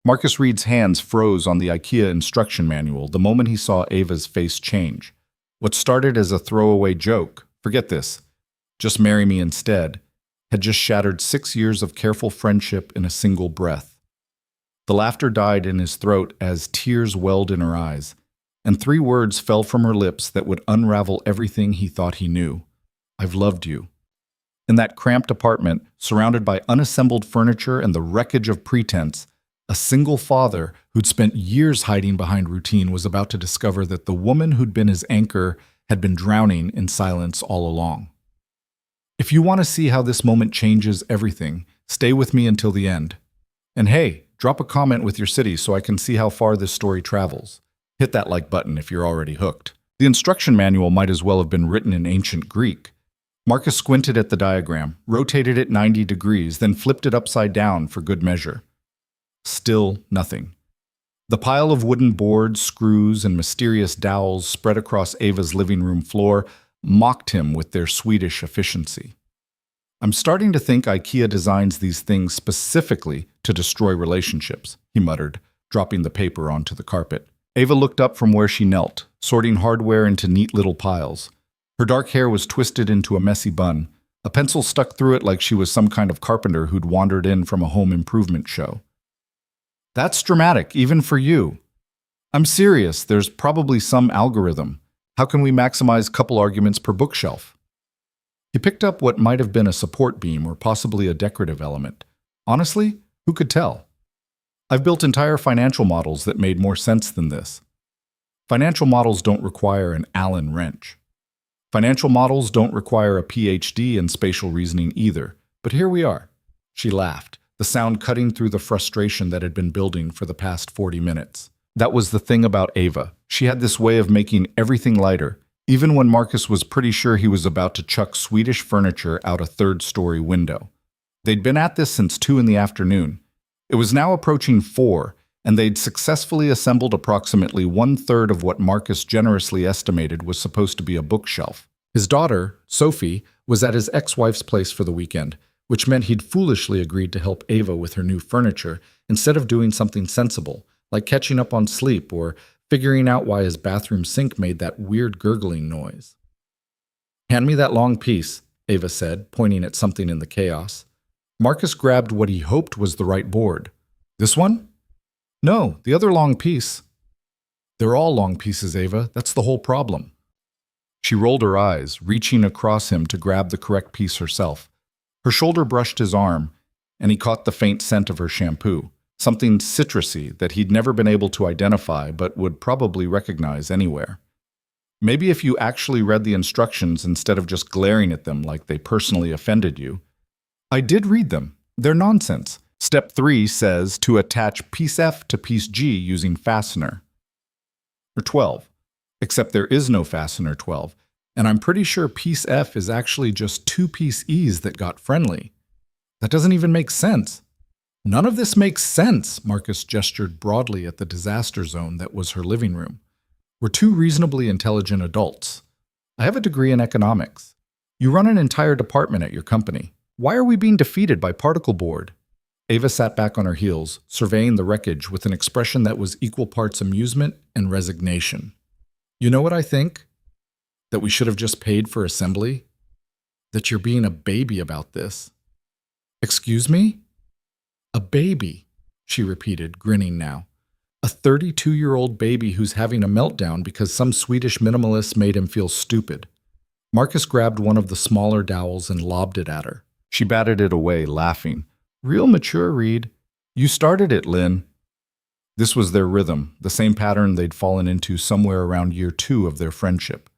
Marcus Reed's hands froze on the IKEA instruction manual the moment he saw Ava's face change. What started as a throwaway joke, forget this, just marry me instead, had just shattered 6 years of careful friendship in a single breath. The laughter died in his throat as tears welled in her eyes, and 3 words fell from her lips that would unravel everything he thought he knew. I've loved you. In that cramped apartment, surrounded by unassembled furniture and the wreckage of pretense, a single father who'd spent years hiding behind routine was about to discover that the woman who'd been his anchor had been drowning in silence all along. If you want to see how this moment changes everything, stay with me until the end. And hey, drop a comment with your city so I can see how far this story travels. Hit that like button if you're already hooked. The instruction manual might as well have been written in ancient Greek. Marcus squinted at the diagram, rotated it 90 degrees, then flipped it upside down for good measure. Still nothing. The pile of wooden boards, screws, and mysterious dowels spread across Ava's living room floor mocked him with their Swedish efficiency. I'm starting to think IKEA designs these things specifically to destroy relationships, he muttered, dropping the paper onto the carpet. Ava looked up from where she knelt, sorting hardware into neat little piles. Her dark hair was twisted into a messy bun, a pencil stuck through it like she was some kind of carpenter who'd wandered in from a home improvement show. That's dramatic, even for you. I'm serious, there's probably some algorithm. How can we maximize couple arguments per bookshelf? He picked up what might have been a support beam or possibly a decorative element. Honestly, who could tell? I've built entire financial models that made more sense than this. Financial models don't require an Allen wrench. Financial models don't require a PhD in spatial reasoning either, but here we are. She laughed, the sound cutting through the frustration that had been building for the past 40 minutes. That was the thing about Ava. She had this way of making everything lighter, even when Marcus was pretty sure he was about to chuck Swedish furniture out a 3rd-story window. They'd been at this since 2 in the afternoon. It was now approaching 4, and they'd successfully assembled approximately 1/3 of what Marcus generously estimated was supposed to be a bookshelf. His daughter, Sophie, was at his ex-wife's place for the weekend, which meant he'd foolishly agreed to help Ava with her new furniture instead of doing something sensible, like catching up on sleep or figuring out why his bathroom sink made that weird gurgling noise. "Hand me that long piece," Ava said, pointing at something in the chaos. Marcus grabbed what he hoped was the right board. "This one?" "No, the other long piece." "They're all long pieces, Ava. That's the whole problem." She rolled her eyes, reaching across him to grab the correct piece herself. Her shoulder brushed his arm, and he caught the faint scent of her shampoo, something citrusy that he'd never been able to identify but would probably recognize anywhere. Maybe if you actually read the instructions instead of just glaring at them like they personally offended you. I did read them. They're nonsense. Step 3 says to attach piece F to piece G using fastener. Or 12. Except there is no fastener 12, and I'm pretty sure piece F is actually just 2 piece E's that got friendly. That doesn't even make sense. None of this makes sense, Marcus gestured broadly at the disaster zone that was her living room. We're 2 reasonably intelligent adults. I have a degree in economics. You run an entire department at your company. Why are we being defeated by particle board? Ava sat back on her heels, surveying the wreckage with an expression that was equal parts amusement and resignation. You know what I think? That we should have just paid for assembly? That you're being a baby about this. Excuse me? A baby, she repeated, grinning now. A 32-year-old baby who's having a meltdown because some Swedish minimalist made him feel stupid. Marcus grabbed one of the smaller dowels and lobbed it at her. She batted it away, laughing. Real mature, Reed. You started it, Lynn. This was their rhythm, the same pattern they'd fallen into somewhere around year 2 of their friendship,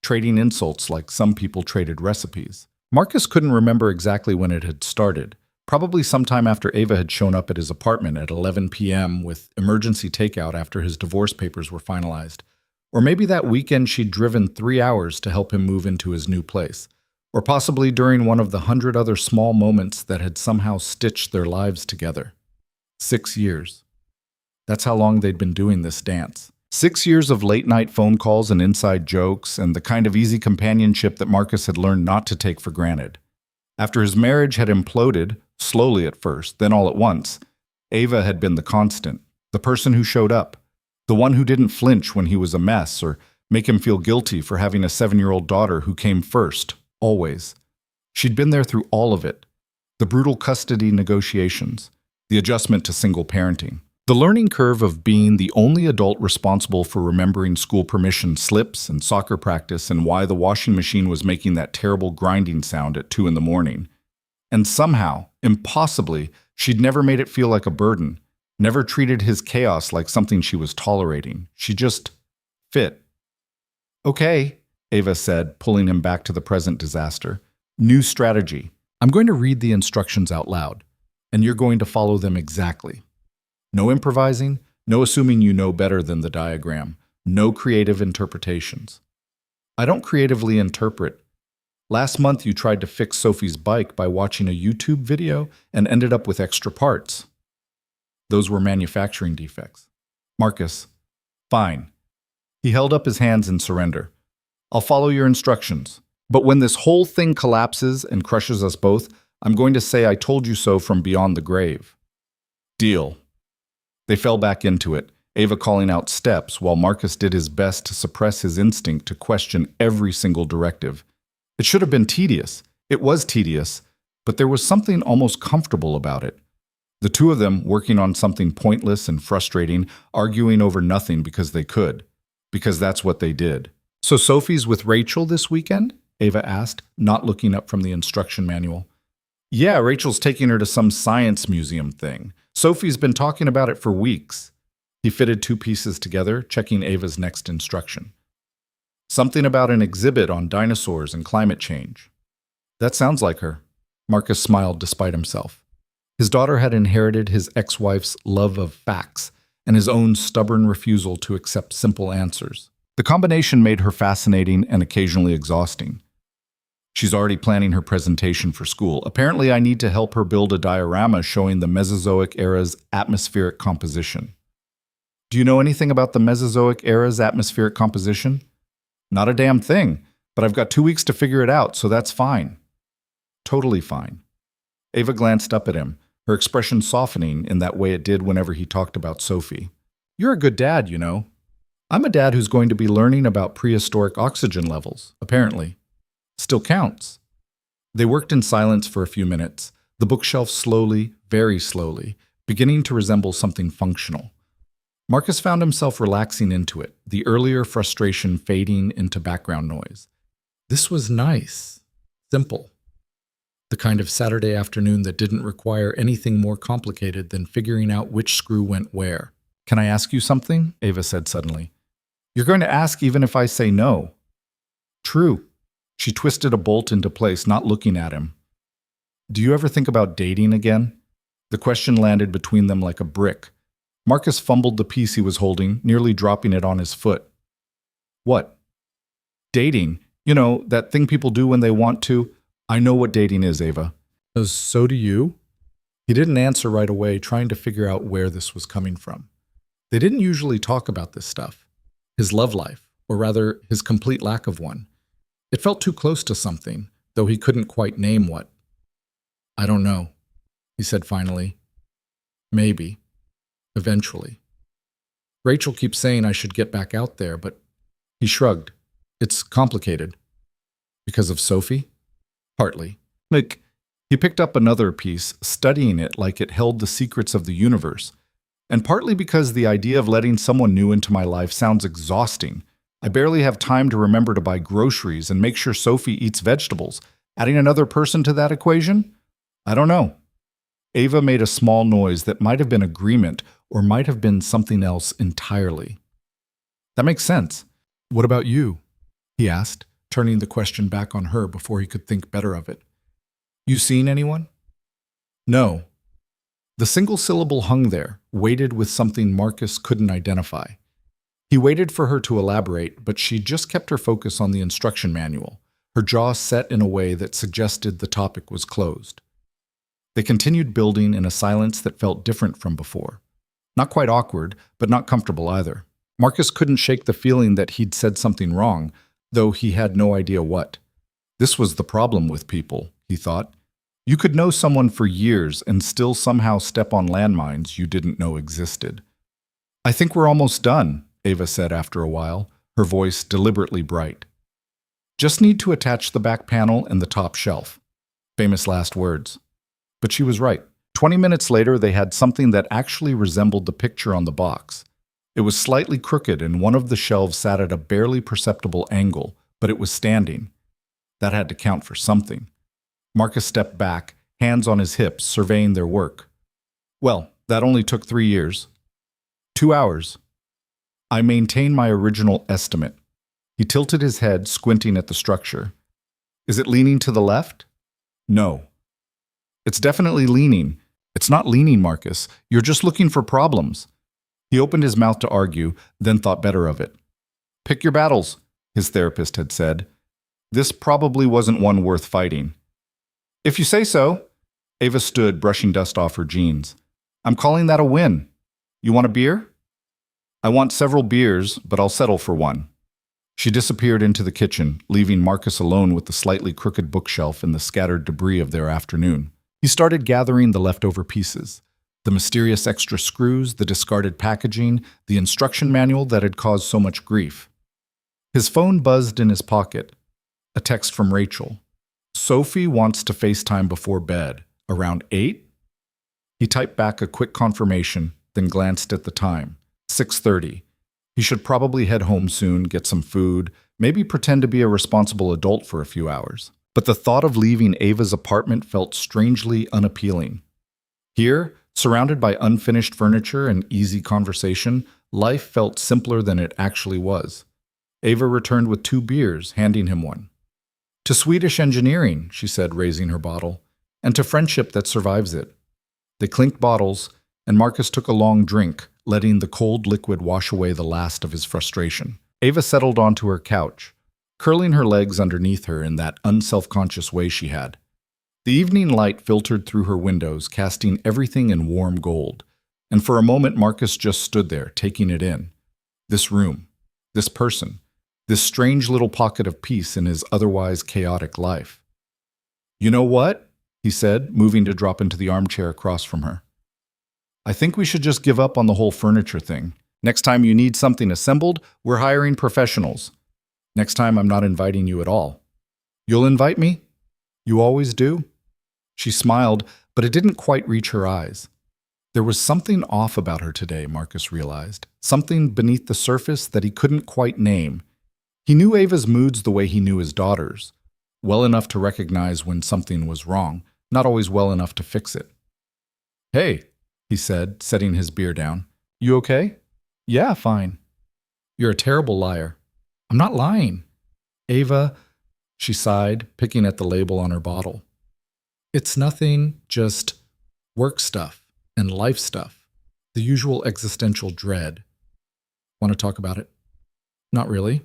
trading insults like some people traded recipes. Marcus couldn't remember exactly when it had started, probably sometime after Ava had shown up at his apartment at 11 p.m. with emergency takeout after his divorce papers were finalized. Or maybe that weekend she'd driven 3 hours to help him move into his new place. Or possibly during one of the 100 other small moments that had somehow stitched their lives together. 6 years. That's how long they'd been doing this dance. 6 years of late-night phone calls and inside jokes, and the kind of easy companionship that Marcus had learned not to take for granted. After his marriage had imploded, slowly at first, then all at once, Ava had been the constant, the person who showed up, the one who didn't flinch when he was a mess or make him feel guilty for having a 7-year-old daughter who came first, always. She'd been there through all of it. The brutal custody negotiations, the adjustment to single parenting, the learning curve of being the only adult responsible for remembering school permission slips and soccer practice and why the washing machine was making that terrible grinding sound at 2 in the morning. And somehow, impossibly, she'd never made it feel like a burden, never treated his chaos like something she was tolerating. She just fit. Okay, Ava said, pulling him back to the present disaster. New strategy. I'm going to read the instructions out loud, and you're going to follow them exactly. No improvising, no assuming you know better than the diagram, no creative interpretations. I don't creatively interpret. Last month you tried to fix Sophie's bike by watching a YouTube video and ended up with extra parts. Those were manufacturing defects. Marcus, fine. He held up his hands in surrender. I'll follow your instructions. But when this whole thing collapses and crushes us both, I'm going to say I told you so from beyond the grave. Deal. They fell back into it, Ava calling out steps while Marcus did his best to suppress his instinct to question every single directive. It should have been tedious. It was tedious, but there was something almost comfortable about it. The two of them working on something pointless and frustrating, arguing over nothing because they could, because that's what they did. So Sophie's with Rachel this weekend? Ava asked, not looking up from the instruction manual. Yeah, Rachel's taking her to some science museum thing. Sophie's been talking about it for weeks. He fitted 2 pieces together, checking Ava's next instruction. Something about an exhibit on dinosaurs and climate change. That sounds like her. Marcus smiled despite himself. His daughter had inherited his ex-wife's love of facts and his own stubborn refusal to accept simple answers. The combination made her fascinating and occasionally exhausting. She's already planning her presentation for school. Apparently, I need to help her build a diorama showing the Mesozoic era's atmospheric composition. Do you know anything about the Mesozoic era's atmospheric composition? Not a damn thing, but I've got 2 weeks to figure it out, so that's fine. Totally fine. Ava glanced up at him, her expression softening in that way it did whenever he talked about Sophie. You're a good dad, you know. I'm a dad who's going to be learning about prehistoric oxygen levels, apparently. Still counts. They worked in silence for a few minutes, the bookshelf slowly, very slowly, beginning to resemble something functional. Marcus found himself relaxing into it, the earlier frustration fading into background noise. This was nice, simple. The kind of Saturday afternoon that didn't require anything more complicated than figuring out which screw went where. Can I ask you something? Ava said suddenly. You're going to ask even if I say no. True. She twisted a bolt into place, not looking at him. Do you ever think about dating again? The question landed between them like a brick. Marcus fumbled the piece he was holding, nearly dropping it on his foot. What? Dating. You know, that thing people do when they want to. I know what dating is, Ava. So do you? He didn't answer right away, trying to figure out where this was coming from. They didn't usually talk about this stuff. His love life, or rather, his complete lack of one. It felt too close to something, though he couldn't quite name what. I don't know, he said finally. Maybe. Eventually. Rachel keeps saying I should get back out there, but he shrugged. It's complicated. Because of Sophie? Partly. Like, he picked up another piece, studying it like it held the secrets of the universe. And partly because the idea of letting someone new into my life sounds exhausting. I barely have time to remember to buy groceries and make sure Sophie eats vegetables. Adding another person to that equation? I don't know. Ava made a small noise that might have been agreement or might have been something else entirely. That makes sense. What about you? He asked, turning the question back on her before he could think better of it. You seen anyone? No. The single syllable hung there, weighted with something Marcus couldn't identify. He waited for her to elaborate, but she just kept her focus on the instruction manual, her jaw set in a way that suggested the topic was closed. They continued building in a silence that felt different from before. Not quite awkward, but not comfortable either. Marcus couldn't shake the feeling that he'd said something wrong, though he had no idea what. This was the problem with people, he thought. You could know someone for years and still somehow step on landmines you didn't know existed. I think we're almost done, Ava said after a while, her voice deliberately bright. Just need to attach the back panel and the top shelf. Famous last words. But she was right. 20 minutes later, they had something that actually resembled the picture on the box. It was slightly crooked and one of the shelves sat at a barely perceptible angle, but it was standing. That had to count for something. Marcus stepped back, hands on his hips, surveying their work. Well, that only took 3 years. 2 hours. I maintain my original estimate. He tilted his head, squinting at the structure. Is it leaning to the left? No. It's definitely leaning. It's not leaning, Marcus. You're just looking for problems. He opened his mouth to argue, then thought better of it. Pick your battles, his therapist had said. This probably wasn't one worth fighting. If you say so. Ava stood, brushing dust off her jeans. I'm calling that a win. You want a beer? I want several beers, but I'll settle for one. She disappeared into the kitchen, leaving Marcus alone with the slightly crooked bookshelf and the scattered debris of their afternoon. He started gathering the leftover pieces. The mysterious extra screws, the discarded packaging, the instruction manual that had caused so much grief. His phone buzzed in his pocket. A text from Rachel. Sophie wants to FaceTime before bed. Around 8? He typed back a quick confirmation, then glanced at the time. 6:30. He should probably head home soon, get some food, maybe pretend to be a responsible adult for a few hours. But the thought of leaving Ava's apartment felt strangely unappealing. Here, surrounded by unfinished furniture and easy conversation, life felt simpler than it actually was. Ava returned with 2 beers, handing him one. To Swedish engineering, she said, raising her bottle, and to friendship that survives it. They clinked bottles, and Marcus took a long drink, letting the cold liquid wash away the last of his frustration. Ava settled onto her couch, curling her legs underneath her in that unselfconscious way she had. The evening light filtered through her windows, casting everything in warm gold, and for a moment Marcus just stood there, taking it in. This room, this person, this strange little pocket of peace in his otherwise chaotic life. You know what? He said, moving to drop into the armchair across from her. I think we should just give up on the whole furniture thing. Next time you need something assembled, we're hiring professionals. Next time I'm not inviting you at all. You'll invite me? You always do? She smiled, but it didn't quite reach her eyes. There was something off about her today, Marcus realized. Something beneath the surface that he couldn't quite name. He knew Ava's moods the way he knew his daughter's. Well enough to recognize when something was wrong, not always well enough to fix it. Hey, he said, setting his beer down. You okay? Yeah, fine. You're a terrible liar. I'm not lying. Ava, she sighed, picking at the label on her bottle. It's nothing, just work stuff and life stuff. The usual existential dread. Want to talk about it? Not really.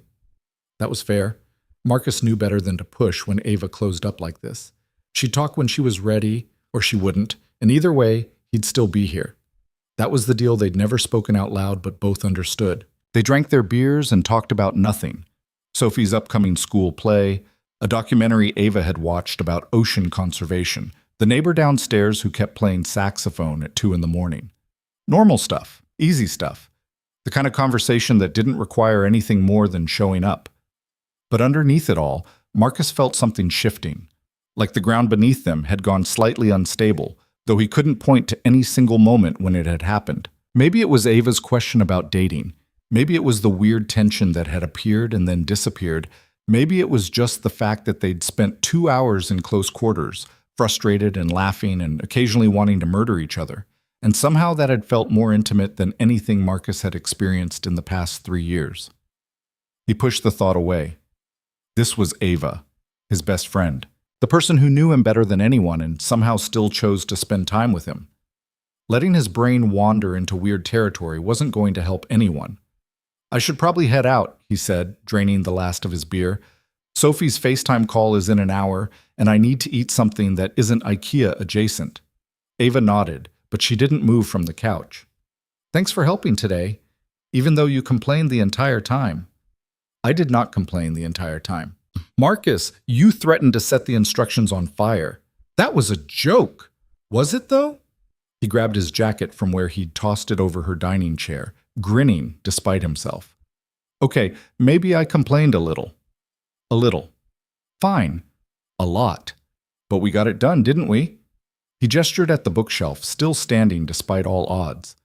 That was fair. Marcus knew better than to push when Ava closed up like this. She'd talk when she was ready, or she wouldn't, and either way, he'd still be here. That was the deal they'd never spoken out loud, but both understood. They drank their beers and talked about nothing. Sophie's upcoming school play, a documentary Ava had watched about ocean conservation, the neighbor downstairs who kept playing saxophone at 2 a.m. Normal stuff, easy stuff, the kind of conversation that didn't require anything more than showing up. But underneath it all, Marcus felt something shifting, like the ground beneath them had gone slightly unstable, though he couldn't point to any single moment when it had happened. Maybe it was Ava's question about dating. Maybe it was the weird tension that had appeared and then disappeared. Maybe it was just the fact that they'd spent 2 hours in close quarters, frustrated and laughing and occasionally wanting to murder each other. And somehow that had felt more intimate than anything Marcus had experienced in the past 3 years. He pushed the thought away. This was Ava, his best friend, the person who knew him better than anyone and somehow still chose to spend time with him. Letting his brain wander into weird territory wasn't going to help anyone. I should probably head out, he said, draining the last of his beer. Sophie's FaceTime call is in an hour, and I need to eat something that isn't IKEA adjacent. Ava nodded, but she didn't move from the couch. Thanks for helping today, even though you complained the entire time. I did not complain the entire time. Marcus, you threatened to set the instructions on fire. That was a joke. Was it, though? He grabbed his jacket from where he'd tossed it over her dining chair, grinning despite himself. Okay, maybe I complained a little. A little. Fine. A lot. But we got it done, didn't we? He gestured at the bookshelf, still standing despite all odds.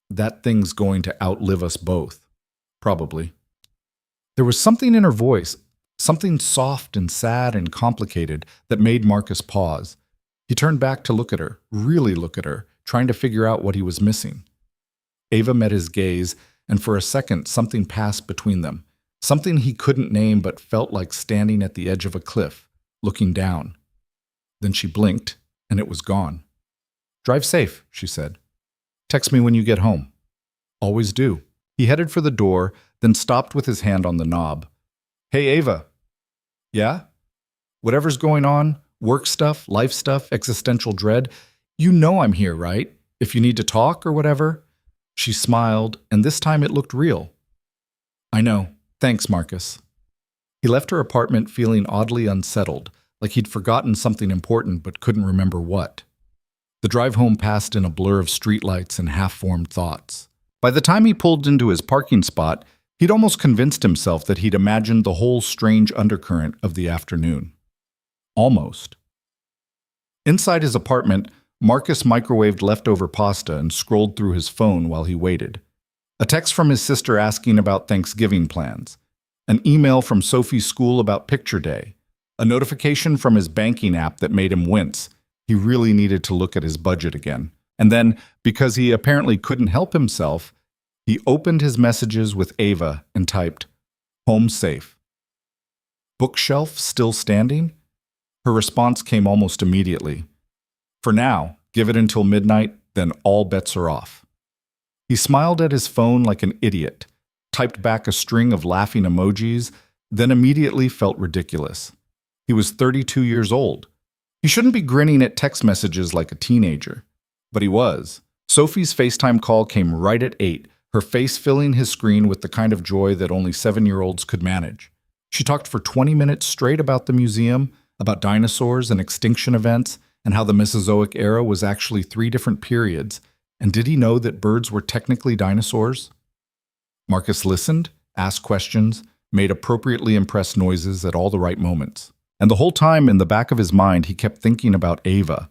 That thing's going to outlive us both. Probably. There was something in her voice, something soft and sad and complicated, that made Marcus pause. He turned back to look at her, really look at her, trying to figure out what he was missing. Ava met his gaze, and for a second something passed between them, something he couldn't name but felt like standing at the edge of a cliff, looking down. Then she blinked, and it was gone. Drive safe, she said. Text me when you get home. Always do. He headed for the door, then stopped with his hand on the knob. Hey, Ava. Yeah? Whatever's going on, work stuff, life stuff, existential dread, you know I'm here, right? If you need to talk or whatever. She smiled, and this time it looked real. I know. Thanks, Marcus. He left her apartment feeling oddly unsettled, like he'd forgotten something important but couldn't remember what. The drive home passed in a blur of streetlights and half-formed thoughts. By the time he pulled into his parking spot, he'd almost convinced himself that he'd imagined the whole strange undercurrent of the afternoon. Almost. Inside his apartment, Marcus microwaved leftover pasta and scrolled through his phone while he waited. A text from his sister asking about Thanksgiving plans. An email from Sophie's school about picture day. A notification from his banking app that made him wince. He really needed to look at his budget again. And then, because he apparently couldn't help himself, he opened his messages with Ava and typed, "Home safe." Bookshelf still standing? Her response came almost immediately. For now, give it until midnight, then all bets are off. He smiled at his phone like an idiot, typed back a string of laughing emojis, then immediately felt ridiculous. He was 32 years old. He shouldn't be grinning at text messages like a teenager. But he was. Sophie's FaceTime call came right at 8, her face filling his screen with the kind of joy that only 7-year-olds could manage. She talked for 20 minutes straight about the museum, about dinosaurs and extinction events, and how the Mesozoic era was actually 3 different periods. And did he know that birds were technically dinosaurs? Marcus listened, asked questions, made appropriately impressed noises at all the right moments. And the whole time in the back of his mind he kept thinking about Ava,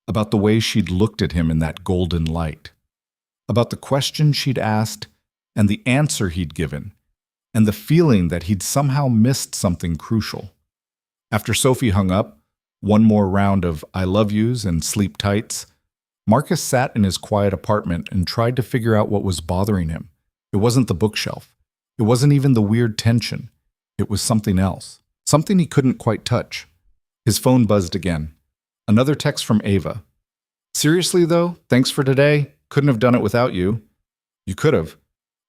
about the way she'd looked at him in that golden light, about the question she'd asked and the answer he'd given, and the feeling that he'd somehow missed something crucial. After Sophie hung up, one more round of I love yous and sleep tights, Marcus sat in his quiet apartment and tried to figure out what was bothering him. It wasn't the bookshelf. It wasn't even the weird tension. It was something else. Something he couldn't quite touch. His phone buzzed again. Another text from Ava. Seriously, though, thanks for today. Couldn't have done it without you. You could have.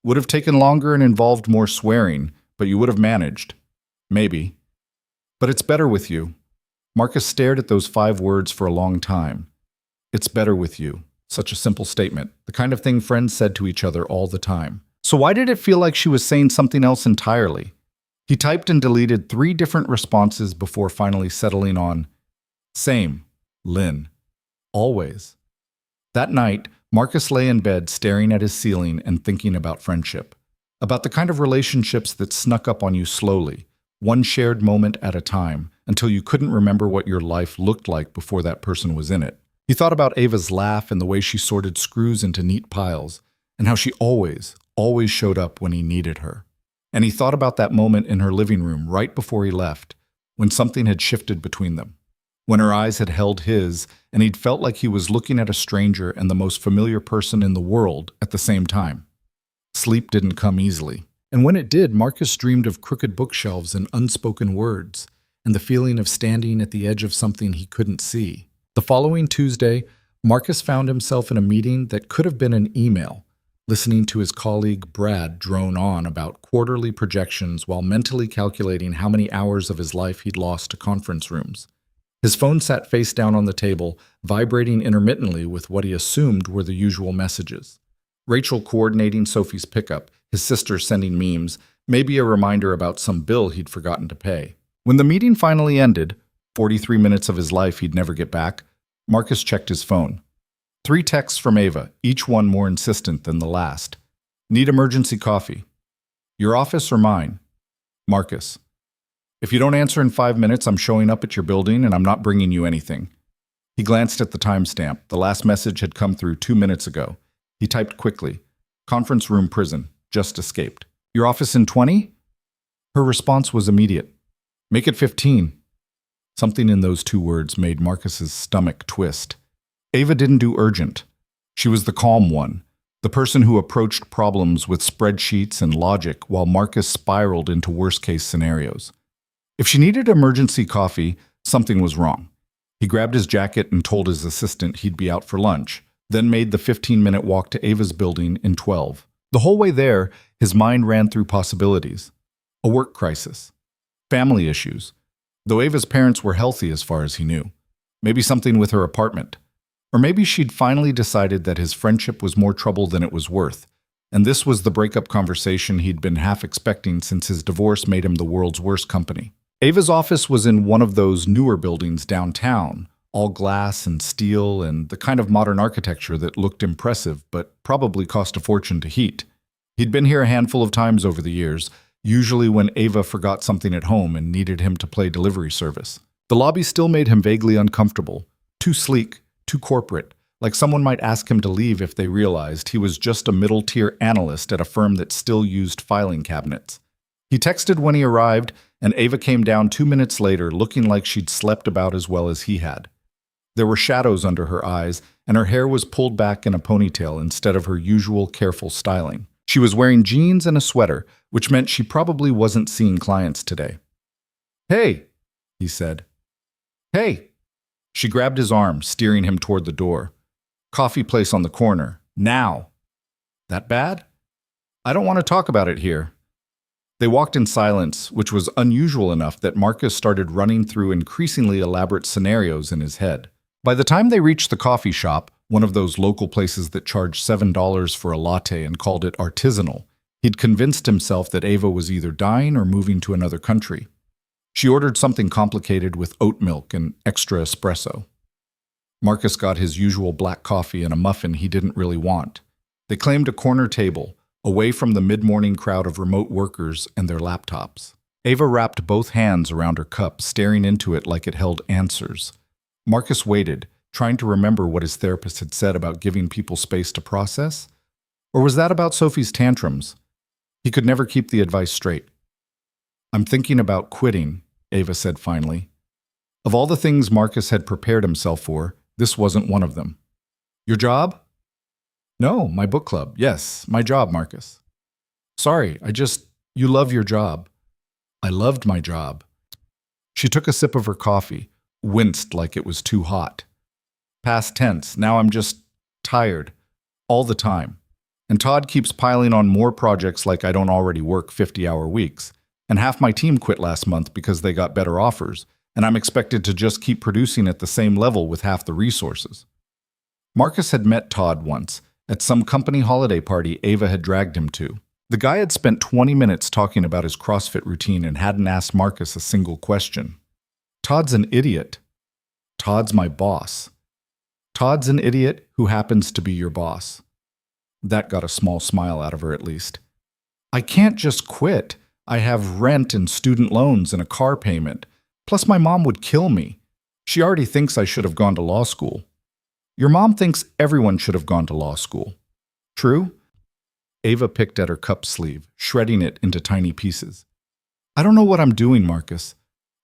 Would have taken longer and involved more swearing, but you would have managed. Maybe. But it's better with you. Marcus stared at those 5 words for a long time. It's better with you. Such a simple statement. The kind of thing friends said to each other all the time. So why did it feel like she was saying something else entirely? He typed and deleted 3 different responses before finally settling on, same, Lynn. Always. That night, Marcus lay in bed staring at his ceiling and thinking about friendship. About the kind of relationships that snuck up on you slowly, one shared moment at a time, until you couldn't remember what your life looked like before that person was in it. He thought about Ava's laugh and the way she sorted screws into neat piles, and how she always showed up when he needed her. And he thought about that moment in her living room right before he left, when something had shifted between them. When her eyes had held his, and he'd felt like he was looking at a stranger and the most familiar person in the world at the same time. Sleep didn't come easily. And when it did, Marcus dreamed of crooked bookshelves and unspoken words, and the feeling of standing at the edge of something he couldn't see. The following Tuesday, Marcus found himself in a meeting that could have been an email, listening to his colleague Brad drone on about quarterly projections while mentally calculating how many hours of his life he'd lost to conference rooms. His phone sat face down on the table, vibrating intermittently with what he assumed were the usual messages. Rachel coordinating Sophie's pickup, his sister sending memes, maybe a reminder about some bill he'd forgotten to pay. When the meeting finally ended, 43 minutes of his life he'd never get back. Marcus checked his phone. 3 texts from Ava, each one more insistent than the last. Need emergency coffee. Your office or mine? Marcus. If you don't answer in 5 minutes, I'm showing up at your building and I'm not bringing you anything. He glanced at the timestamp. The last message had come through 2 minutes ago. He typed quickly. Conference room prison. Just escaped. Your office in 20? Her response was immediate. Make it 15. Something in those 2 words made Marcus's stomach twist. Ava didn't do urgent. She was the calm one, the person who approached problems with spreadsheets and logic while Marcus spiraled into worst-case scenarios. If she needed emergency coffee, something was wrong. He grabbed his jacket and told his assistant he'd be out for lunch, then made the 15-minute walk to Ava's building in 12. The whole way there, his mind ran through possibilities. A work crisis. Family issues. Though Ava's parents were healthy as far as he knew. Maybe something with her apartment. Or maybe she'd finally decided that his friendship was more trouble than it was worth, and this was the breakup conversation he'd been half expecting since his divorce made him the world's worst company. Ava's office was in one of those newer buildings downtown, all glass and steel and the kind of modern architecture that looked impressive but probably cost a fortune to heat. He'd been here a handful of times over the years, usually when Ava forgot something at home and needed him to play delivery service. The lobby still made him vaguely uncomfortable, too sleek, too corporate, like someone might ask him to leave if they realized he was just a middle-tier analyst at a firm that still used filing cabinets. He texted when he arrived, and Ava came down 2 minutes later looking like she'd slept about as well as he had. There were shadows under her eyes, and her hair was pulled back in a ponytail instead of her usual careful styling. She was wearing jeans and a sweater, which meant she probably wasn't seeing clients today. "Hey," he said. "Hey." She grabbed his arm, steering him toward the door. "Coffee place on the corner. Now." "That bad?" "I don't want to talk about it here." They walked in silence, which was unusual enough that Marcus started running through increasingly elaborate scenarios in his head. By the time they reached the coffee shop, one of those local places that charged $7 for a latte and called it artisanal, he'd convinced himself that Ava was either dying or moving to another country. She ordered something complicated with oat milk and extra espresso. Marcus got his usual black coffee and a muffin he didn't really want. They claimed a corner table, away from the mid-morning crowd of remote workers and their laptops. Ava wrapped both hands around her cup, staring into it like it held answers. Marcus waited, trying to remember what his therapist had said about giving people space to process. Or was that about Sophie's tantrums? He could never keep the advice straight. "I'm thinking about quitting," Ava said finally. Of all the things Marcus had prepared himself for, this wasn't one of them. "Your job?" "No, my book club. Yes, my job, Marcus." "Sorry, you love your job." "I loved my job." She took a sip of her coffee, winced like it was too hot. "Past tense, now I'm just tired. All the time. And Todd keeps piling on more projects like I don't already work 50-hour weeks. And half my team quit last month because they got better offers, and I'm expected to just keep producing at the same level with half the resources." Marcus had met Todd once, at some company holiday party Ava had dragged him to. The guy had spent 20 minutes talking about his CrossFit routine and hadn't asked Marcus a single question. "Todd's an idiot." "Todd's my boss." "Todd's an idiot who happens to be your boss." That got a small smile out of her at least. "I can't just quit. I have rent and student loans and a car payment. Plus my mom would kill me. She already thinks I should have gone to law school." "Your mom thinks everyone should have gone to law school." "True?" Ava picked at her cup sleeve, shredding it into tiny pieces. "I don't know what I'm doing, Marcus.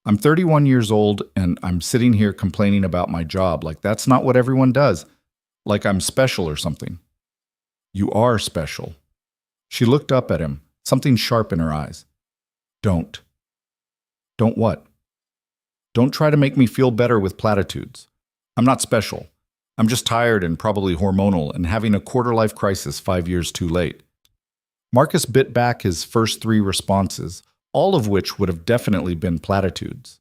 I'm 31 years old and I'm sitting here complaining about my job like that's not what everyone does. Like I'm special or something." "You are special." She looked up at him, something sharp in her eyes. "Don't." "Don't what?" "Don't try to make me feel better with platitudes. I'm not special. I'm just tired and probably hormonal and having a quarter-life crisis 5 years too late." Marcus bit back his first 3 responses, all of which would have definitely been platitudes.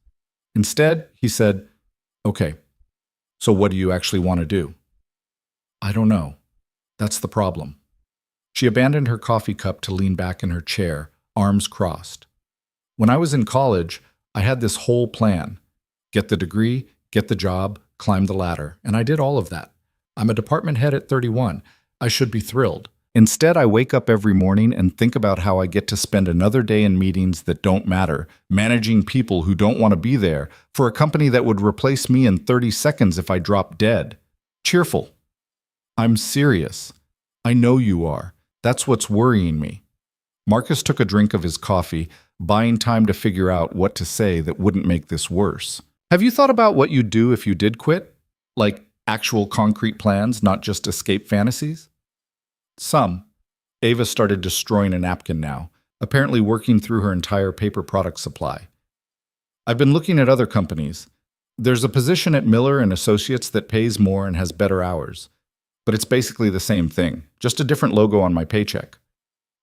Instead, he said, "Okay, so what do you actually want to do?" "I don't know. That's the problem." She abandoned her coffee cup to lean back in her chair, arms crossed. "When I was in college, I had this whole plan. Get the degree, get the job, climb the ladder. And I did all of that. I'm a department head at 31. I should be thrilled. Instead, I wake up every morning and think about how I get to spend another day in meetings that don't matter, managing people who don't want to be there, for a company that would replace me in 30 seconds if I dropped dead. Cheerful. I'm serious. I know you are. That's what's worrying me. Marcus took a drink of his coffee, buying time to figure out what to say that wouldn't make this worse. Have you thought about what you'd do if you did quit? Like actual concrete plans, not just escape fantasies? Some. Ava started destroying a napkin now, apparently working through her entire paper product supply. I've been looking at other companies. There's a position at Miller and Associates that pays more and has better hours. But it's basically the same thing, just a different logo on my paycheck.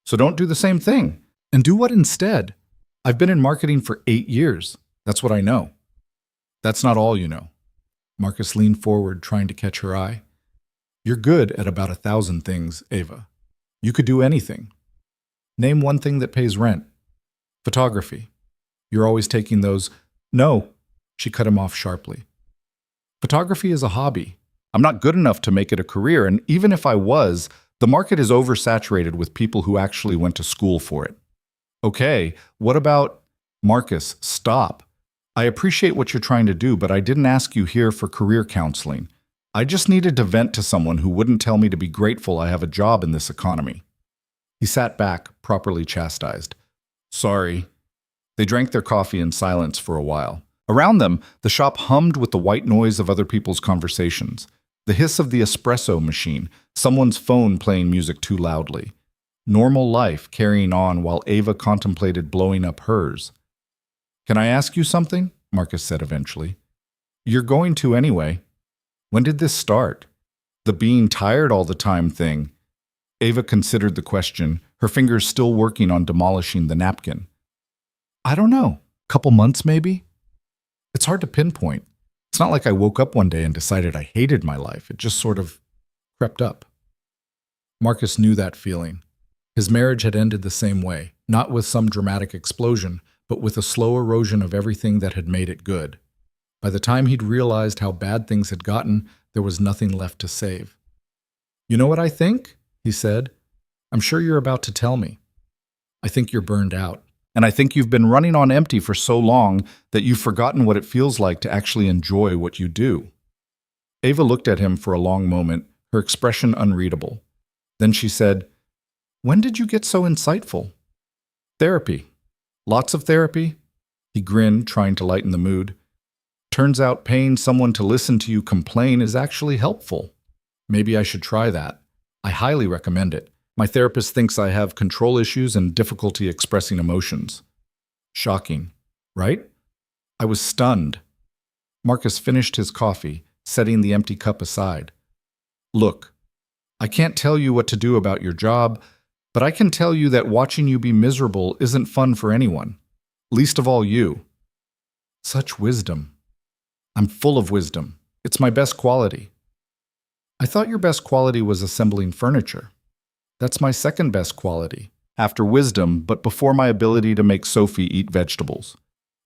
So don't do the same thing. And do what instead? I've been in marketing for 8 years. That's what I know. That's not all you know. Marcus leaned forward, trying to catch her eye. You're good at about 1,000 things, Ava. You could do anything. Name one thing that pays rent. Photography. You're always taking those. No, she cut him off sharply. Photography is a hobby. I'm not good enough to make it a career, and even if I was, the market is oversaturated with people who actually went to school for it. Okay, what about... Marcus, stop. I appreciate what you're trying to do, but I didn't ask you here for career counseling. I just needed to vent to someone who wouldn't tell me to be grateful I have a job in this economy. He sat back, properly chastised. Sorry. They drank their coffee in silence for a while. Around them, the shop hummed with the white noise of other people's conversations. The hiss of the espresso machine, someone's phone playing music too loudly. Normal life carrying on while Ava contemplated blowing up hers. Can I ask you something? Marcus said eventually. You're going to anyway. When did this start? The being tired all the time thing. Ava considered the question, her fingers still working on demolishing the napkin. I don't know. Couple months maybe? It's hard to pinpoint. It's not like I woke up one day and decided I hated my life. It just sort of crept up. Marcus knew that feeling. His marriage had ended the same way, not with some dramatic explosion, but with a slow erosion of everything that had made it good. By the time he'd realized how bad things had gotten, there was nothing left to save. You know what I think? He said. I'm sure you're about to tell me. I think you're burned out. And I think you've been running on empty for so long that you've forgotten what it feels like to actually enjoy what you do. Ava looked at him for a long moment, her expression unreadable. Then she said, When did you get so insightful? Therapy. Lots of therapy? He grinned, trying to lighten the mood. Turns out paying someone to listen to you complain is actually helpful. Maybe I should try that. I highly recommend it. My therapist thinks I have control issues and difficulty expressing emotions. Shocking, right? I was stunned. Marcus finished his coffee, setting the empty cup aside. Look, I can't tell you what to do about your job, but I can tell you that watching you be miserable isn't fun for anyone, least of all you. Such wisdom. I'm full of wisdom. It's my best quality. I thought your best quality was assembling furniture. That's my second best quality, after wisdom, but before my ability to make Sophie eat vegetables.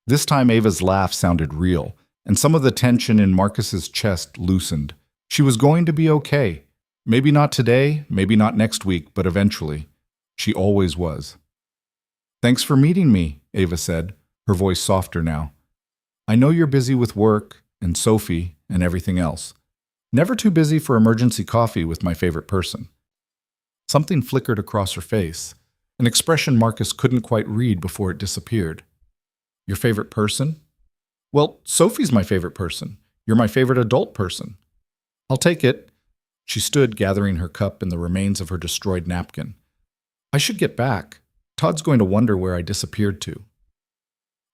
This time Ava's laugh sounded real, and some of the tension in Marcus's chest loosened. She was going to be okay. Maybe not today, maybe not next week, but eventually. She always was. Thanks for meeting me, Ava said, her voice softer now. I know you're busy with work, and Sophie, and everything else. Never too busy for emergency coffee with my favorite person. Something flickered across her face, an expression Marcus couldn't quite read before it disappeared. Your favorite person? Well, Sophie's my favorite person. You're my favorite adult person. I'll take it. She stood, gathering her cup and the remains of her destroyed napkin. I should get back. Todd's going to wonder where I disappeared to.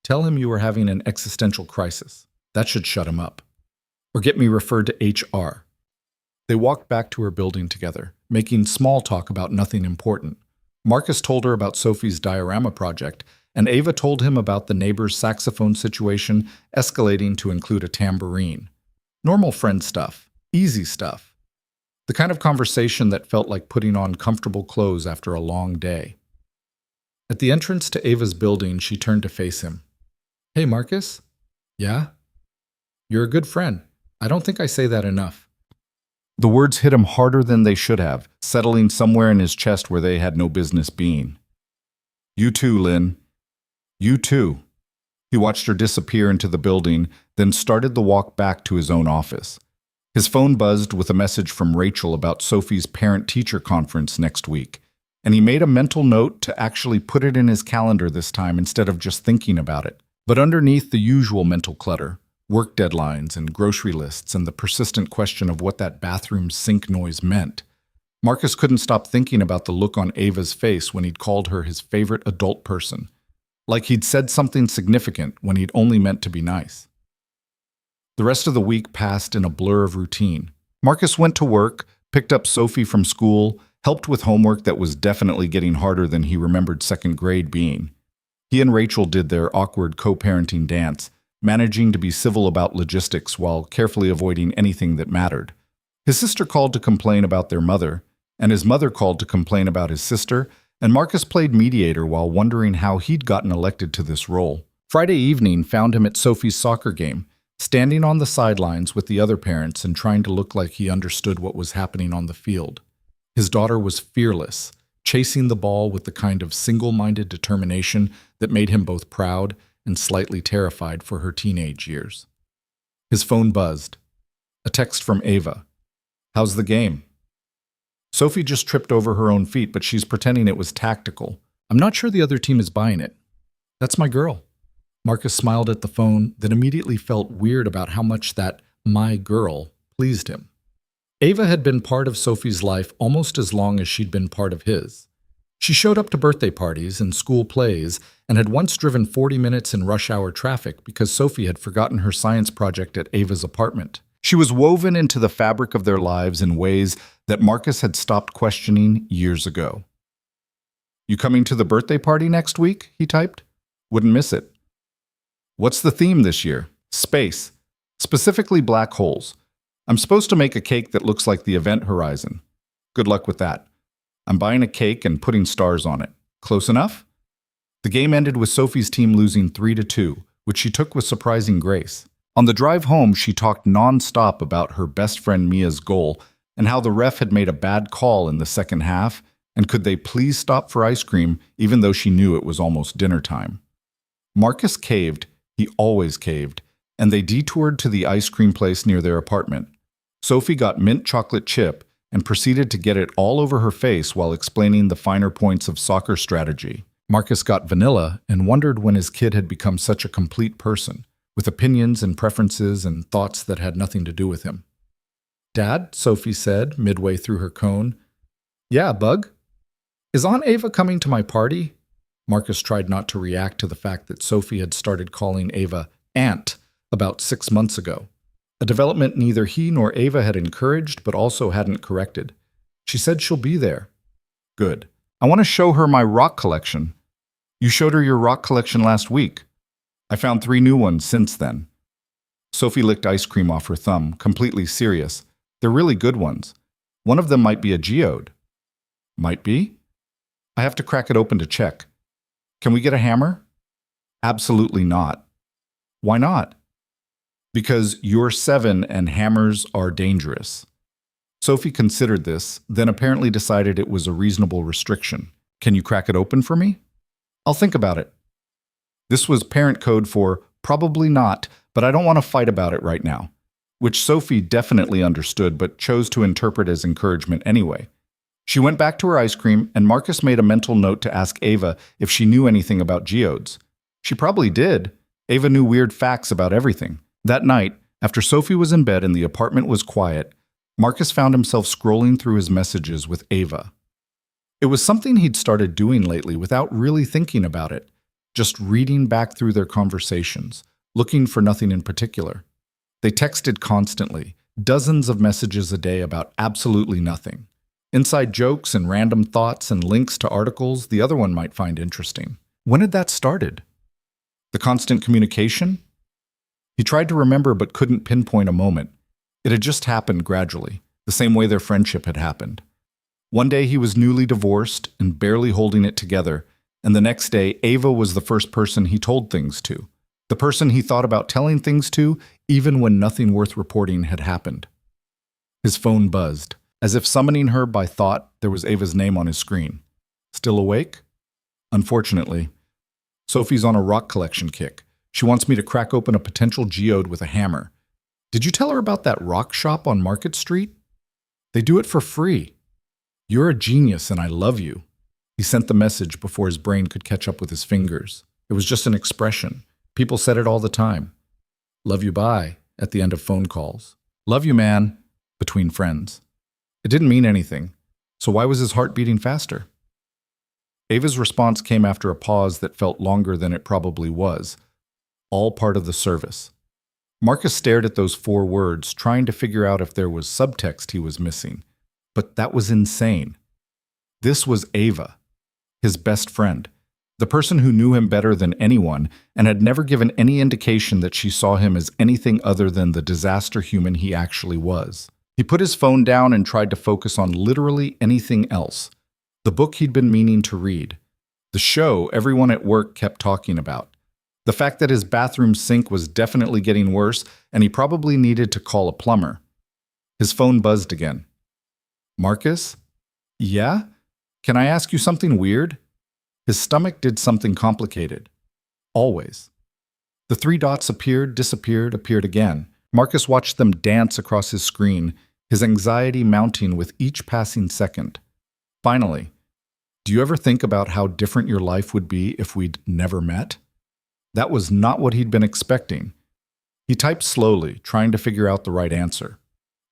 Tell him you are having an existential crisis. That should shut him up. Or get me referred to HR. They walked back to her building together, making small talk about nothing important. Marcus told her about Sophie's diorama project, and Ava told him about the neighbor's saxophone situation escalating to include a tambourine. Normal friend stuff. Easy stuff. The kind of conversation that felt like putting on comfortable clothes after a long day. At the entrance to Ava's building, she turned to face him. Hey, Marcus? Yeah? You're a good friend. I don't think I say that enough. The words hit him harder than they should have, settling somewhere in his chest where they had no business being. You too, Lynn. You too. He watched her disappear into the building, then started the walk back to his own office. His phone buzzed with a message from Rachel about Sophie's parent-teacher conference next week, and he made a mental note to actually put it in his calendar this time instead of just thinking about it. But underneath the usual mental clutter, work deadlines and grocery lists and the persistent question of what that bathroom sink noise meant, Marcus couldn't stop thinking about the look on Ava's face when he'd called her his favorite adult person, like he'd said something significant when he'd only meant to be nice. The rest of the week passed in a blur of routine. Marcus went to work, picked up Sophie from school, helped with homework that was definitely getting harder than he remembered second grade being. He and Rachel did their awkward co-parenting dance, managing to be civil about logistics while carefully avoiding anything that mattered. His sister called to complain about their mother, and his mother called to complain about his sister, and Marcus played mediator while wondering how he'd gotten elected to this role. Friday evening found him at Sophie's soccer game, standing on the sidelines with the other parents and trying to look like he understood what was happening on the field. His daughter was fearless, chasing the ball with the kind of single-minded determination that made him both proud and slightly terrified for her teenage years. His phone buzzed. A text from Ava. "How's the game?" Sophie just tripped over her own feet, but she's pretending it was tactical. "I'm not sure the other team is buying it." "That's my girl." Marcus smiled at the phone, then immediately felt weird about how much that "my girl" pleased him. Ava had been part of Sophie's life almost as long as she'd been part of his. She showed up to birthday parties and school plays and had once driven 40 minutes in rush hour traffic because Sophie had forgotten her science project at Ava's apartment. She was woven into the fabric of their lives in ways that Marcus had stopped questioning years ago. "You coming to the birthday party next week?" he typed. "Wouldn't miss it." "What's the theme this year?" "Space. Specifically black holes. I'm supposed to make a cake that looks like the event horizon. Good luck with that. I'm buying a cake and putting stars on it. Close enough?" The game ended with Sophie's team losing 3-2, which she took with surprising grace. On the drive home, she talked non-stop about her best friend Mia's goal and how the ref had made a bad call in the second half, and could they please stop for ice cream even though she knew it was almost dinner time. Marcus caved, he always caved, and they detoured to the ice cream place near their apartment. Sophie got mint chocolate chip and proceeded to get it all over her face while explaining the finer points of soccer strategy. Marcus got vanilla and wondered when his kid had become such a complete person, with opinions and preferences and thoughts that had nothing to do with him. "Dad," Sophie said midway through her cone. "Yeah, Bug? Is Aunt Ava coming to my party?" Marcus tried not to react to the fact that Sophie had started calling Ava Aunt about 6 months ago, a development neither he nor Ava had encouraged but also hadn't corrected. "She said she'll be there." "Good. I want to show her my rock collection." "You showed her your rock collection last week." "I found 3 new ones since then." Sophie licked ice cream off her thumb, completely serious. "They're really good ones. One of them might be a geode." "Might be?" "I have to crack it open to check." "Can we get a hammer?" "Absolutely not." "Why not?" "Because you're 7 and hammers are dangerous." Sophie considered this, then apparently decided it was a reasonable restriction. "Can you crack it open for me?" "I'll think about it." This was parent code for "probably not, but I don't want to fight about it right now," which Sophie definitely understood but chose to interpret as encouragement anyway. She went back to her ice cream, and Marcus made a mental note to ask Ava if she knew anything about geodes. She probably did. Ava knew weird facts about everything. That night, after Sophie was in bed and the apartment was quiet, Marcus found himself scrolling through his messages with Ava. It was something he'd started doing lately without really thinking about it, just reading back through their conversations, looking for nothing in particular. They texted constantly, dozens of messages a day about absolutely nothing. Inside jokes and random thoughts and links to articles the other one might find interesting. When had that started? The constant communication? He tried to remember but couldn't pinpoint a moment. It had just happened gradually, the same way their friendship had happened. One day he was newly divorced and barely holding it together, and the next day Ava was the first person he told things to. The person he thought about telling things to, even when nothing worth reporting had happened. His phone buzzed. As if summoning her by thought, there was Ava's name on his screen. Still awake? Unfortunately. Sophie's on a rock collection kick. She wants me to crack open a potential geode with a hammer. Did you tell her about that rock shop on Market Street? They do it for free. You're a genius and I love you. He sent the message before his brain could catch up with his fingers. It was just an expression. People said it all the time. Love you, bye, at the end of phone calls. Love you, man, between friends. It didn't mean anything, so why was his heart beating faster? Ava's response came after a pause that felt longer than it probably was. All part of the service. Marcus stared at those 4 words, trying to figure out if there was subtext he was missing. But that was insane. This was Ava, his best friend, the person who knew him better than anyone and had never given any indication that she saw him as anything other than the disaster human he actually was. He put his phone down and tried to focus on literally anything else. The book he'd been meaning to read. The show everyone at work kept talking about. The fact that his bathroom sink was definitely getting worse and he probably needed to call a plumber. His phone buzzed again. Marcus? Yeah? Can I ask you something weird? His stomach did something complicated. Always. The 3 dots appeared, disappeared, appeared again. Marcus watched them dance across his screen, his anxiety mounting with each passing second. Finally, do you ever think about how different your life would be if we'd never met? That was not what he'd been expecting. He typed slowly, trying to figure out the right answer.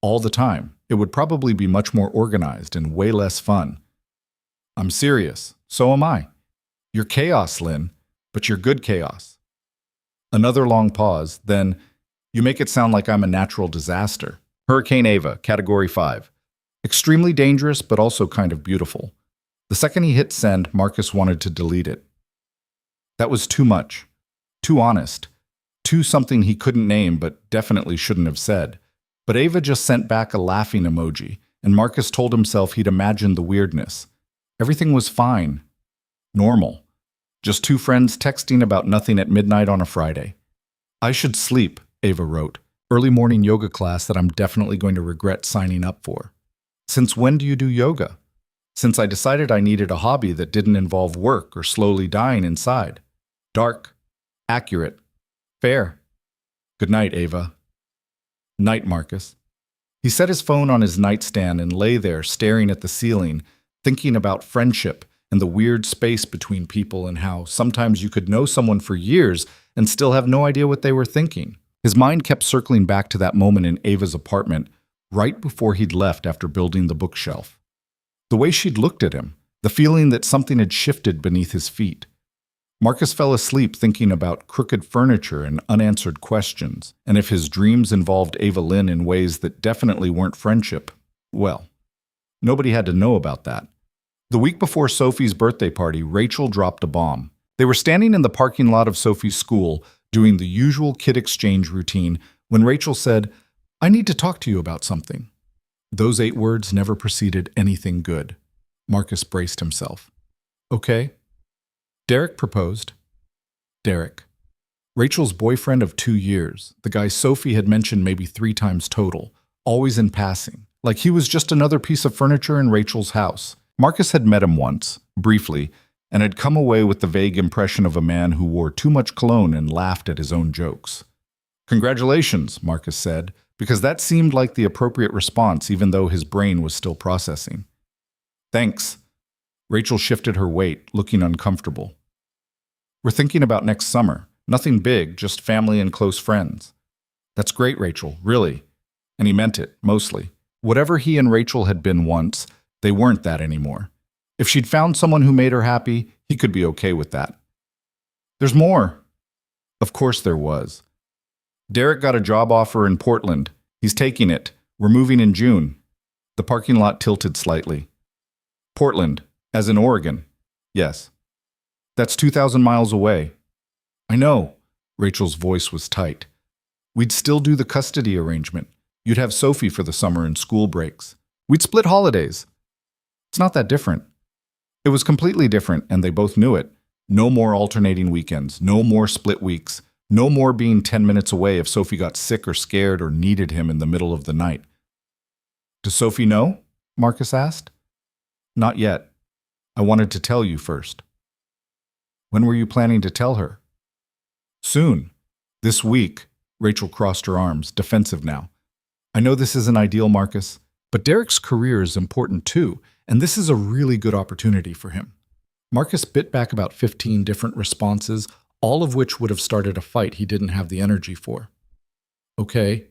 All the time, it would probably be much more organized and way less fun. I'm serious. So am I. You're chaos, Lynn, but you're good chaos. Another long pause, then, you make it sound like I'm a natural disaster. Hurricane Ava, Category 5. Extremely dangerous, but also kind of beautiful. The second he hit send, Marcus wanted to delete it. That was too much. Too honest. Too something he couldn't name, but definitely shouldn't have said. But Ava just sent back a laughing emoji, and Marcus told himself he'd imagined the weirdness. Everything was fine. Normal. Just 2 friends texting about nothing at midnight on a Friday. I should sleep, Ava wrote. Early morning yoga class that I'm definitely going to regret signing up for. Since when do you do yoga? Since I decided I needed a hobby that didn't involve work or slowly dying inside. Dark. Accurate. Fair. Good night, Ava. Night, Marcus. He set his phone on his nightstand and lay there staring at the ceiling, thinking about friendship and the weird space between people and how sometimes you could know someone for years and still have no idea what they were thinking. His mind kept circling back to that moment in Ava's apartment, right before he'd left after building the bookshelf. The way she'd looked at him, the feeling that something had shifted beneath his feet. Marcus fell asleep thinking about crooked furniture and unanswered questions, and if his dreams involved Ava Lynn in ways that definitely weren't friendship, well, nobody had to know about that. The week before Sophie's birthday party, Rachel dropped a bomb. They were standing in the parking lot of Sophie's school, doing the usual kid exchange routine, when Rachel said, I need to talk to you about something. Those 8 words never preceded anything good. Marcus braced himself. Okay. Derek proposed. Derek. Rachel's boyfriend of 2 years, the guy Sophie had mentioned maybe 3 times total, always in passing, like he was just another piece of furniture in Rachel's house. Marcus had met him once, briefly, and had come away with the vague impression of a man who wore too much cologne and laughed at his own jokes. Congratulations, Marcus said, because that seemed like the appropriate response even though his brain was still processing. Thanks. Rachel shifted her weight, looking uncomfortable. We're thinking about next summer. Nothing big, just family and close friends. That's great, Rachel, really. And he meant it, mostly. Whatever he and Rachel had been once, they weren't that anymore. If she'd found someone who made her happy, he could be okay with that. There's more. Of course there was. Derek got a job offer in Portland. He's taking it. We're moving in June. The parking lot tilted slightly. Portland, as in Oregon. Yes. That's 2,000 miles away. I know. Rachel's voice was tight. We'd still do the custody arrangement. You'd have Sophie for the summer and school breaks. We'd split holidays. It's not that different. It was completely different, and they both knew it. No more alternating weekends, no more split weeks. No more being 10 minutes away if Sophie got sick or scared or needed him in the middle of the night. Does Sophie know? Marcus asked. Not yet. I wanted to tell you first. When were you planning to tell her? Soon. This week. Rachel crossed her arms, defensive now. I know this isn't ideal, Marcus, but Derek's career is important too, and this is a really good opportunity for him. Marcus bit back about 15 different responses, all of which would have started a fight he didn't have the energy for. Okay.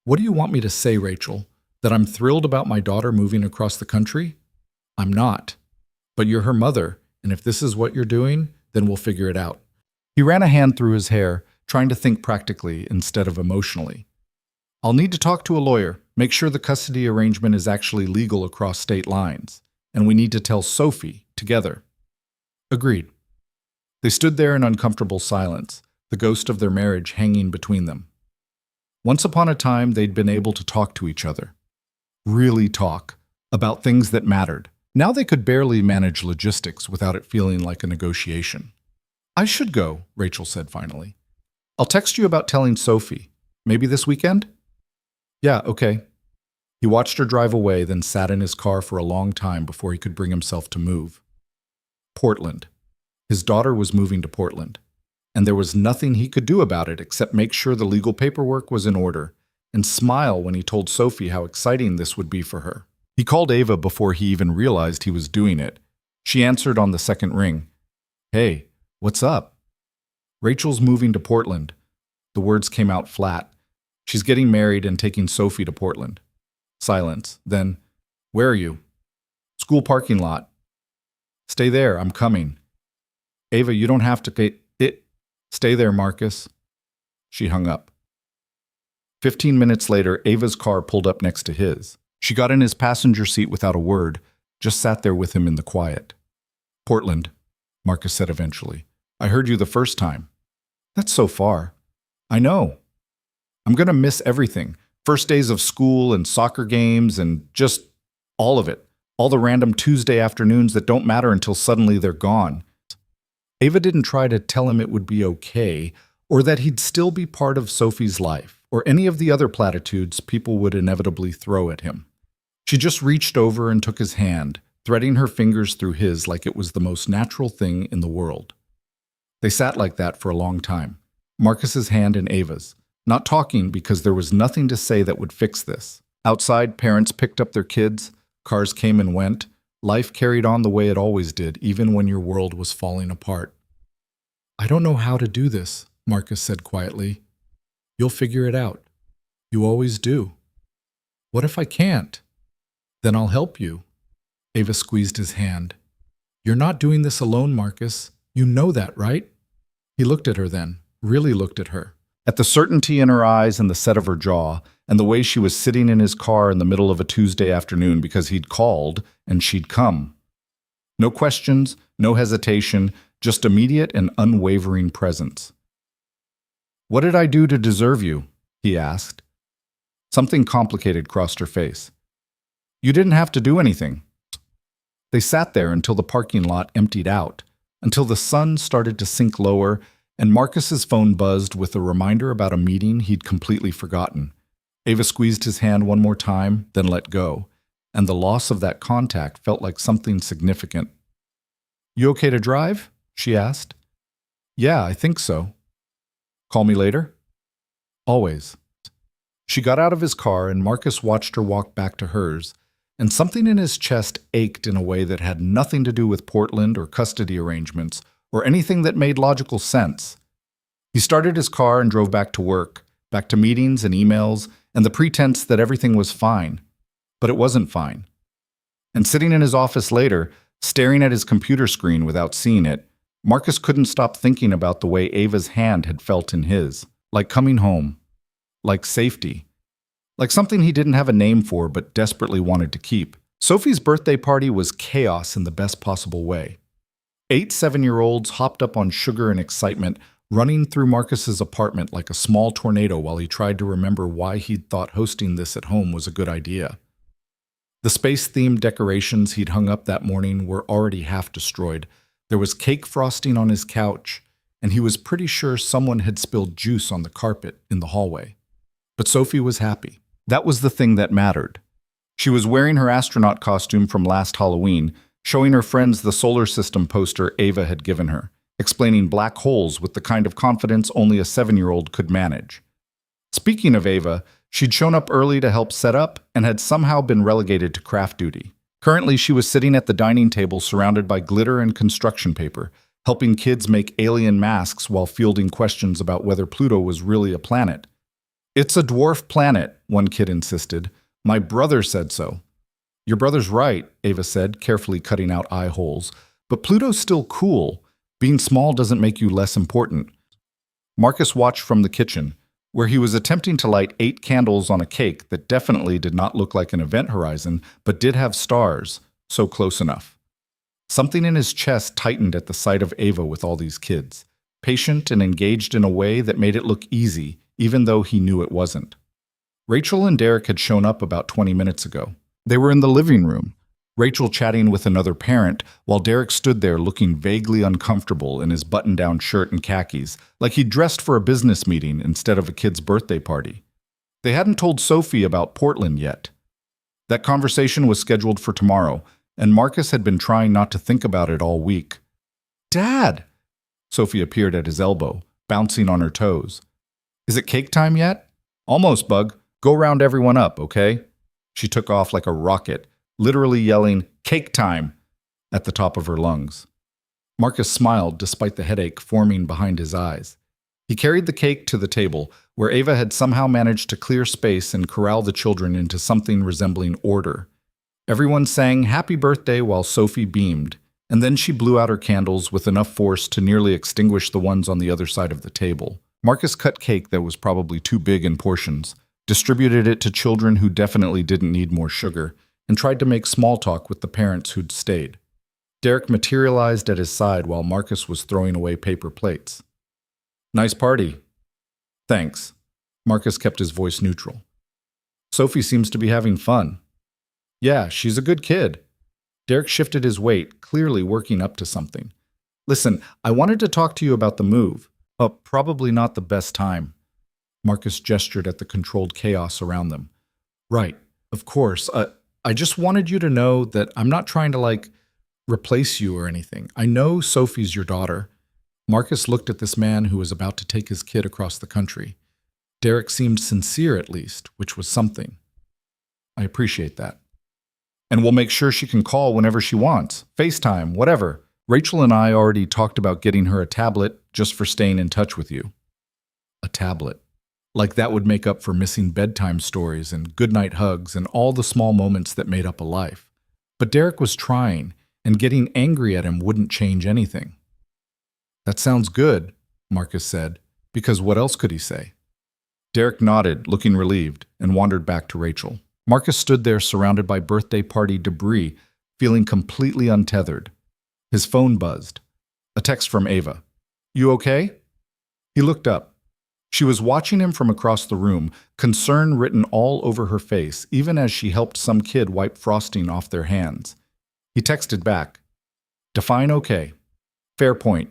What do you want me to say, Rachel? That I'm thrilled about my daughter moving across the country? I'm not. But you're her mother, and if this is what you're doing, then we'll figure it out. He ran a hand through his hair, trying to think practically instead of emotionally. I'll need to talk to a lawyer, make sure the custody arrangement is actually legal across state lines, and we need to tell Sophie together. Agreed. They stood there in uncomfortable silence, the ghost of their marriage hanging between them. Once upon a time, they'd been able to talk to each other. Really talk, about things that mattered. Now they could barely manage logistics without it feeling like a negotiation. I should go, Rachel said finally. I'll text you about telling Sophie. Maybe this weekend? Yeah, okay. He watched her drive away, then sat in his car for a long time before he could bring himself to move. Portland. His daughter was moving to Portland, and there was nothing he could do about it except make sure the legal paperwork was in order and smile when he told Sophie how exciting this would be for her. He called Ava before he even realized he was doing it. She answered on the second ring. Hey, what's up? Rachel's moving to Portland. The words came out flat. She's getting married and taking Sophie to Portland. Silence. Then, where are you? School parking lot. Stay there, I'm coming. Ava, you don't have to Stay there, Marcus. She hung up. 15 minutes later, Ava's car pulled up next to his. She got in his passenger seat without a word, just sat there with him in the quiet. Portland, Marcus said eventually. I heard you the first time. That's so far. I know. I'm going to miss everything. First days of school and soccer games and just all of it. All the random Tuesday afternoons that don't matter until suddenly they're gone. Ava didn't try to tell him it would be okay, or that he'd still be part of Sophie's life, or any of the other platitudes people would inevitably throw at him. She just reached over and took his hand, threading her fingers through his like it was the most natural thing in the world. They sat like that for a long time, Marcus's hand in Ava's, not talking because there was nothing to say that would fix this. Outside, parents picked up their kids, cars came and went, life carried on the way it always did, even when your world was falling apart. I don't know how to do this, Marcus said quietly. You'll figure it out. You always do. What if I can't? Then I'll help you. Ava squeezed his hand. You're not doing this alone, Marcus. You know that, right? He looked at her then, really looked at her. At the certainty in her eyes and the set of her jaw, and the way she was sitting in his car in the middle of a Tuesday afternoon because he'd called and she'd come. No questions, no hesitation, just immediate and unwavering presence. What did I do to deserve you? He asked. Something complicated crossed her face. You didn't have to do anything. They sat there until the parking lot emptied out, until the sun started to sink lower and Marcus's phone buzzed with a reminder about a meeting he'd completely forgotten. Ava squeezed his hand one more time, then let go, and the loss of that contact felt like something significant. You okay to drive? She asked. Yeah, I think so. Call me later? Always. She got out of his car and Marcus watched her walk back to hers, and something in his chest ached in a way that had nothing to do with Portland or custody arrangements or anything that made logical sense. He started his car and drove back to work, back to meetings and emails, and the pretense that everything was fine. But it wasn't fine. And sitting in his office later, staring at his computer screen without seeing it, Marcus couldn't stop thinking about the way Ava's hand had felt in his, like coming home, like safety, like something he didn't have a name for but desperately wanted to keep. Sophie's birthday party was chaos in the best possible way. 8 7-year-olds hopped up on sugar and excitement, running through Marcus's apartment like a small tornado while he tried to remember why he'd thought hosting this at home was a good idea. The space-themed decorations he'd hung up that morning were already half destroyed. There was cake frosting on his couch, and he was pretty sure someone had spilled juice on the carpet in the hallway. But Sophie was happy. That was the thing that mattered. She was wearing her astronaut costume from last Halloween, showing her friends the solar system poster Ava had given her, explaining black holes with the kind of confidence only a 7-year-old could manage. Speaking of Ava, she'd shown up early to help set up and had somehow been relegated to craft duty. Currently, she was sitting at the dining table surrounded by glitter and construction paper, helping kids make alien masks while fielding questions about whether Pluto was really a planet. "It's a dwarf planet," one kid insisted. "My brother said so." "Your brother's right," Ava said, carefully cutting out eye holes. "But Pluto's still cool. Being small doesn't make you less important." Marcus watched from the kitchen, where he was attempting to light 8 candles on a cake that definitely did not look like an event horizon, but did have stars, so close enough. Something in his chest tightened at the sight of Ava with all these kids, patient and engaged in a way that made it look easy, even though he knew it wasn't. Rachel and Derek had shown up about 20 minutes ago. They were in the living room, Rachel chatting with another parent, while Derek stood there looking vaguely uncomfortable in his button-down shirt and khakis, like he'd dressed for a business meeting instead of a kid's birthday party. They hadn't told Sophie about Portland yet. That conversation was scheduled for tomorrow, and Marcus had been trying not to think about it all week. "Dad!" Sophie appeared at his elbow, bouncing on her toes. "Is it cake time yet?" "Almost, Bug. Go round everyone up, okay?" She took off like a rocket, literally yelling, "Cake time!" at the top of her lungs. Marcus smiled despite the headache forming behind his eyes. He carried the cake to the table, where Ava had somehow managed to clear space and corral the children into something resembling order. Everyone sang happy birthday while Sophie beamed, and then she blew out her candles with enough force to nearly extinguish the ones on the other side of the table. Marcus cut cake that was probably too big in portions, distributed it to children who definitely didn't need more sugar, and tried to make small talk with the parents who'd stayed. Derek materialized at his side while Marcus was throwing away paper plates. "Nice party." "Thanks." Marcus kept his voice neutral. "Sophie seems to be having fun." "Yeah, she's a good kid." Derek shifted his weight, clearly working up to something. "Listen, I wanted to talk to you about the move. Probably not the best time." Marcus gestured at the controlled chaos around them. "Right, of course. I just wanted you to know that I'm not trying to, replace you or anything. I know Sophie's your daughter." Marcus looked at this man who was about to take his kid across the country. Derek seemed sincere, at least, which was something. "I appreciate that. And we'll make sure she can call whenever she wants. FaceTime, whatever. Rachel and I already talked about getting her a tablet just for staying in touch with you." A tablet. Like that would make up for missing bedtime stories and goodnight hugs and all the small moments that made up a life. But Derek was trying, and getting angry at him wouldn't change anything. "That sounds good," Marcus said, because what else could he say? Derek nodded, looking relieved, and wandered back to Rachel. Marcus stood there surrounded by birthday party debris, feeling completely untethered. His phone buzzed. A text from Ava. "You okay?" He looked up. She was watching him from across the room, concern written all over her face, even as she helped some kid wipe frosting off their hands. He texted back, "Define okay. Fair point.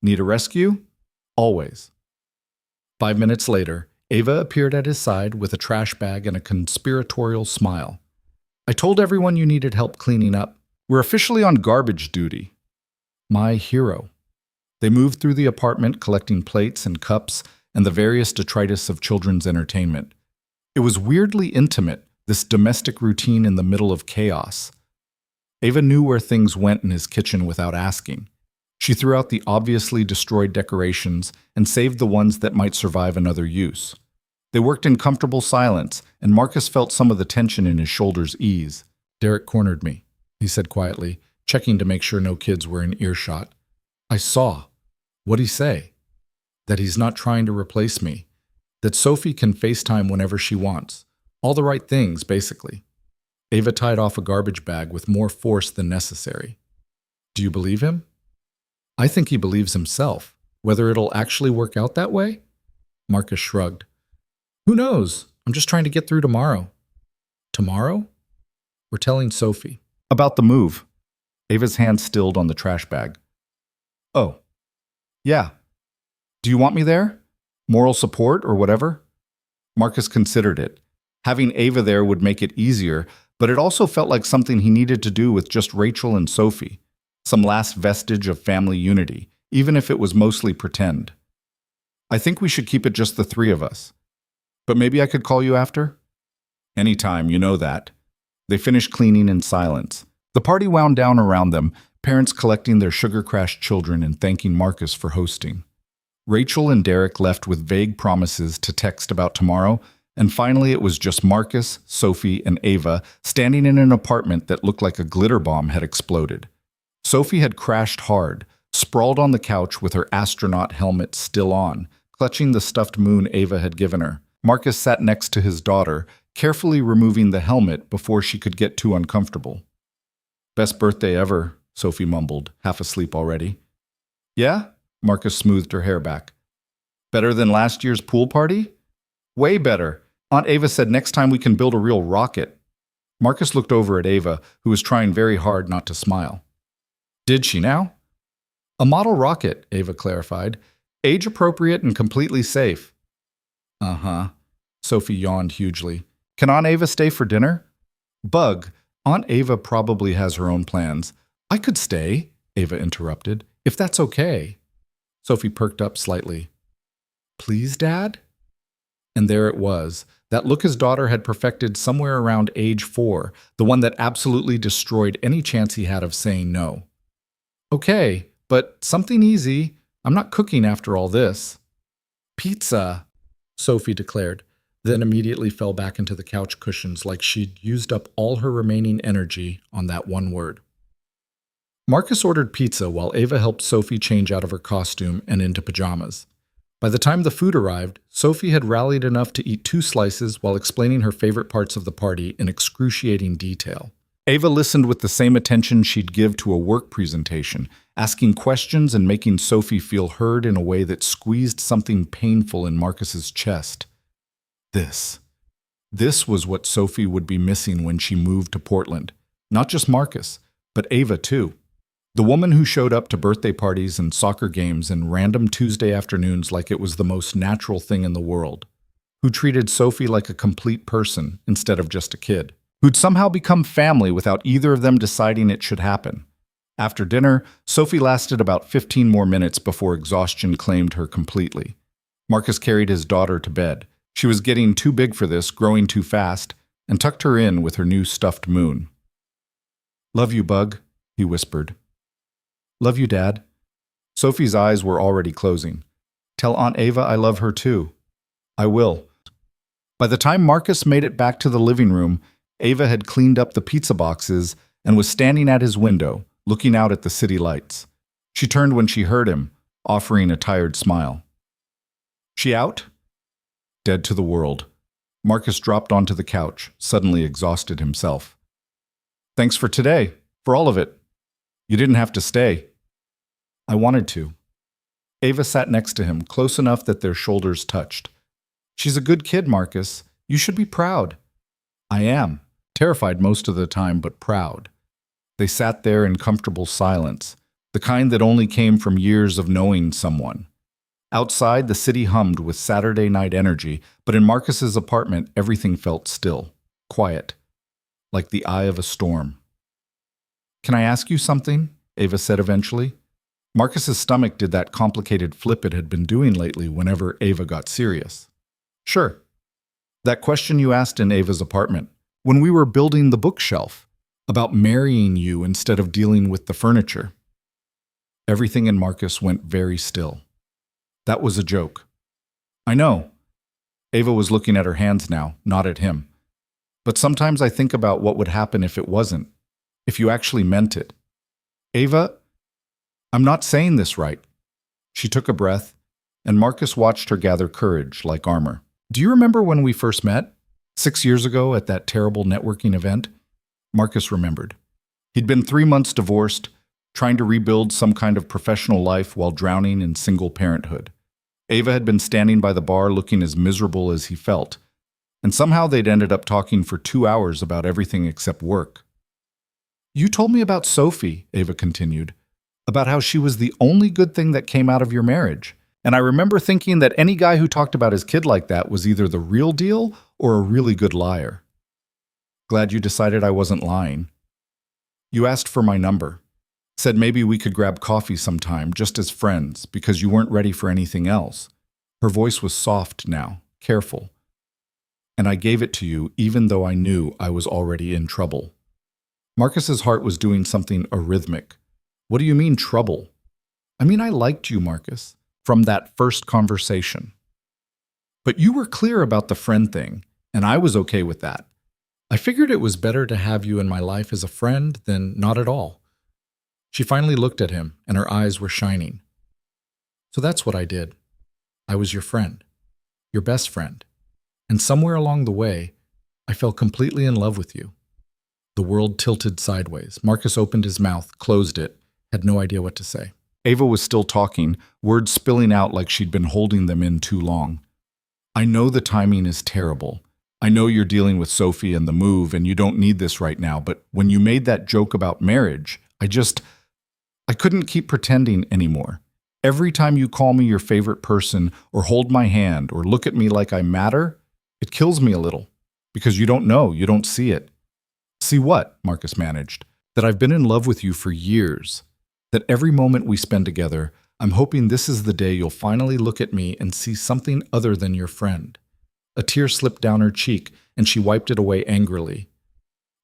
Need a rescue? Always." 5 minutes later, Ava appeared at his side with a trash bag and a conspiratorial smile. "I told everyone you needed help cleaning up. We're officially on garbage duty." My hero. They moved through the apartment collecting plates and cups and the various detritus of children's entertainment. It was weirdly intimate, this domestic routine in the middle of chaos. Ava knew where things went in his kitchen without asking. She threw out the obviously destroyed decorations and saved the ones that might survive another use. They worked in comfortable silence, and Marcus felt some of the tension in his shoulders ease. "Derek cornered me," he said quietly, checking to make sure no kids were in earshot. "I saw." "What'd he say?" "That he's not trying to replace me. That Sophie can FaceTime whenever she wants. All the right things, basically." Ava tied off a garbage bag with more force than necessary. "Do you believe him?" "I think he believes himself. Whether it'll actually work out that way?" Marcus shrugged. "Who knows? I'm just trying to get through tomorrow." "Tomorrow?" "We're telling Sophie." "About the move." Ava's hand stilled on the trash bag. "Oh. Yeah. Do you want me there? Moral support or whatever? Marcus considered it. Having Ava there would make it easier, but it also felt like something he needed to do with just Rachel and Sophie. Some last vestige of family unity, even if it was mostly pretend. I think we should keep it just the three of us. But maybe I could call you after? Anytime, you know that. They finished cleaning in silence. The party wound down around them, parents collecting their sugar-crashed children and thanking Marcus for hosting. Rachel and Derek left with vague promises to text about tomorrow, and finally it was just Marcus, Sophie, and Ava standing in an apartment that looked like a glitter bomb had exploded. Sophie had crashed hard, sprawled on the couch with her astronaut helmet still on, clutching the stuffed moon Ava had given her. Marcus sat next to his daughter, carefully removing the helmet before she could get too uncomfortable. Best birthday ever, Sophie mumbled, half asleep already. Yeah? Marcus smoothed her hair back. Better than last year's pool party? Way better. Aunt Ava said next time we can build a real rocket. Marcus looked over at Ava, who was trying very hard not to smile. Did she now? A model rocket, Ava clarified. Age-appropriate and completely safe. Uh-huh. Sophie yawned hugely. Can Aunt Ava stay for dinner? Bug, Aunt Ava probably has her own plans. I could stay, Ava interrupted, if that's okay. Sophie perked up slightly. Please, Dad? And there it was, that look his daughter had perfected somewhere around age 4, the one that absolutely destroyed any chance he had of saying no. Okay, but something easy. I'm not cooking after all this. Pizza, Sophie declared, then immediately fell back into the couch cushions like she'd used up all her remaining energy on that one word. Marcus ordered pizza while Ava helped Sophie change out of her costume and into pajamas. By the time the food arrived, Sophie had rallied enough to eat 2 slices while explaining her favorite parts of the party in excruciating detail. Ava listened with the same attention she'd give to a work presentation, asking questions and making Sophie feel heard in a way that squeezed something painful in Marcus's chest. This was what Sophie would be missing when she moved to Portland. Not just Marcus, but Ava too. The woman who showed up to birthday parties and soccer games and random Tuesday afternoons like it was the most natural thing in the world. Who treated Sophie like a complete person instead of just a kid. Who'd somehow become family without either of them deciding it should happen. After dinner, Sophie lasted about 15 more minutes before exhaustion claimed her completely. Marcus carried his daughter to bed. She was getting too big for this, growing too fast, and tucked her in with her new stuffed moon. Love you, Bug, he whispered. Love you, Dad. Sophie's eyes were already closing. Tell Aunt Ava I love her too. I will. By the time Marcus made it back to the living room, Ava had cleaned up the pizza boxes and was standing at his window, looking out at the city lights. She turned when she heard him, offering a tired smile. She out? Dead to the world. Marcus dropped onto the couch, suddenly exhausted himself. Thanks for today, for all of it. You didn't have to stay. I wanted to. Ava sat next to him, close enough that their shoulders touched. She's a good kid, Marcus. You should be proud. I am. Terrified most of the time, but proud. They sat there in comfortable silence, the kind that only came from years of knowing someone. Outside, the city hummed with Saturday night energy, but in Marcus's apartment, everything felt still, quiet, like the eye of a storm. Can I ask you something? Ava said eventually. Marcus's stomach did that complicated flip it had been doing lately whenever Ava got serious. Sure. That question you asked in Ava's apartment, when we were building the bookshelf, about marrying you instead of dealing with the furniture. Everything in Marcus went very still. That was a joke. I know. Ava was looking at her hands now, not at him. But sometimes I think about what would happen if it wasn't. If you actually meant it. Ava, I'm not saying this right. She took a breath, and Marcus watched her gather courage like armor. Do you remember when we first met? 6 years ago at that terrible networking event? Marcus remembered. He'd been 3 months divorced, trying to rebuild some kind of professional life while drowning in single parenthood. Ava had been standing by the bar looking as miserable as he felt, and somehow they'd ended up talking for 2 hours about everything except work. You told me about Sophie, Ava continued, about how she was the only good thing that came out of your marriage, And I remember thinking that any guy who talked about his kid like that was either the real deal or a really good liar. Glad you decided I wasn't lying. You asked for my number. Said maybe we could grab coffee sometime, just as friends, because you weren't ready for anything else. Her voice was soft now, careful. And I gave it to you even though I knew I was already in trouble. Marcus's heart was doing something arrhythmic. What do you mean, trouble? I mean, I liked you, Marcus, from that first conversation. But you were clear about the friend thing, and I was okay with that. I figured it was better to have you in my life as a friend than not at all. She finally looked at him, and her eyes were shining. So that's what I did. I was your friend, your best friend. And somewhere along the way, I fell completely in love with you. The world tilted sideways. Marcus opened his mouth, closed it, had no idea what to say. Ava was still talking, words spilling out like she'd been holding them in too long. I know the timing is terrible. I know you're dealing with Sophie and the move, and you don't need this right now, but when you made that joke about marriage, I couldn't keep pretending anymore. Every time you call me your favorite person, or hold my hand, or look at me like I matter, it kills me a little, because you don't know, you don't see it. See what? Marcus managed. That I've been in love with you for years. That every moment we spend together, I'm hoping this is the day you'll finally look at me and see something other than your friend. A tear slipped down her cheek, and she wiped it away angrily.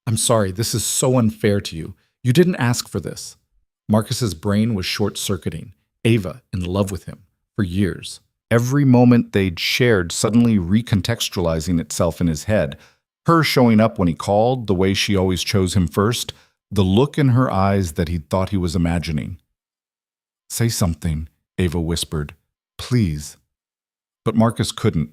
I'm sorry, this is so unfair to you. You didn't ask for this. Marcus's brain was short-circuiting. Ava, in love with him, for years. Every moment they'd shared suddenly recontextualizing itself in his head. Her showing up when he called, the way she always chose him first, the look in her eyes that he'd thought he was imagining. Say something, Ava whispered. Please. But Marcus couldn't.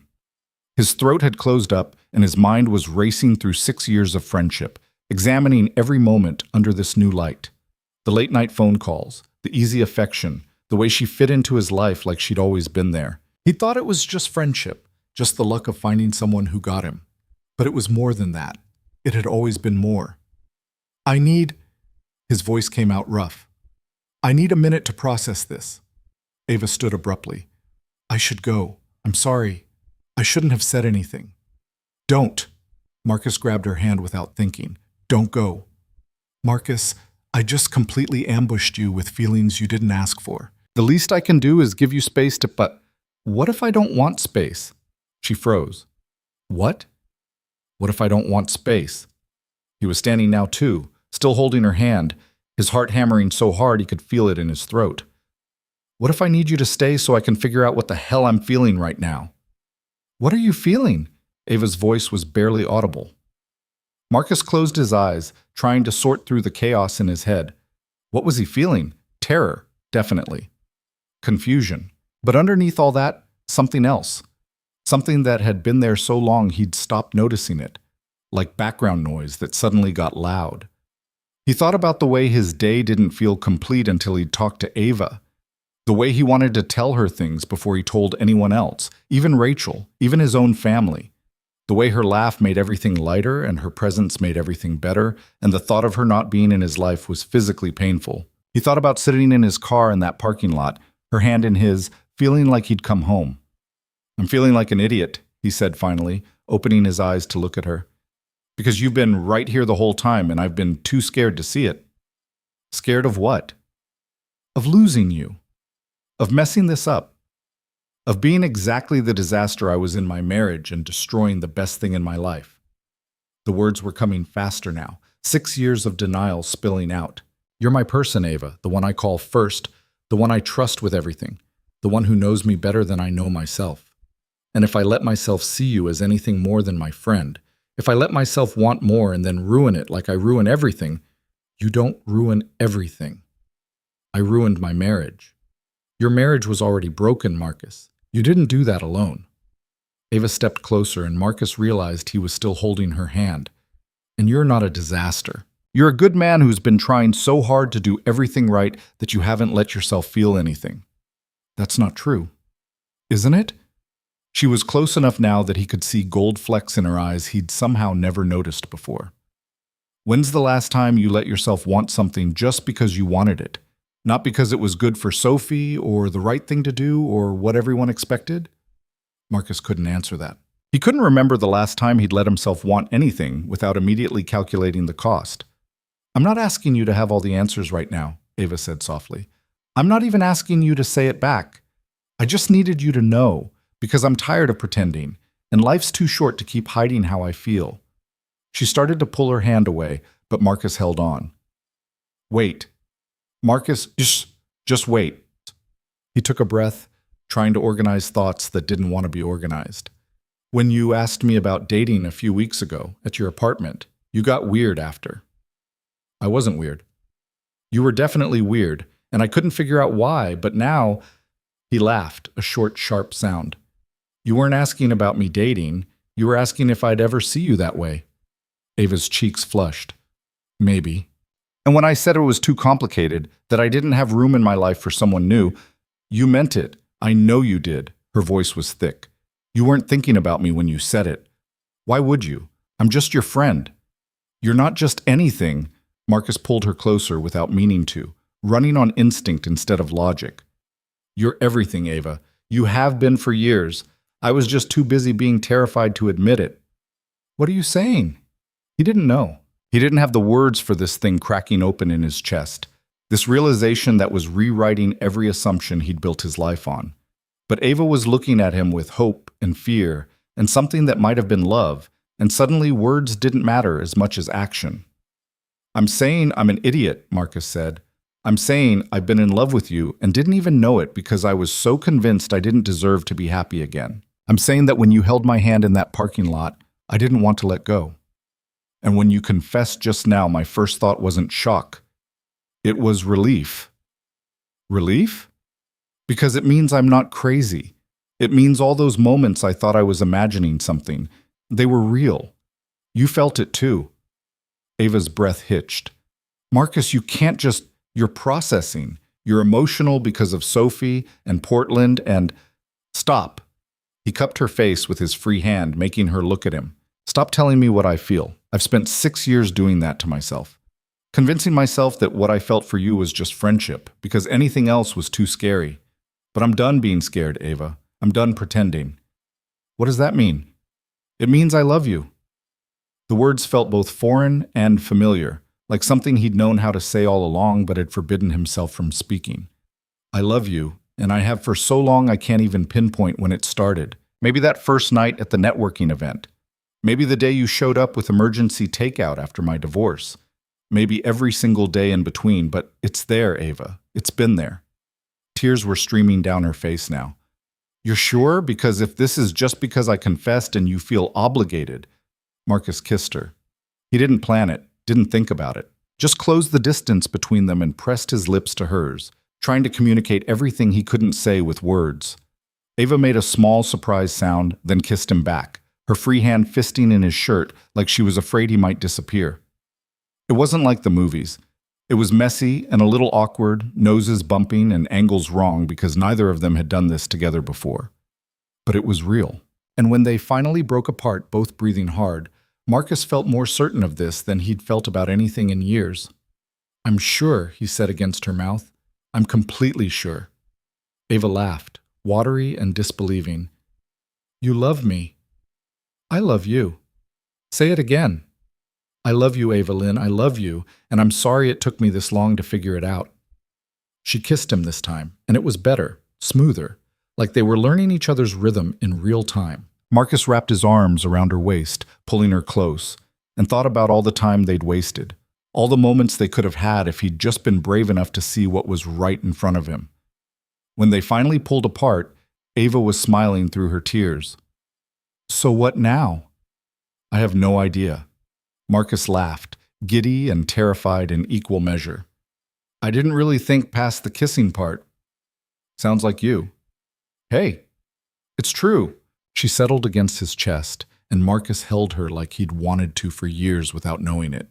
His throat had closed up, and his mind was racing through 6 years of friendship, examining every moment under this new light. The late-night phone calls, the easy affection, the way she fit into his life like she'd always been there. He thought it was just friendship, just the luck of finding someone who got him. But it was more than that. It had always been more. His voice came out rough. I need a minute to process this. Ava stood abruptly. I should go. I'm sorry. I shouldn't have said anything. Don't. Marcus grabbed her hand without thinking. Don't go. Marcus, I just completely ambushed you with feelings you didn't ask for. The least I can do is give you space to, but what if I don't want space? She froze. What? What if I don't want space? He was standing now too, still holding her hand, his heart hammering so hard he could feel it in his throat. What if I need you to stay so I can figure out what the hell I'm feeling right now? What are you feeling? Ava's voice was barely audible. Marcus closed his eyes, trying to sort through the chaos in his head. What was he feeling? Terror, definitely. Confusion. But underneath all that, something else. Something that had been there so long he'd stopped noticing it, like background noise that suddenly got loud. He thought about the way his day didn't feel complete until he'd talked to Ava, the way he wanted to tell her things before he told anyone else, even Rachel, even his own family. The way her laugh made everything lighter and her presence made everything better, and the thought of her not being in his life was physically painful. He thought about sitting in his car in that parking lot, her hand in his, feeling like he'd come home. I'm feeling like an idiot, he said finally, opening his eyes to look at her. Because you've been right here the whole time and I've been too scared to see it. Scared of what? Of losing you. Of messing this up. Of being exactly the disaster I was in my marriage and destroying the best thing in my life. The words were coming faster now, 6 years of denial spilling out. You're my person, Ava, the one I call first, the one I trust with everything, the one who knows me better than I know myself. And if I let myself see you as anything more than my friend, if I let myself want more and then ruin it like I ruin everything, you don't ruin everything. I ruined my marriage. Your marriage was already broken, Marcus. You didn't do that alone. Ava stepped closer and Marcus realized he was still holding her hand. And you're not a disaster. You're a good man who's been trying so hard to do everything right that you haven't let yourself feel anything. That's not true. Isn't it? She was close enough now that he could see gold flecks in her eyes he'd somehow never noticed before. When's the last time you let yourself want something just because you wanted it? Not because it was good for Sophie or the right thing to do or what everyone expected? Marcus couldn't answer that. He couldn't remember the last time he'd let himself want anything without immediately calculating the cost. I'm not asking you to have all the answers right now, Ava said softly. I'm not even asking you to say it back. I just needed you to know, because I'm tired of pretending, and life's too short to keep hiding how I feel. She started to pull her hand away, but Marcus held on. Wait. Marcus, just wait. He took a breath, trying to organize thoughts that didn't want to be organized. When you asked me about dating a few weeks ago at your apartment, you got weird after. I wasn't weird. You were definitely weird, and I couldn't figure out why, but now... He laughed, a short, sharp sound. You weren't asking about me dating. You were asking if I'd ever see you that way. Ava's cheeks flushed. Maybe. And when I said it was too complicated, that I didn't have room in my life for someone new, you meant it. I know you did. Her voice was thick. You weren't thinking about me when you said it. Why would you? I'm just your friend. You're not just anything. Marcus pulled her closer without meaning to, running on instinct instead of logic. You're everything, Ava. You have been for years. I was just too busy being terrified to admit it. What are you saying? He didn't know. He didn't have the words for this thing cracking open in his chest, this realization that was rewriting every assumption he'd built his life on. But Ava was looking at him with hope and fear and something that might have been love, and suddenly words didn't matter as much as action. I'm saying I'm an idiot, Marcus said. I'm saying I've been in love with you and didn't even know it because I was so convinced I didn't deserve to be happy again. I'm saying that when you held my hand in that parking lot, I didn't want to let go. And when you confessed just now, my first thought wasn't shock. It was relief. Relief? Because it means I'm not crazy. It means all those moments I thought I was imagining something, they were real. You felt it too. Ava's breath hitched. Marcus, you can't just... You're processing. You're emotional because of Sophie and Portland and... Stop. He cupped her face with his free hand, making her look at him. Stop telling me what I feel. I've spent 6 years doing that to myself. Convincing myself that what I felt for you was just friendship, because anything else was too scary. But I'm done being scared, Ava. I'm done pretending. What does that mean? It means I love you. The words felt both foreign and familiar, like something he'd known how to say all along but had forbidden himself from speaking. I love you, and I have for so long I can't even pinpoint when it started. Maybe that first night at the networking event. Maybe the day you showed up with emergency takeout after my divorce. Maybe every single day in between, but it's there, Ava. It's been there. Tears were streaming down her face now. You're sure? Because if this is just because I confessed and you feel obligated... Marcus kissed her. He didn't plan it, didn't think about it. Just closed the distance between them and pressed his lips to hers, trying to communicate everything he couldn't say with words. Ava made a small surprise sound, then kissed him back, her free hand fisting in his shirt like she was afraid he might disappear. It wasn't like the movies. It was messy and a little awkward, noses bumping and angles wrong because neither of them had done this together before. But it was real. And when they finally broke apart, both breathing hard, Marcus felt more certain of this than he'd felt about anything in years. I'm sure, he said against her mouth. I'm completely sure. Ava laughed, watery and disbelieving. You love me. I love you. Say it again. I love you, Ava Lynn, I love you, and I'm sorry it took me this long to figure it out. She kissed him this time, and it was better, smoother, like they were learning each other's rhythm in real time. Marcus wrapped his arms around her waist, pulling her close, and thought about all the time they'd wasted, all the moments they could have had if he'd just been brave enough to see what was right in front of him. When they finally pulled apart, Ava was smiling through her tears. So what now? I have no idea. Marcus laughed, giddy and terrified in equal measure. I didn't really think past the kissing part. Sounds like you. Hey, it's true. She settled against his chest, and Marcus held her like he'd wanted to for years without knowing it.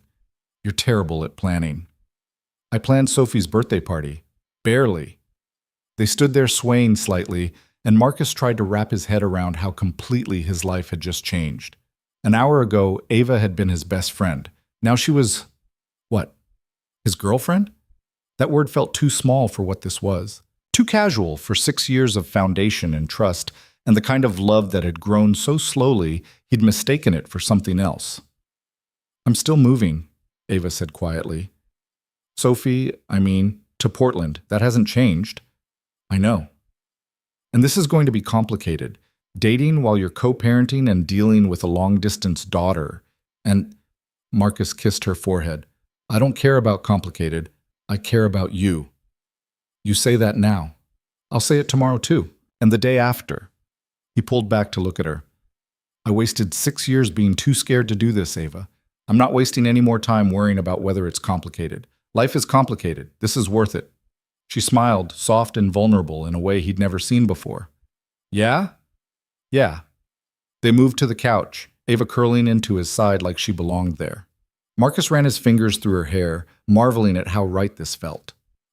You're terrible at planning. I planned Sophie's birthday party. Barely. They stood there swaying slightly, and Marcus tried to wrap his head around how completely his life had just changed. An hour ago, Ava had been his best friend. Now she was... what? His girlfriend? That word felt too small for what this was. Too casual for 6 years of foundation and trust and the kind of love that had grown so slowly he'd mistaken it for something else. "I'm still moving," Ava said quietly. "Sophie, to Portland. That hasn't changed." "I know. And this is going to be complicated. Dating while you're co-parenting and dealing with a long-distance daughter. And," Marcus kissed her forehead, "I don't care about complicated. I care about you." "You say that now. I'll say it tomorrow too. And the day after." He pulled back to look at her. "I wasted 6 years being too scared to do this, Ava. I'm not wasting any more time worrying about whether it's complicated. Life is complicated. This is worth it." She smiled, soft and vulnerable in a way he'd never seen before. "Yeah?" "Yeah." They moved to the couch, Ava curling into his side like she belonged there. Marcus ran his fingers through her hair, marveling at how right this felt.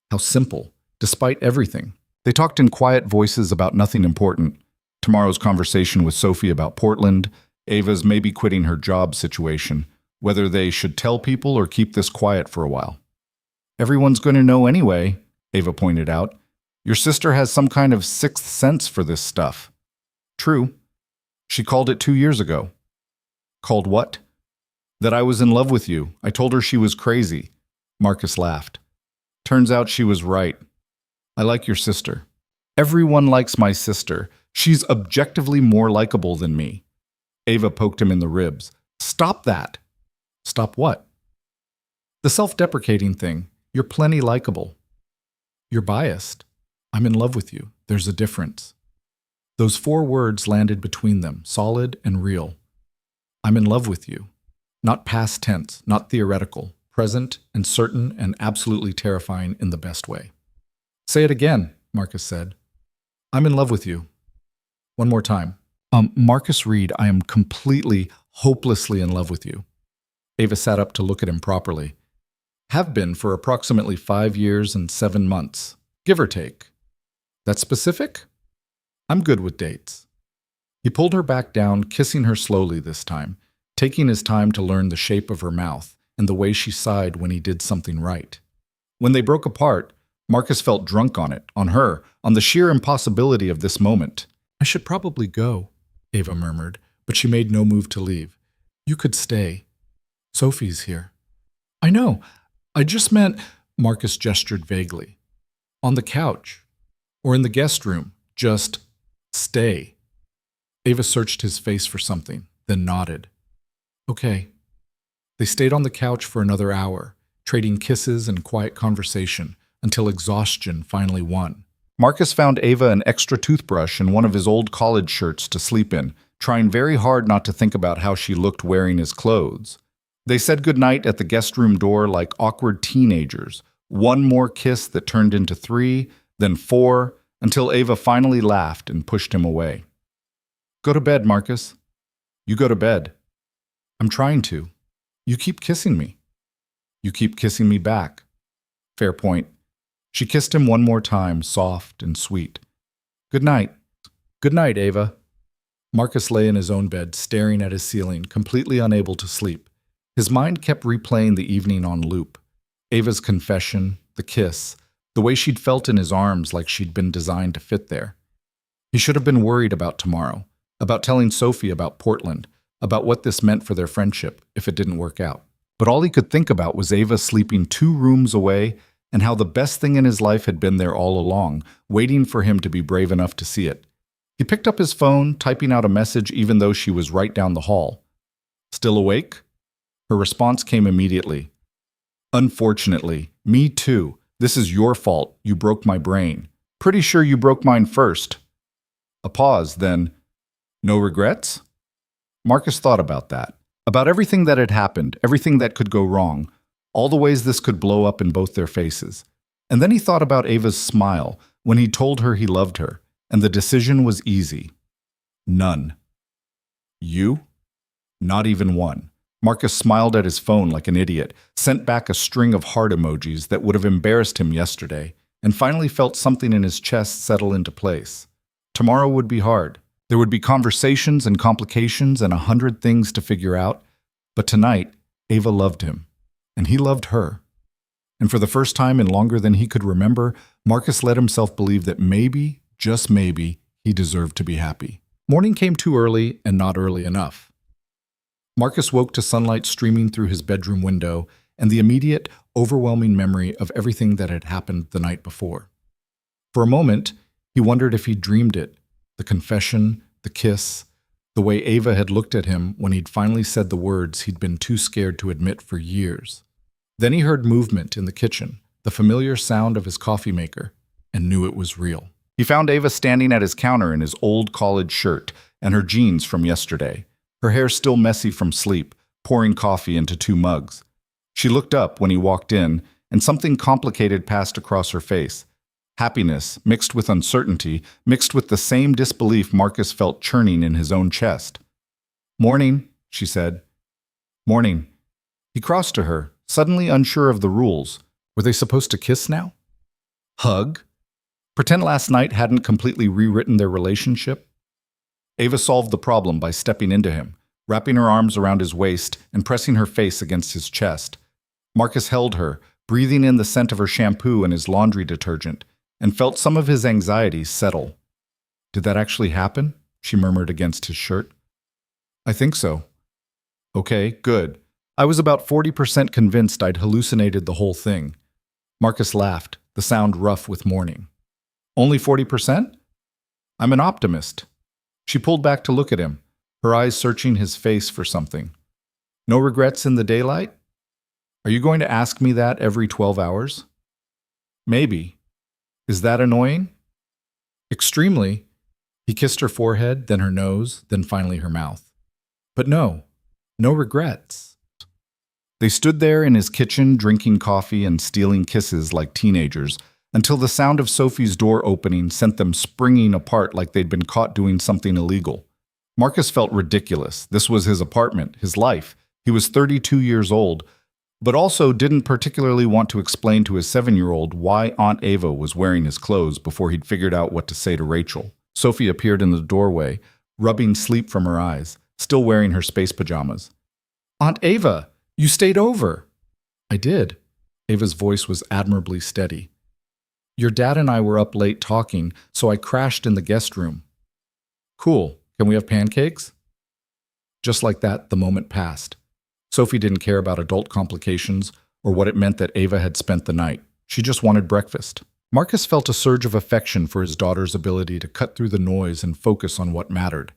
How simple, despite everything. They talked in quiet voices about nothing important. Tomorrow's conversation with Sophie about Portland, Ava's maybe quitting her job situation, whether they should tell people or keep this quiet for a while. "Everyone's going to know anyway," Ava pointed out. "Your sister has some kind of sixth sense for this stuff." "True. She called it 2 years ago." "Called what?" "That I was in love with you. I told her she was crazy." Marcus laughed. "Turns out she was right. I like your sister." "Everyone likes my sister. She's objectively more likable than me." Ava poked him in the ribs. "Stop that." "Stop what?" "The self-deprecating thing. You're plenty likable." "You're biased. I'm in love with you. There's a difference." Those 4 words landed between them, solid and real. "I'm in love with you." Not past tense, not theoretical, present and certain and absolutely terrifying in the best way. "Say it again," Marcus said. "I'm in love with you." "One more time." Marcus Reed, I am completely, hopelessly in love with you." Ava sat up to look at him properly. "Have been for approximately 5 years and 7 months, give or take." "That's specific?" "I'm good with dates." He pulled her back down, kissing her slowly this time, taking his time to learn the shape of her mouth and the way she sighed when he did something right. When they broke apart, Marcus felt drunk on it, on her, on the sheer impossibility of this moment. "I should probably go," Ava murmured, but she made no move to leave. "You could stay. Sophie's here." "I know. I just meant," Marcus gestured vaguely. "On the couch. Or in the guest room. Just stay." Ava searched his face for something, then nodded. "Okay." They stayed on the couch for another hour, trading kisses and quiet conversation, until exhaustion finally won. Marcus found Ava an extra toothbrush and one of his old college shirts to sleep in, trying very hard not to think about how she looked wearing his clothes. They said goodnight at the guest room door like awkward teenagers, 1 more kiss that turned into 3, then 4, until Ava finally laughed and pushed him away. "Go to bed, Marcus." "You go to bed." "I'm trying to." "You keep kissing me." "You keep kissing me back." "Fair point." She kissed him 1 more time, soft and sweet. "Good night." "Good night, Ava." Marcus lay in his own bed, staring at his ceiling, completely unable to sleep. His mind kept replaying the evening on loop. Ava's confession, the kiss, the way she'd felt in his arms like she'd been designed to fit there. He should have been worried about tomorrow, about telling Sophie about Portland, about what this meant for their friendship if it didn't work out. But all he could think about was Ava sleeping 2 rooms away and how the best thing in his life had been there all along, waiting for him to be brave enough to see it. He picked up his phone, typing out a message even though she was right down the hall. "Still awake?" Her response came immediately. "Unfortunately, me too. This is your fault. You broke my brain. Pretty sure you broke mine first." A pause, then, "No regrets?" Marcus thought about that. About everything that had happened, everything that could go wrong, all the ways this could blow up in both their faces. And then he thought about Ava's smile when he told her he loved her, and the decision was easy. None. "You?" Not even one. Marcus smiled at his phone like an idiot, sent back a string of heart emojis that would have embarrassed him yesterday, and finally felt something in his chest settle into place. Tomorrow would be hard. There would be conversations and complications and 100 things to figure out, but tonight, Ava loved him, and he loved her. And for the first time in longer than he could remember, Marcus let himself believe that maybe, just maybe, he deserved to be happy. Morning came too early and not early enough. Marcus woke to sunlight streaming through his bedroom window and the immediate, overwhelming memory of everything that had happened the night before. For a moment, he wondered if he'd dreamed it, the confession, the kiss, the way Ava had looked at him when he'd finally said the words he'd been too scared to admit for years. Then he heard movement in the kitchen, the familiar sound of his coffee maker, and knew it was real. He found Ava standing at his counter in his old college shirt and her jeans from yesterday, her hair still messy from sleep, pouring coffee into 2 mugs. She looked up when he walked in, and something complicated passed across her face. Happiness, mixed with uncertainty, mixed with the same disbelief Marcus felt churning in his own chest. "Morning," she said. "Morning." He crossed to her, suddenly unsure of the rules. Were they supposed to kiss now? Hug? Pretend last night hadn't completely rewritten their relationship? Ava solved the problem by stepping into him, wrapping her arms around his waist and pressing her face against his chest. Marcus held her, breathing in the scent of her shampoo and his laundry detergent, and felt some of his anxieties settle. "Did that actually happen?" she murmured against his shirt. "I think so." "Okay, good. I was about 40% convinced I'd hallucinated the whole thing." Marcus laughed, the sound rough with mourning. "Only 40%? I'm an optimist." She pulled back to look at him, her eyes searching his face for something. "No regrets in the daylight? Are you going to ask me that every 12 hours? Maybe. Is that annoying?" "Extremely." He kissed her forehead, then her nose, then finally her mouth. "But no regrets." They stood there in his kitchen, drinking coffee and stealing kisses like teenagers, until the sound of Sophie's door opening sent them springing apart like they'd been caught doing something illegal. Marcus felt ridiculous. This was his apartment, his life. He was 32 years old, but also didn't particularly want to explain to his 7-year-old why Aunt Ava was wearing his clothes before he'd figured out what to say to Rachel. Sophie appeared in the doorway, rubbing sleep from her eyes, still wearing her space pajamas. "Aunt Ava, you stayed over." "I did." Ava's voice was admirably steady. "Your dad and I were up late talking, so I crashed in the guest room." "Cool. Can we have pancakes?" Just like that, the moment passed. Sophie didn't care about adult complications or what it meant that Ava had spent the night. She just wanted breakfast. Marcus felt a surge of affection for his daughter's ability to cut through the noise and focus on what mattered.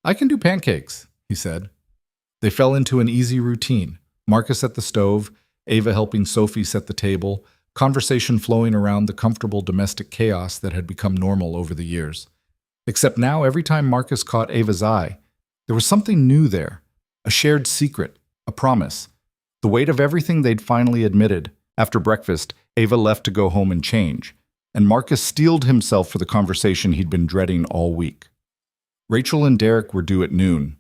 "I can do pancakes," he said. They fell into an easy routine. Marcus at the stove, Ava helping Sophie set the table, conversation flowing around the comfortable domestic chaos that had become normal over the years. Except now, every time Marcus caught Ava's eye, there was something new there, a shared secret, a promise, the weight of everything they'd finally admitted. After breakfast, Ava left to go home and change, and Marcus steeled himself for the conversation he'd been dreading all week. Rachel and Derek were due at noon.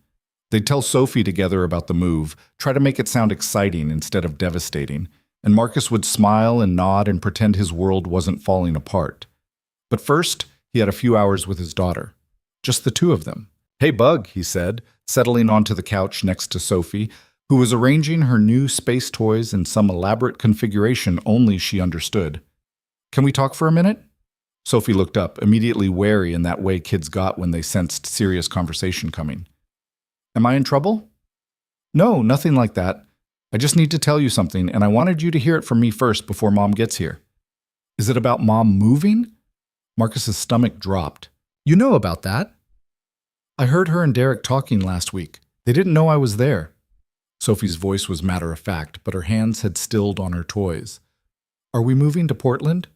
They'd tell Sophie together about the move, try to make it sound exciting instead of devastating, and Marcus would smile and nod and pretend his world wasn't falling apart. But first, he had a few hours with his daughter. Just the 2 of them. "Hey, Bug," he said, settling onto the couch next to Sophie, who was arranging her new space toys in some elaborate configuration only she understood. "Can we talk for a minute?" Sophie looked up, immediately wary in that way kids got when they sensed serious conversation coming. "Am I in trouble?" "No, nothing like that. I just need to tell you something, and I wanted you to hear it from me first before Mom gets here." "Is it about Mom moving?" Marcus's stomach dropped. "You know about that?" "I heard her and Derek talking last week. They didn't know I was there." Sophie's voice was matter-of-fact, but her hands had stilled on her toys. "Are we moving to Portland?"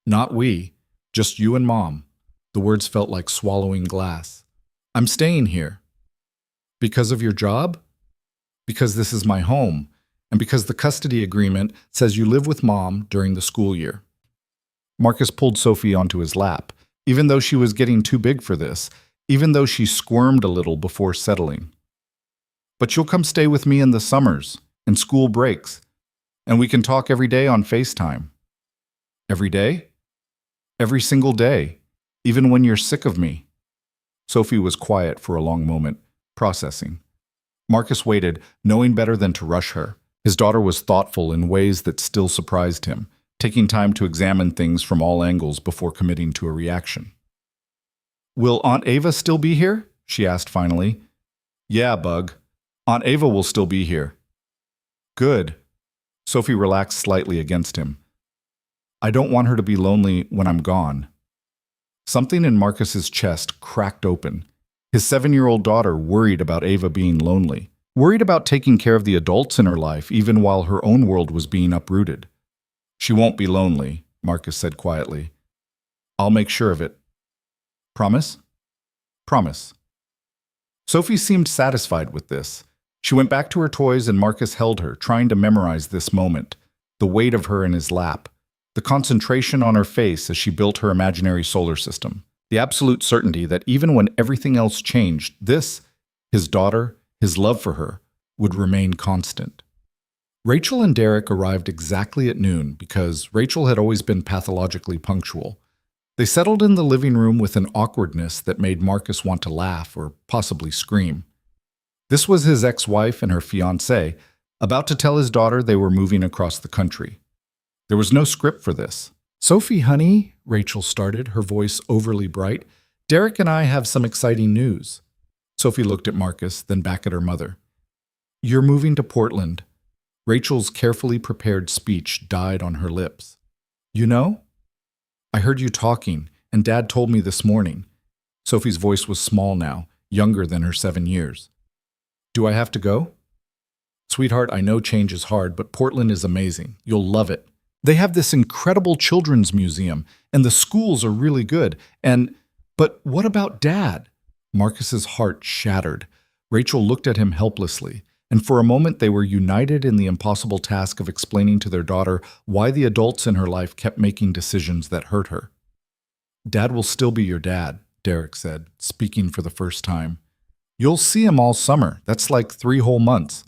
"Not we. Just you and Mom." The words felt like swallowing glass. "I'm staying here." "Because of your job?" "Because this is my home, and because the custody agreement says you live with Mom during the school year." Marcus pulled Sophie onto his lap, even though she was getting too big for this, even though she squirmed a little before settling. "But you'll come stay with me in the summers, and school breaks, and we can talk every day on FaceTime." "Every day?" "Every single day, even when you're sick of me." Sophie was quiet for a long moment, processing. Marcus waited, knowing better than to rush her, His daughter was thoughtful in ways that still surprised him, taking time to examine things from all angles before committing to a reaction. "Will Aunt Ava still be here?" she asked finally. "Yeah, Bug. Aunt Ava will still be here." "Good." Sophie relaxed slightly against him. "I don't want her to be lonely when I'm gone." Something in Marcus's chest cracked open. His 7-year-old daughter worried about Ava being lonely, worried about taking care of the adults in her life even while her own world was being uprooted. "She won't be lonely," Marcus said quietly. "I'll make sure of it." "Promise?" "Promise." Sophie seemed satisfied with this. She went back to her toys and Marcus held her, trying to memorize this moment, the weight of her in his lap, the concentration on her face as she built her imaginary solar system, the absolute certainty that even when everything else changed, this, his daughter, his love for her, would remain constant. Rachel and Derek arrived exactly at noon because Rachel had always been pathologically punctual. They settled in the living room with an awkwardness that made Marcus want to laugh or possibly scream. This was his ex-wife and her fiancé, about to tell his daughter they were moving across the country. There was no script for this. "Sophie, honey," Rachel started, her voice overly bright, "Derek and I have some exciting news." Sophie looked at Marcus, then back at her mother. "You're moving to Portland." Rachel's carefully prepared speech died on her lips. "You know? I heard you talking, and Dad told me this morning." Sophie's voice was small now, younger than her 7 years. "Do I have to go?" "Sweetheart, I know change is hard, but Portland is amazing. You'll love it. They have this incredible children's museum, and the schools are really good. But what about Dad?" Marcus's heart shattered. Rachel looked at him helplessly, and for a moment they were united in the impossible task of explaining to their daughter why the adults in her life kept making decisions that hurt her. "Dad will still be your dad," Derek said, speaking for the first time. "You'll see him all summer. That's like 3 whole months."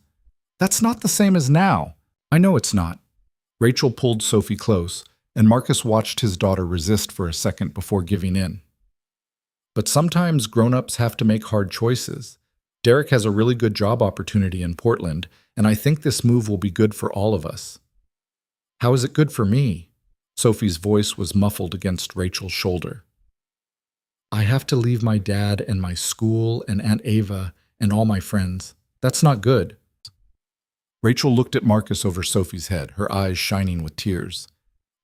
"That's not the same as now." "I know it's not." Rachel pulled Sophie close, and Marcus watched his daughter resist for a second before giving in. "But sometimes grown-ups have to make hard choices. Derek has a really good job opportunity in Portland, and I think this move will be good for all of us." "How is it good for me?" Sophie's voice was muffled against Rachel's shoulder. "I have to leave my dad and my school and Aunt Ava and all my friends. That's not good." Rachel looked at Marcus over Sophie's head, her eyes shining with tears.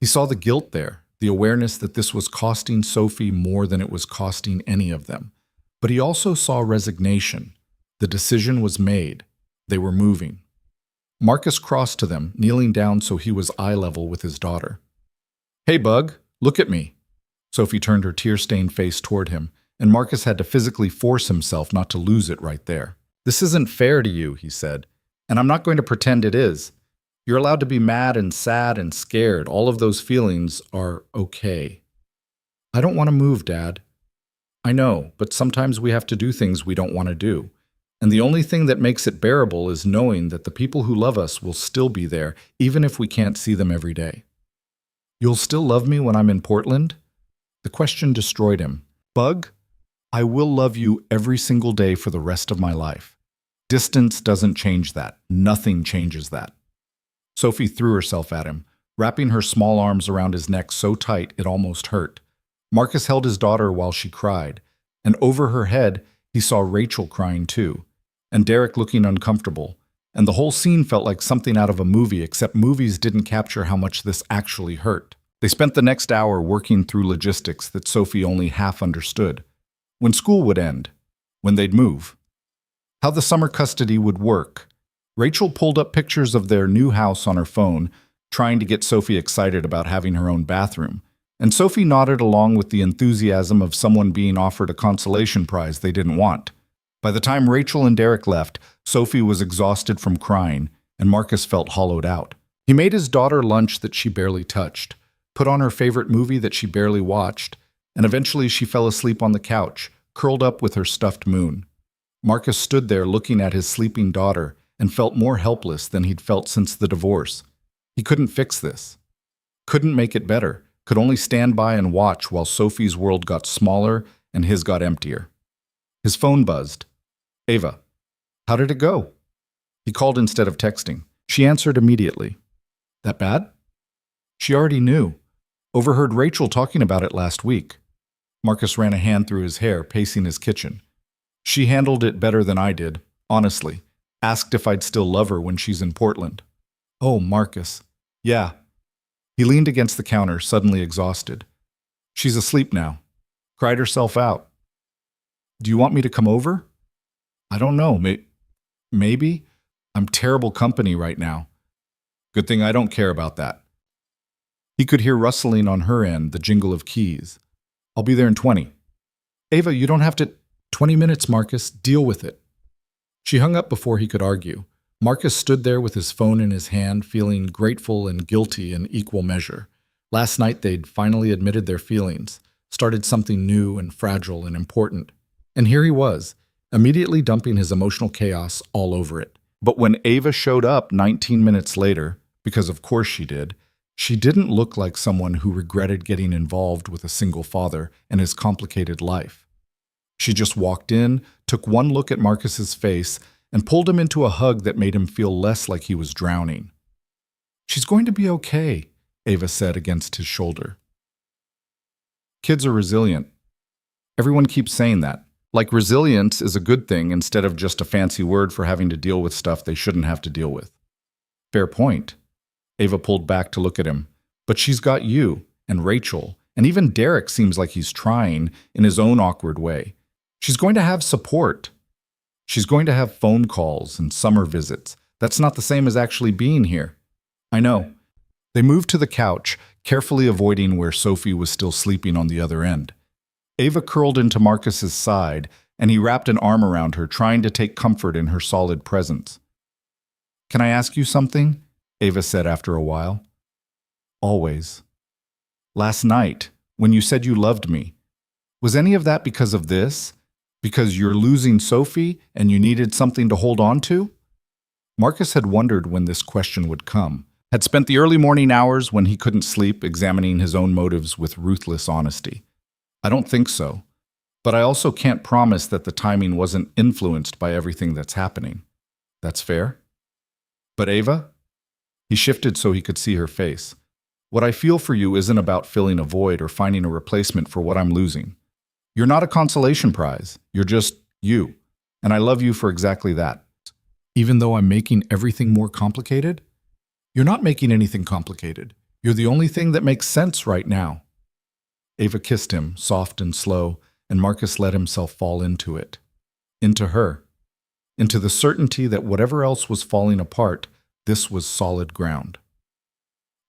He saw the guilt there, the awareness that this was costing Sophie more than it was costing any of them. But he also saw resignation. The decision was made. They were moving. Marcus crossed to them, kneeling down so he was eye level with his daughter. "Hey, Bug, look at me." Sophie turned her tear-stained face toward him, and Marcus had to physically force himself not to lose it right there. "This isn't fair to you," he said, "and I'm not going to pretend it is. You're allowed to be mad and sad and scared. All of those feelings are okay." "I don't want to move, Dad." "I know, but sometimes we have to do things we don't want to do. And the only thing that makes it bearable is knowing that the people who love us will still be there, even if we can't see them every day." "You'll still love me when I'm in Portland?" The question destroyed him. "Bug, I will love you every single day for the rest of my life. Distance doesn't change that. Nothing changes that." Sophie threw herself at him, wrapping her small arms around his neck so tight it almost hurt. Marcus held his daughter while she cried, and over her head he saw Rachel crying too, and Derek looking uncomfortable, and the whole scene felt like something out of a movie, except movies didn't capture how much this actually hurt. They spent the next hour working through logistics that Sophie only half understood. When school would end, when they'd move, how the summer custody would work. Rachel pulled up pictures of their new house on her phone, trying to get Sophie excited about having her own bathroom, and Sophie nodded along with the enthusiasm of someone being offered a consolation prize they didn't want. By the time Rachel and Derek left, Sophie was exhausted from crying, and Marcus felt hollowed out. He made his daughter lunch that she barely touched, put on her favorite movie that she barely watched, and eventually she fell asleep on the couch, curled up with her stuffed moon. Marcus stood there looking at his sleeping daughter and felt more helpless than he'd felt since the divorce. He couldn't fix this, couldn't make it better, could only stand by and watch while Sophie's world got smaller and his got emptier. His phone buzzed. "Ava, how did it go?" He called instead of texting. She answered immediately. That bad? She already knew. Overheard Rachel talking about it last week. Marcus ran a hand through his hair, pacing his kitchen. She handled it better than I did, honestly. Asked if I'd still love her when she's in Portland. Oh, Marcus. Yeah. He leaned against the counter, suddenly exhausted. She's asleep now. Cried herself out. Do you want me to come over? I don't know. Maybe? I'm terrible company right now. Good thing I don't care about that. He could hear rustling on her end, the jingle of keys. I'll be there in 20. Ava, you don't have to... 20 minutes, Marcus. Deal with it. She hung up before he could argue. Marcus stood there with his phone in his hand, feeling grateful and guilty in equal measure. Last night they'd finally admitted their feelings, started something new and fragile and important. And here he was, immediately dumping his emotional chaos all over it. But when Ava showed up 19 minutes later, because of course she didn't look like someone who regretted getting involved with a single father and his complicated life. She just walked in, took one look at Marcus's face, and pulled him into a hug that made him feel less like he was drowning. She's going to be okay, Ava said against his shoulder. Kids are resilient. Everyone keeps saying that. Like resilience is a good thing instead of just a fancy word for having to deal with stuff they shouldn't have to deal with. Fair point. Ava pulled back to look at him. But she's got you, and Rachel, and even Derek seems like he's trying in his own awkward way. She's going to have support. She's going to have phone calls and summer visits. That's not the same as actually being here. I know. They moved to the couch, carefully avoiding where Sophie was still sleeping on the other end. Ava curled into Marcus's side, and he wrapped an arm around her, trying to take comfort in her solid presence. Can I ask you something? Ava said after a while. Always. Last night, when you said you loved me, was any of that because of this? Because you're losing Sophie and you needed something to hold on to? Marcus had wondered when this question would come, had spent the early morning hours when he couldn't sleep examining his own motives with ruthless honesty. I don't think so, but I also can't promise that the timing wasn't influenced by everything that's happening. That's fair? But Ava? He shifted so he could see her face. What I feel for you isn't about filling a void or finding a replacement for what I'm losing. You're not a consolation prize. You're just you. And I love you for exactly that. Even though I'm making everything more complicated? You're not making anything complicated. You're the only thing that makes sense right now. Ava kissed him, soft and slow, and Marcus let himself fall into it. Into her. Into the certainty that whatever else was falling apart, this was solid ground.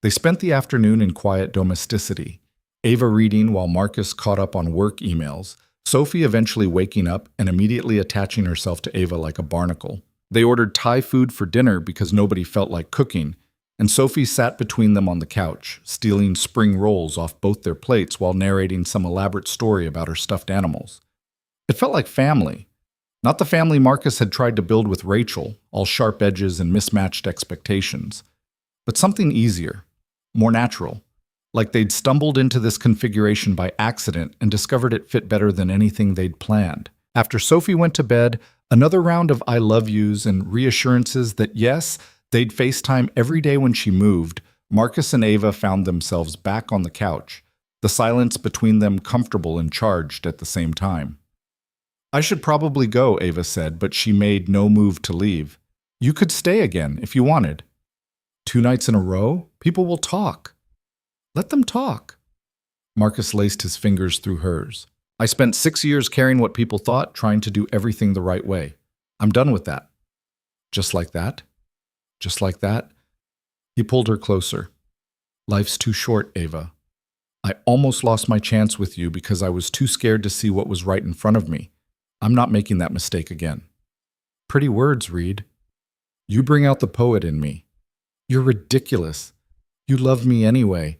They spent the afternoon in quiet domesticity, Ava reading while Marcus caught up on work emails, Sophie eventually waking up and immediately attaching herself to Ava like a barnacle. They ordered Thai food for dinner because nobody felt like cooking, and Sophie sat between them on the couch, stealing spring rolls off both their plates while narrating some elaborate story about her stuffed animals. It felt like family. Not the family Marcus had tried to build with Rachel, all sharp edges and mismatched expectations, but something easier, more natural, like they'd stumbled into this configuration by accident and discovered it fit better than anything they'd planned. After Sophie went to bed, another round of I love yous and reassurances that yes, they'd FaceTime every day when she moved, Marcus and Ava found themselves back on the couch, the silence between them comfortable and charged at the same time. I should probably go, Ava said, but she made no move to leave. You could stay again if you wanted. 2 nights in a row? People will talk. Let them talk. Marcus laced his fingers through hers. I spent 6 years caring what people thought, trying to do everything the right way. I'm done with that. Just like that? Just like that? He pulled her closer. Life's too short, Ava. I almost lost my chance with you because I was too scared to see what was right in front of me. I'm not making that mistake again. Pretty words, Reed. You bring out the poet in me. You're ridiculous. You love me anyway.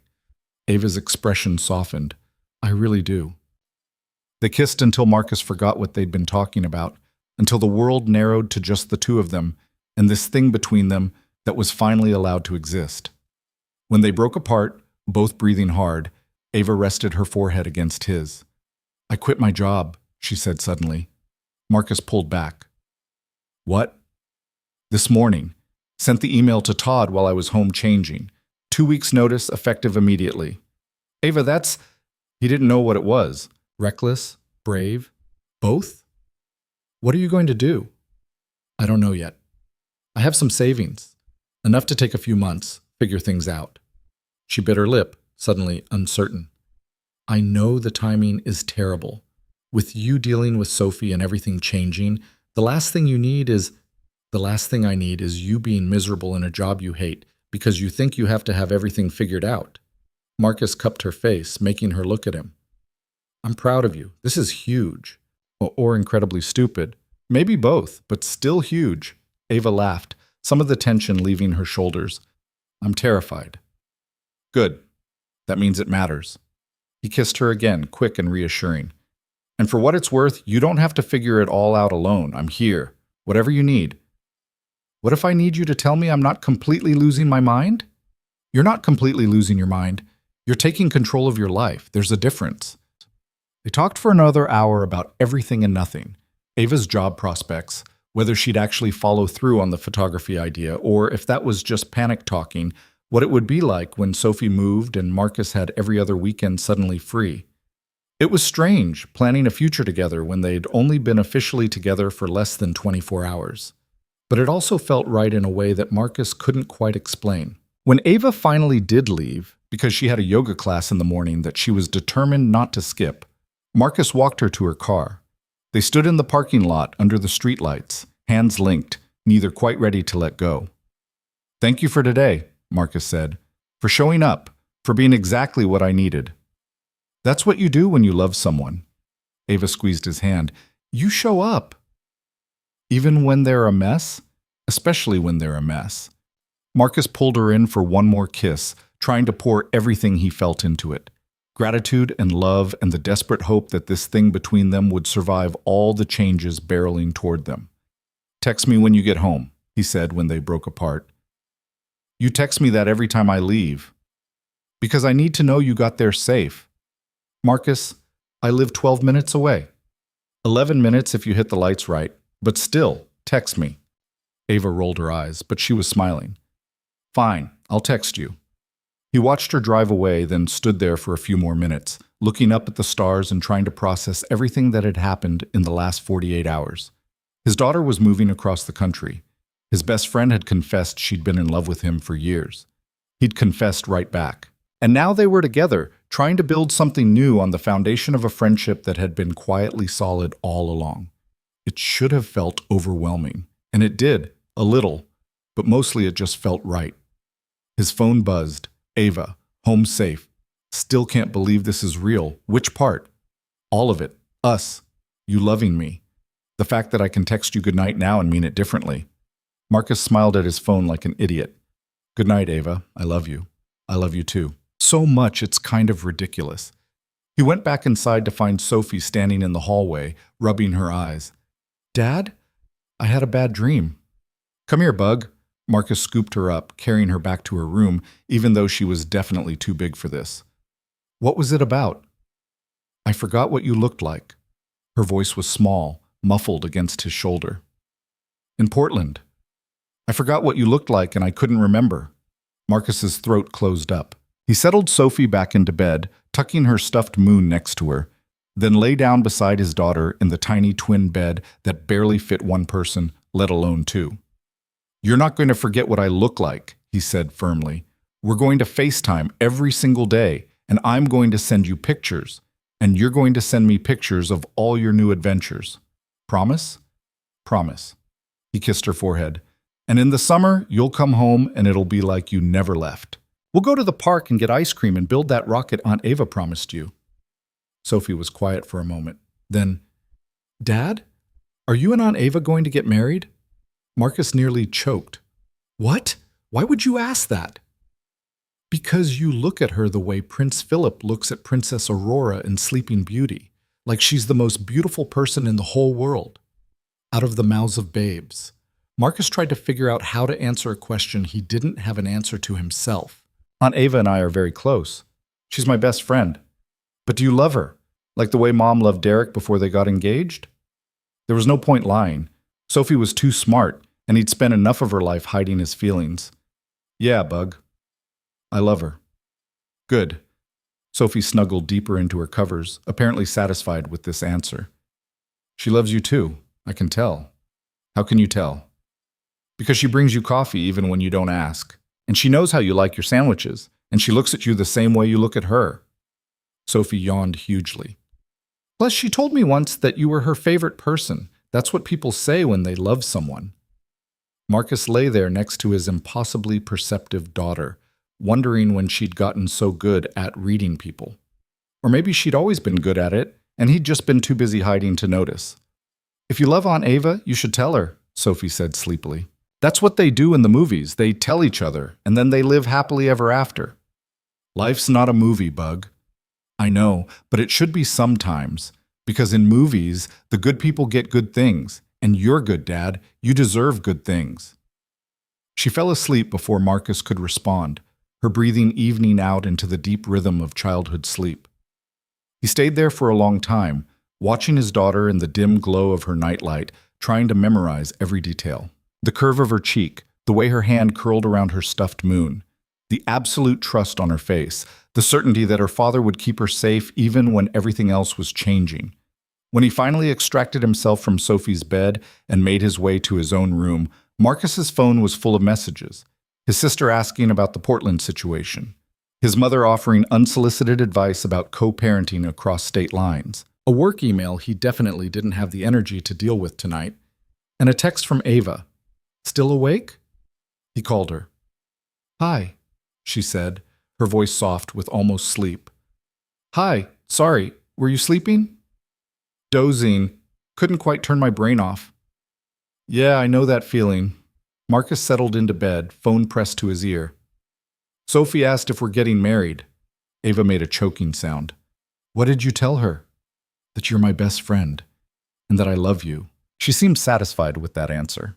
Ava's expression softened. I really do. They kissed until Marcus forgot what they'd been talking about, until the world narrowed to just the two of them and this thing between them that was finally allowed to exist. When they broke apart, both breathing hard, Ava rested her forehead against his. I quit my job, she said suddenly. Marcus pulled back. What? This morning. Sent the email to Todd while I was home changing. 2 weeks notice, effective immediately. Ava, that's... He didn't know what it was. Reckless? Brave? Both? What are you going to do? I don't know yet. I have some savings. Enough to take a few months, figure things out. She bit her lip, suddenly uncertain. I know the timing is terrible. With you dealing with Sophie and everything changing, the last thing I need is you being miserable in a job you hate because you think you have to have everything figured out. Marcus cupped her face, making her look at him. I'm proud of you. This is huge. Or incredibly stupid. Maybe both, but still huge. Ava laughed, some of the tension leaving her shoulders. I'm terrified. Good. That means it matters. He kissed her again, quick and reassuring. And for what it's worth, you don't have to figure it all out alone. I'm here. Whatever you need. What if I need you to tell me I'm not completely losing my mind? You're not completely losing your mind. You're taking control of your life. There's a difference. They talked for another hour about everything and nothing. Ava's job prospects, whether she'd actually follow through on the photography idea, or if that was just panic talking, what it would be like when Sophie moved and Marcus had every other weekend suddenly free. It was strange, planning a future together when they'd only been officially together for less than 24 hours. But it also felt right in a way that Marcus couldn't quite explain. When Ava finally did leave, because she had a yoga class in the morning that she was determined not to skip, Marcus walked her to her car. They stood in the parking lot under the streetlights, hands linked, neither quite ready to let go. Thank you for today, Marcus said, for showing up, for being exactly what I needed. That's what you do when you love someone. Ava squeezed his hand. You show up. Even when they're a mess? Especially when they're a mess. Marcus pulled her in for one more kiss, trying to pour everything he felt into it. Gratitude and love and the desperate hope that this thing between them would survive all the changes barreling toward them. Text me when you get home, he said when they broke apart. You text me that every time I leave. Because I need to know you got there safe. Marcus, I live 12 minutes away. 11 minutes if you hit the lights right, but still, text me. Ava rolled her eyes, but she was smiling. Fine, I'll text you. He watched her drive away, then stood there for a few more minutes, looking up at the stars and trying to process everything that had happened in the last 48 hours. His daughter was moving across the country. His best friend had confessed she'd been in love with him for years. He'd confessed right back. And now they were together, trying to build something new on the foundation of a friendship that had been quietly solid all along. It should have felt overwhelming, and it did, a little, but mostly it just felt right. His phone buzzed. Ava, home safe. Still can't believe this is real. Which part? All of it. Us. You loving me. The fact that I can text you goodnight now and mean it differently. Marcus smiled at his phone like an idiot. Good night, Ava. I love you. I love you too. So much it's kind of ridiculous. He went back inside to find Sophie standing in the hallway, rubbing her eyes. Dad? I had a bad dream. Come here, bug. Marcus scooped her up, carrying her back to her room, even though she was definitely too big for this. What was it about? I forgot what you looked like. Her voice was small, muffled against his shoulder. In Portland. I forgot what you looked like and I couldn't remember. Marcus's throat closed up. He settled Sophie back into bed, tucking her stuffed moon next to her, then lay down beside his daughter in the tiny twin bed that barely fit one person, let alone two. You're not going to forget what I look like, he said firmly. We're going to FaceTime every single day, and I'm going to send you pictures, and you're going to send me pictures of all your new adventures. Promise? Promise. He kissed her forehead. And in the summer, you'll come home and it'll be like you never left. We'll go to the park and get ice cream and build that rocket Aunt Ava promised you. Sophie was quiet for a moment. Then, Dad, are you and Aunt Ava going to get married? Marcus nearly choked. What? Why would you ask that? Because you look at her the way Prince Philip looks at Princess Aurora in Sleeping Beauty, like she's the most beautiful person in the whole world. Out of the mouths of babes. Marcus tried to figure out how to answer a question he didn't have an answer to himself. Aunt Ava and I are very close. She's my best friend. But do you love her? Like the way Mom loved Derek before they got engaged? There was no point lying. Sophie was too smart, and he'd spent enough of her life hiding his feelings. Yeah, Bug. I love her. Good. Sophie snuggled deeper into her covers, apparently satisfied with this answer. She loves you too, I can tell. How can you tell? Because she brings you coffee even when you don't ask, and she knows how you like your sandwiches, and she looks at you the same way you look at her. Sophie yawned hugely. Plus, she told me once that you were her favorite person. That's what people say when they love someone. Marcus lay there next to his impossibly perceptive daughter, wondering when she'd gotten so good at reading people. Or maybe she'd always been good at it, and he'd just been too busy hiding to notice. If you love Aunt Ava, you should tell her, Sophie said sleepily. That's what they do in the movies. They tell each other, and then they live happily ever after. Life's not a movie, Bug. I know, but it should be sometimes, because in movies, the good people get good things, and you're good, Dad. You deserve good things. She fell asleep before Marcus could respond, her breathing evening out into the deep rhythm of childhood sleep. He stayed there for a long time, watching his daughter in the dim glow of her nightlight, trying to memorize every detail. The curve of her cheek, the way her hand curled around her stuffed moon, the absolute trust on her face, the certainty that her father would keep her safe even when everything else was changing. When he finally extracted himself from Sophie's bed and made his way to his own room, Marcus's phone was full of messages. His sister asking about the Portland situation. His mother offering unsolicited advice about co-parenting across state lines. A work email he definitely didn't have the energy to deal with tonight. And a text from Ava. Still awake? He called her. Hi, she said, her voice soft with almost sleep. Hi, sorry, were you sleeping? Dozing. Couldn't quite turn my brain off. Yeah, I know that feeling. Marcus settled into bed, phone pressed to his ear. Sophie asked if we're getting married. Ava made a choking sound. What did you tell her? That you're my best friend, and that I love you. She seemed satisfied with that answer.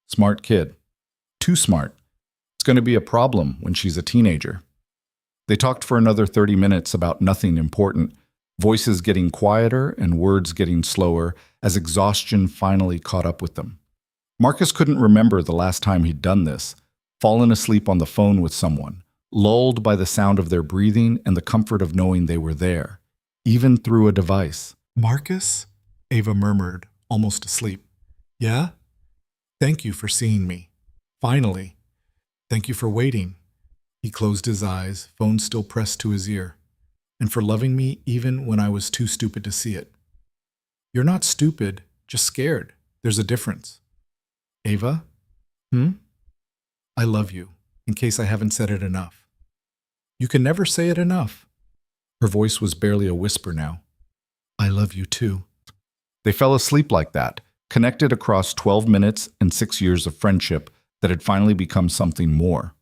Smart kid. Too smart. It's going to be a problem when she's a teenager. They talked for another 30 minutes about nothing important, voices getting quieter and words getting slower as exhaustion finally caught up with them. Marcus couldn't remember the last time he'd done this, fallen asleep on the phone with someone, lulled by the sound of their breathing and the comfort of knowing they were there, even through a device. Marcus? Ava murmured, almost asleep. Yeah? Thank you for seeing me. Finally. Thank you for waiting. He closed his eyes, phone still pressed to his ear. And for loving me even when I was too stupid to see it. You're not stupid, just scared. There's a difference. Ava? I love you, in case I haven't said it enough. You can never say it enough. Her voice was barely a whisper now. I love you too. They fell asleep like that, connected across 12 minutes and 6 years of friendship that had finally become something more.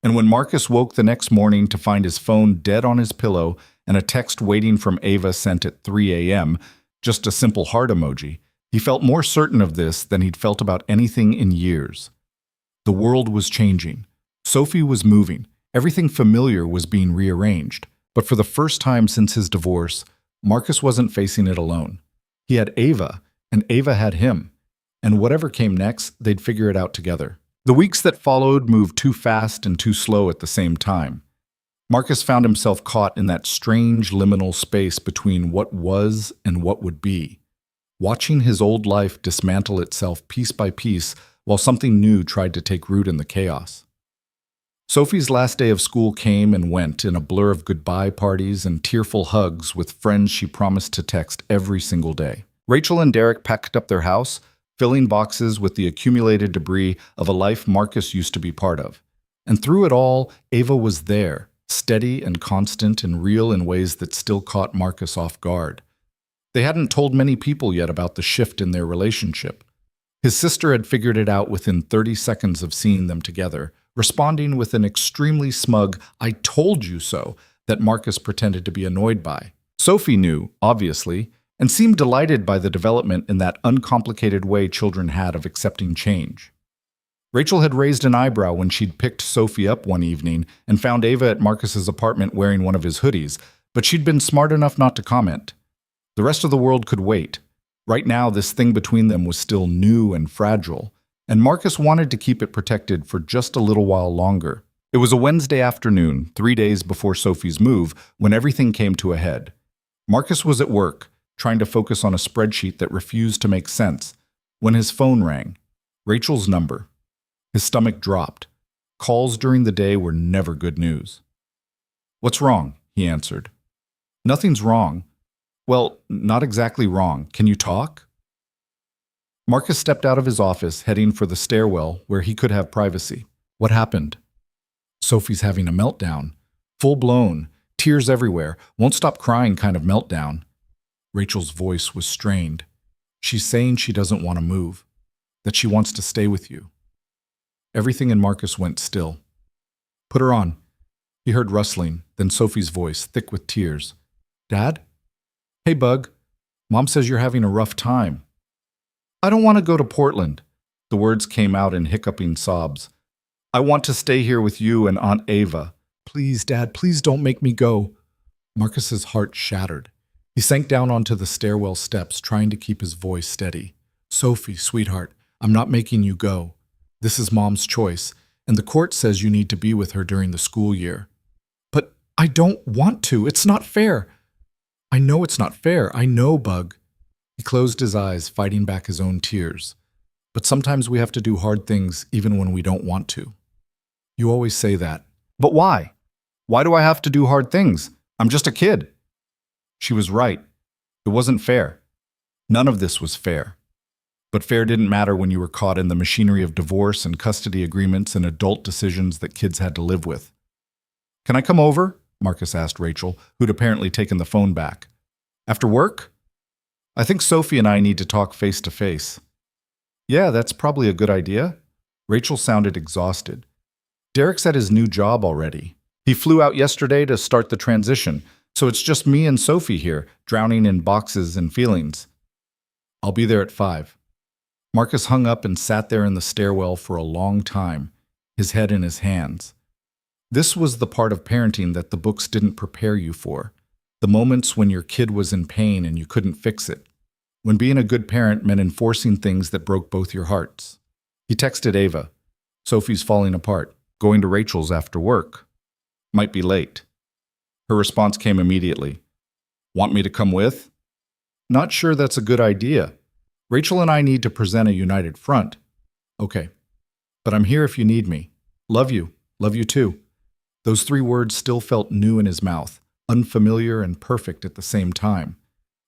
And when Marcus woke the next morning to find his phone dead on his pillow and a text waiting from Ava sent at 3 a.m., just a simple heart emoji, he felt more certain of this than he'd felt about anything in years. The world was changing. Sophie was moving. Everything familiar was being rearranged. But for the first time since his divorce, Marcus wasn't facing it alone. He had Ava, and Ava had him. And whatever came next, they'd figure it out together. The weeks that followed moved too fast and too slow at the same time. Marcus found himself caught in that strange liminal space between what was and what would be, watching his old life dismantle itself piece by piece while something new tried to take root in the chaos. Sophie's last day of school came and went in a blur of goodbye parties and tearful hugs with friends she promised to text every single day. Rachel and Derek packed up their house, filling boxes with the accumulated debris of a life Marcus used to be part of. And through it all, Ava was there, steady and constant and real in ways that still caught Marcus off guard. They hadn't told many people yet about the shift in their relationship. His sister had figured it out within 30 seconds of seeing them together, responding with an extremely smug, "I told you so," that Marcus pretended to be annoyed by. Sophie knew, obviously, and seemed delighted by the development in that uncomplicated way children had of accepting change. Rachel had raised an eyebrow when she'd picked Sophie up one evening and found Ava at Marcus's apartment wearing one of his hoodies, but she'd been smart enough not to comment. The rest of the world could wait. Right now, this thing between them was still new and fragile, and Marcus wanted to keep it protected for just a little while longer. It was a Wednesday afternoon, 3 days before Sophie's move, when everything came to a head. Marcus was at work, trying to focus on a spreadsheet that refused to make sense, when his phone rang. Rachel's number. His stomach dropped. Calls during the day were never good news. "What's wrong?" he answered. "Nothing's wrong." "Well, not exactly wrong. Can you talk?" Marcus stepped out of his office, heading for the stairwell where he could have privacy. "What happened?" "Sophie's having a meltdown. Full-blown, tears everywhere, won't stop crying kind of meltdown." Rachel's voice was strained. "She's saying she doesn't want to move, that she wants to stay with you." Everything in Marcus went still. "Put her on." He heard rustling, then Sophie's voice, thick with tears. "Dad? Hey, Bug. Mom says you're having a rough time." "I don't want to go to Portland." The words came out in hiccuping sobs. "I want to stay here with you and Aunt Ava. Please, Dad, please don't make me go." Marcus's heart shattered. He sank down onto the stairwell steps, trying to keep his voice steady. "Sophie, sweetheart, I'm not making you go. This is Mom's choice, and the court says you need to be with her during the school year." "But I don't want to. It's not fair." "I know it's not fair. I know, Bug." He closed his eyes, fighting back his own tears. "But sometimes we have to do hard things even when we don't want to." "You always say that." "But why? Why do I have to do hard things? I'm just a kid." She was right. It wasn't fair. None of this was fair. But fair didn't matter when you were caught in the machinery of divorce and custody agreements and adult decisions that kids had to live with. "Can I come over?" Marcus asked Rachel, who'd apparently taken the phone back. "After work? I think Sophie and I need to talk face to face." "Yeah, that's probably a good idea." Rachel sounded exhausted. "Derek's at his new job already. He flew out yesterday to start the transition, so it's just me and Sophie here, drowning in boxes and feelings." "I'll be there at 5. Marcus hung up and sat there in the stairwell for a long time, his head in his hands. This was the part of parenting that the books didn't prepare you for. The moments when your kid was in pain and you couldn't fix it. When being a good parent meant enforcing things that broke both your hearts. He texted Ava. "Sophie's falling apart. Going to Rachel's after work. Might be late." Her response came immediately. "Want me to come with?" "Not sure that's a good idea. Rachel and I need to present a united front." "Okay. But I'm here if you need me. Love you. Love you too." Those 3 words still felt new in his mouth, unfamiliar and perfect at the same time.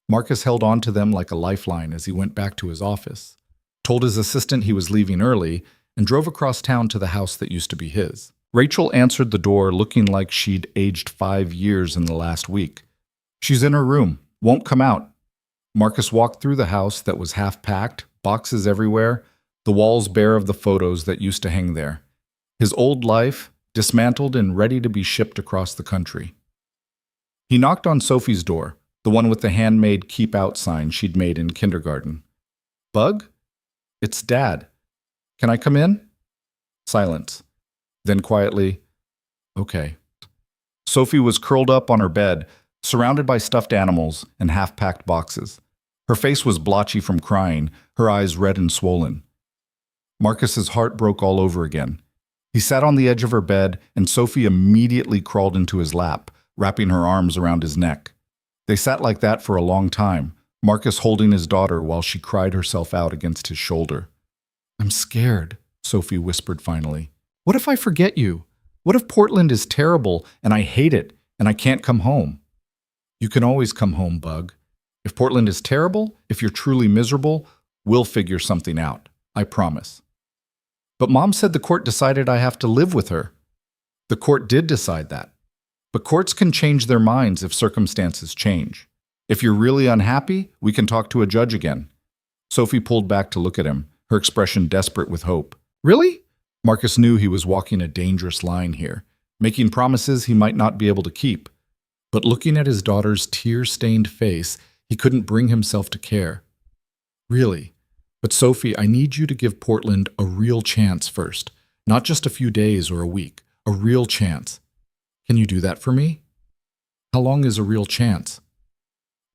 Marcus held on to them like a lifeline as he went back to his office, told his assistant he was leaving early, and drove across town to the house that used to be his. Rachel answered the door looking like she'd aged 5 years in the last week. "She's in her room. Won't come out." Marcus walked through the house that was half-packed, boxes everywhere, the walls bare of the photos that used to hang there. His old life, dismantled and ready to be shipped across the country. He knocked on Sophie's door, the one with the handmade keep out sign she'd made in kindergarten. "Bug? It's Dad. Can I come in?" Silence. Then quietly, "Okay." Sophie was curled up on her bed, surrounded by stuffed animals and half-packed boxes. Her face was blotchy from crying, her eyes red and swollen. Marcus's heart broke all over again. He sat on the edge of her bed, and Sophie immediately crawled into his lap, wrapping her arms around his neck. They sat like that for a long time, Marcus holding his daughter while she cried herself out against his shoulder. "I'm scared," Sophie whispered finally. "What if I forget you? What if Portland is terrible and I hate it and I can't come home?" "You can always come home, Bug. If Portland is terrible, if you're truly miserable, we'll figure something out. I promise." "But Mom said the court decided I have to live with her." "The court did decide that. But courts can change their minds if circumstances change. If you're really unhappy, we can talk to a judge again." Sophie pulled back to look at him, her expression desperate with hope. "Really?" Marcus knew he was walking a dangerous line here, making promises he might not be able to keep. But looking at his daughter's tear-stained face, he couldn't bring himself to care. "Really? But Sophie, I need you to give Portland a real chance first. Not just a few days or a week. A real chance. Can you do that for me?" "How long is a real chance?"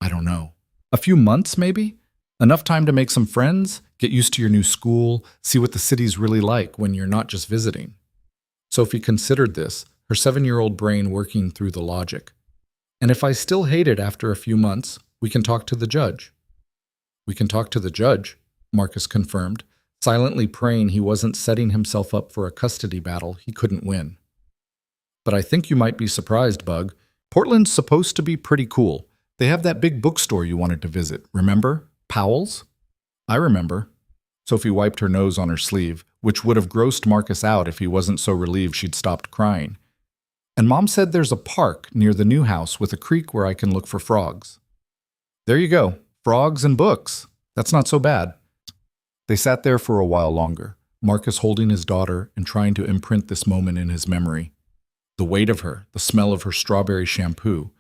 "I don't know. A few months, maybe? Enough time to make some friends, get used to your new school, see what the city's really like when you're not just visiting. Sophie considered this, her 7-year-old brain working through the logic. And if I still hate it after a few months, we can talk to the judge. We can talk to the judge, Marcus confirmed, silently praying he wasn't setting himself up for a custody battle he couldn't win. But I think you might be surprised, Bug. Portland's supposed to be pretty cool. They have that big bookstore you wanted to visit, remember? Powell's? I remember. Sophie wiped her nose on her sleeve, which would have grossed Marcus out if he wasn't so relieved she'd stopped crying. And Mom said there's a park near the new house with a creek where I can look for frogs. There you go. Frogs and books. That's not so bad. They sat there for a while longer, Marcus holding his daughter and trying to imprint this moment in his memory. The weight of her, the smell of her strawberry shampoo,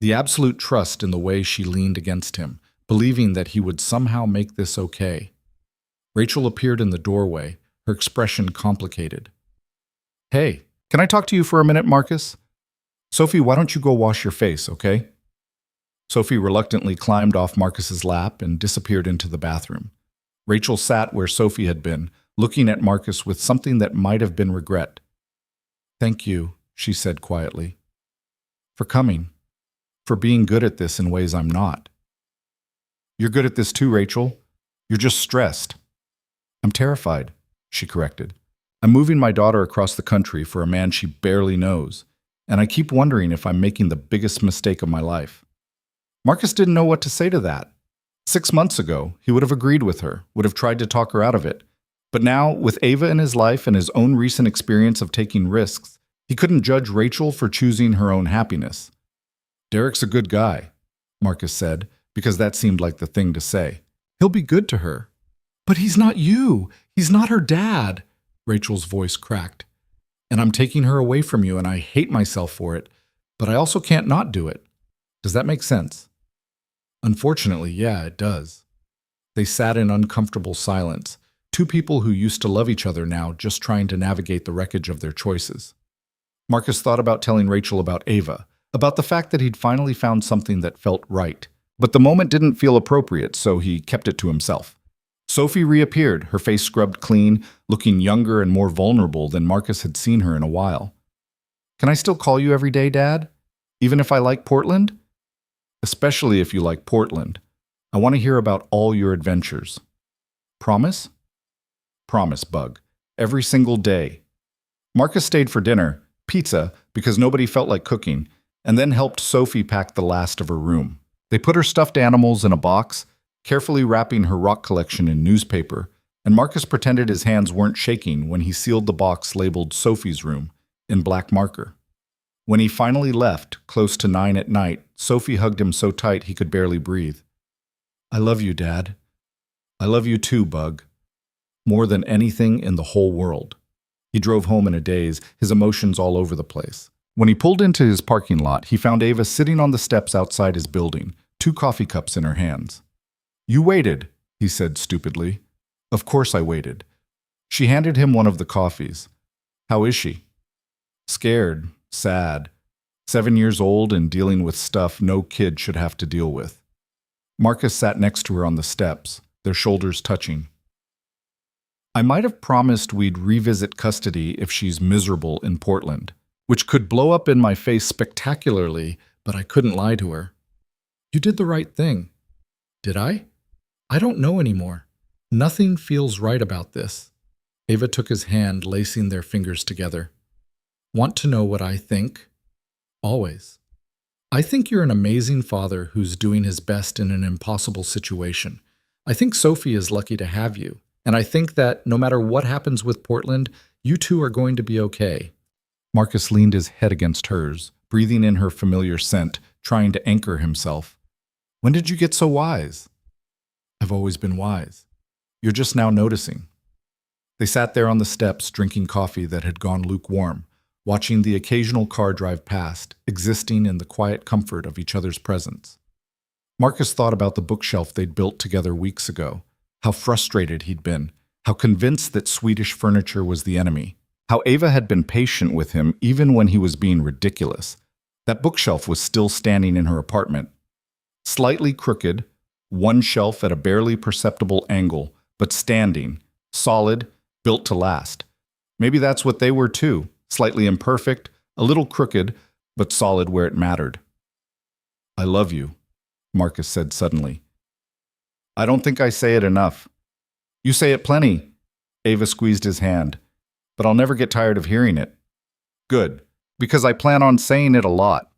the absolute trust in the way she leaned against him, believing that he would somehow make this okay. Rachel appeared in the doorway, her expression complicated. Hey, can I talk to you for a minute, Marcus? Sophie, why don't you go wash your face, okay? Sophie reluctantly climbed off Marcus's lap and disappeared into the bathroom. Rachel sat where Sophie had been, looking at Marcus with something that might have been regret. Thank you, she said quietly. For coming. For being good at this in ways I'm not. You're good at this too, Rachel. You're just stressed. I'm terrified, she corrected. I'm moving my daughter across the country for a man she barely knows, and I keep wondering if I'm making the biggest mistake of my life. Marcus didn't know what to say to that. 6 months ago, he would have agreed with her, would have tried to talk her out of it. But now, with Ava in his life and his own recent experience of taking risks, he couldn't judge Rachel for choosing her own happiness. Derek's a good guy, Marcus said, because that seemed like the thing to say. He'll be good to her. But he's not you. He's not her dad, Rachel's voice cracked. And I'm taking her away from you, and I hate myself for it, but I also can't not do it. Does that make sense? Unfortunately, yeah, it does. They sat in uncomfortable silence, two people who used to love each other now just trying to navigate the wreckage of their choices. Marcus thought about telling Rachel about Ava, about the fact that he'd finally found something that felt right. But the moment didn't feel appropriate, so he kept it to himself. Sophie reappeared, her face scrubbed clean, looking younger and more vulnerable than Marcus had seen her in a while. Can I still call you every day, Dad? Even if I like Portland? Especially if you like Portland. I want to hear about all your adventures. Promise? Promise, Bug. Every single day. Marcus stayed for dinner, pizza, because nobody felt like cooking, and then helped Sophie pack the last of her room. They put her stuffed animals in a box, carefully wrapping her rock collection in newspaper, and Marcus pretended his hands weren't shaking when he sealed the box labeled Sophie's room in black marker. When he finally left, close to 9 at night, Sophie hugged him so tight he could barely breathe. I love you, Dad. I love you too, Bug. More than anything in the whole world. He drove home in a daze, his emotions all over the place. When he pulled into his parking lot, he found Ava sitting on the steps outside his building, 2 coffee cups in her hands. You waited, he said stupidly. Of course I waited. She handed him one of the coffees. How is she? Scared, sad. 7 years old and dealing with stuff no kid should have to deal with. Marcus sat next to her on the steps, their shoulders touching. I might have promised we'd revisit custody if she's miserable in Portland, which could blow up in my face spectacularly, but I couldn't lie to her. You did the right thing. Did I? I don't know anymore. Nothing feels right about this. Ava took his hand, lacing their fingers together. Want to know what I think? Always. I think you're an amazing father who's doing his best in an impossible situation. I think Sophie is lucky to have you, and I think that no matter what happens with Portland, you two are going to be okay. Marcus leaned his head against hers, breathing in her familiar scent, trying to anchor himself. When did you get so wise? I've always been wise. You're just now noticing. They sat there on the steps, drinking coffee that had gone lukewarm, watching the occasional car drive past, existing in the quiet comfort of each other's presence. Marcus thought about the bookshelf they'd built together weeks ago, how frustrated he'd been, how convinced that Swedish furniture was the enemy, how Ava had been patient with him even when he was being ridiculous. That bookshelf was still standing in her apartment, slightly crooked, one shelf at a barely perceptible angle, but standing, solid, built to last. Maybe that's what they were too, slightly imperfect, a little crooked, but solid where it mattered. "I love you," Marcus said suddenly. "I don't think I say it enough." "You say it plenty." Ava squeezed his hand. "But I'll never get tired of hearing it." "Good, because I plan on saying it a lot."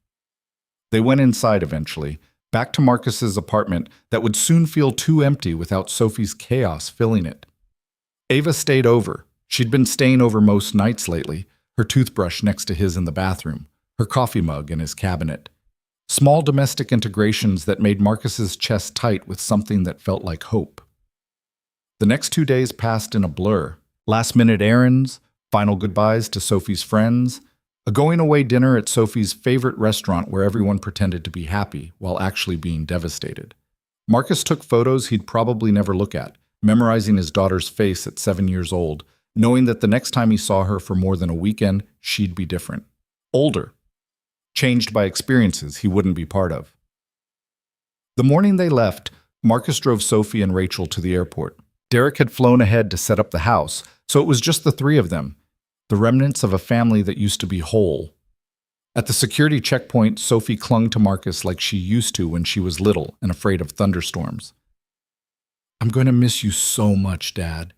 They went inside eventually, back to Marcus's apartment that would soon feel too empty without Sophie's chaos filling it. Ava stayed over. She'd been staying over most nights lately, her toothbrush next to his in the bathroom, her coffee mug in his cabinet. Small domestic integrations that made Marcus's chest tight with something that felt like hope. The next 2 days passed in a blur. Last-minute errands, final goodbyes to Sophie's friends, a going-away dinner at Sophie's favorite restaurant where everyone pretended to be happy while actually being devastated. Marcus took photos he'd probably never look at, memorizing his daughter's face at 7 years old, knowing that the next time he saw her for more than a weekend, she'd be different. Older. Changed by experiences he wouldn't be part of. The morning they left, Marcus drove Sophie and Rachel to the airport. Derek had flown ahead to set up the house, so it was just the three of them, the remnants of a family that used to be whole. At the security checkpoint, Sophie clung to Marcus like she used to when she was little and afraid of thunderstorms. "I'm going to miss you so much, Dad."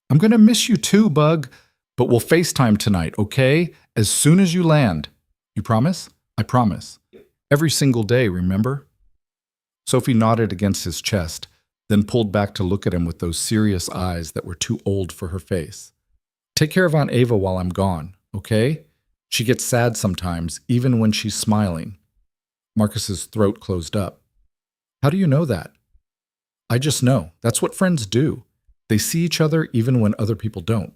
"I'm going to miss you too, Bug, but we'll FaceTime tonight, okay? As soon as you land." "You promise?" "I promise. Every single day, remember?" Sophie nodded against his chest, then pulled back to look at him with those serious eyes that were too old for her face. "Take care of Aunt Ava while I'm gone, okay? She gets sad sometimes, even when she's smiling." Marcus's throat closed up. "How do you know that?" "I just know. That's what friends do. They see each other even when other people don't."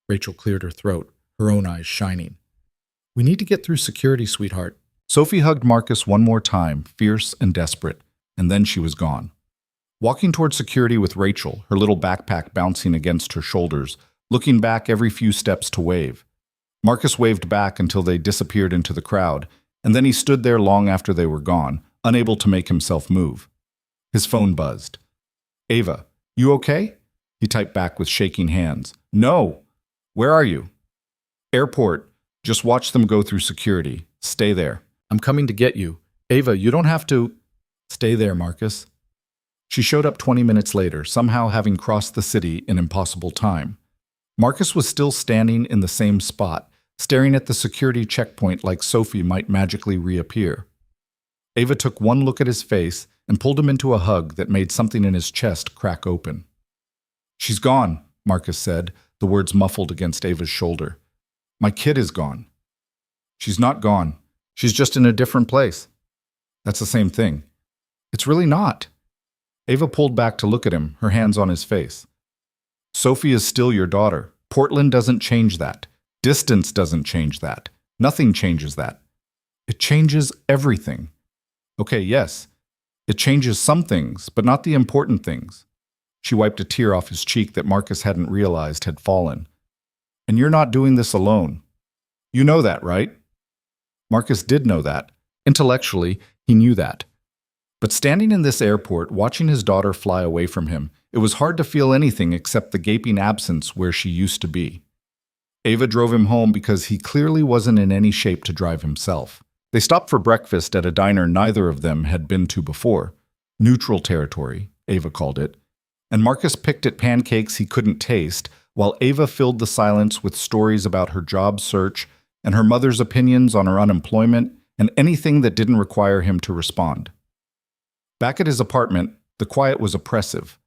Rachel cleared her throat, her own eyes shining. "We need to get through security, sweetheart." Sophie hugged Marcus one more time, fierce and desperate, and then she was gone. Walking toward security with Rachel, her little backpack bouncing against her shoulders, looking back every few steps to wave. Marcus waved back until they disappeared into the crowd, and then he stood there long after they were gone, unable to make himself move. His phone buzzed. "Ava, you okay?" He typed back with shaking hands. "No. Where are you?" "Airport. Just watch them go through security. Stay there." "I'm coming to get you." "Ava, you don't have to." "Stay there, Marcus." She showed up 20 minutes later, somehow having crossed the city in impossible time. Marcus was still standing in the same spot, staring at the security checkpoint like Sophie might magically reappear. Ava took one look at his face and pulled him into a hug that made something in his chest crack open. "She's gone," Marcus said, the words muffled against Ava's shoulder. "My kid is gone." "She's not gone. She's just in a different place." "That's the same thing." "It's really not." Ava pulled back to look at him, her hands on his face. "Sophie is still your daughter. Portland doesn't change that. Distance doesn't change that. Nothing changes that. It changes everything." "Okay, yes. It changes some things, but not the important things." She wiped a tear off his cheek that Marcus hadn't realized had fallen. "And you're not doing this alone. You know that, right?" Marcus did know that. Intellectually, he knew that. But standing in this airport, watching his daughter fly away from him, it was hard to feel anything except the gaping absence where she used to be. Ava drove him home because he clearly wasn't in any shape to drive himself. They stopped for breakfast at a diner neither of them had been to before. Neutral territory, Ava called it. And Marcus picked at pancakes he couldn't taste, while Ava filled the silence with stories about her job search and her mother's opinions on her unemployment and anything that didn't require him to respond. Back at his apartment, the quiet was oppressive.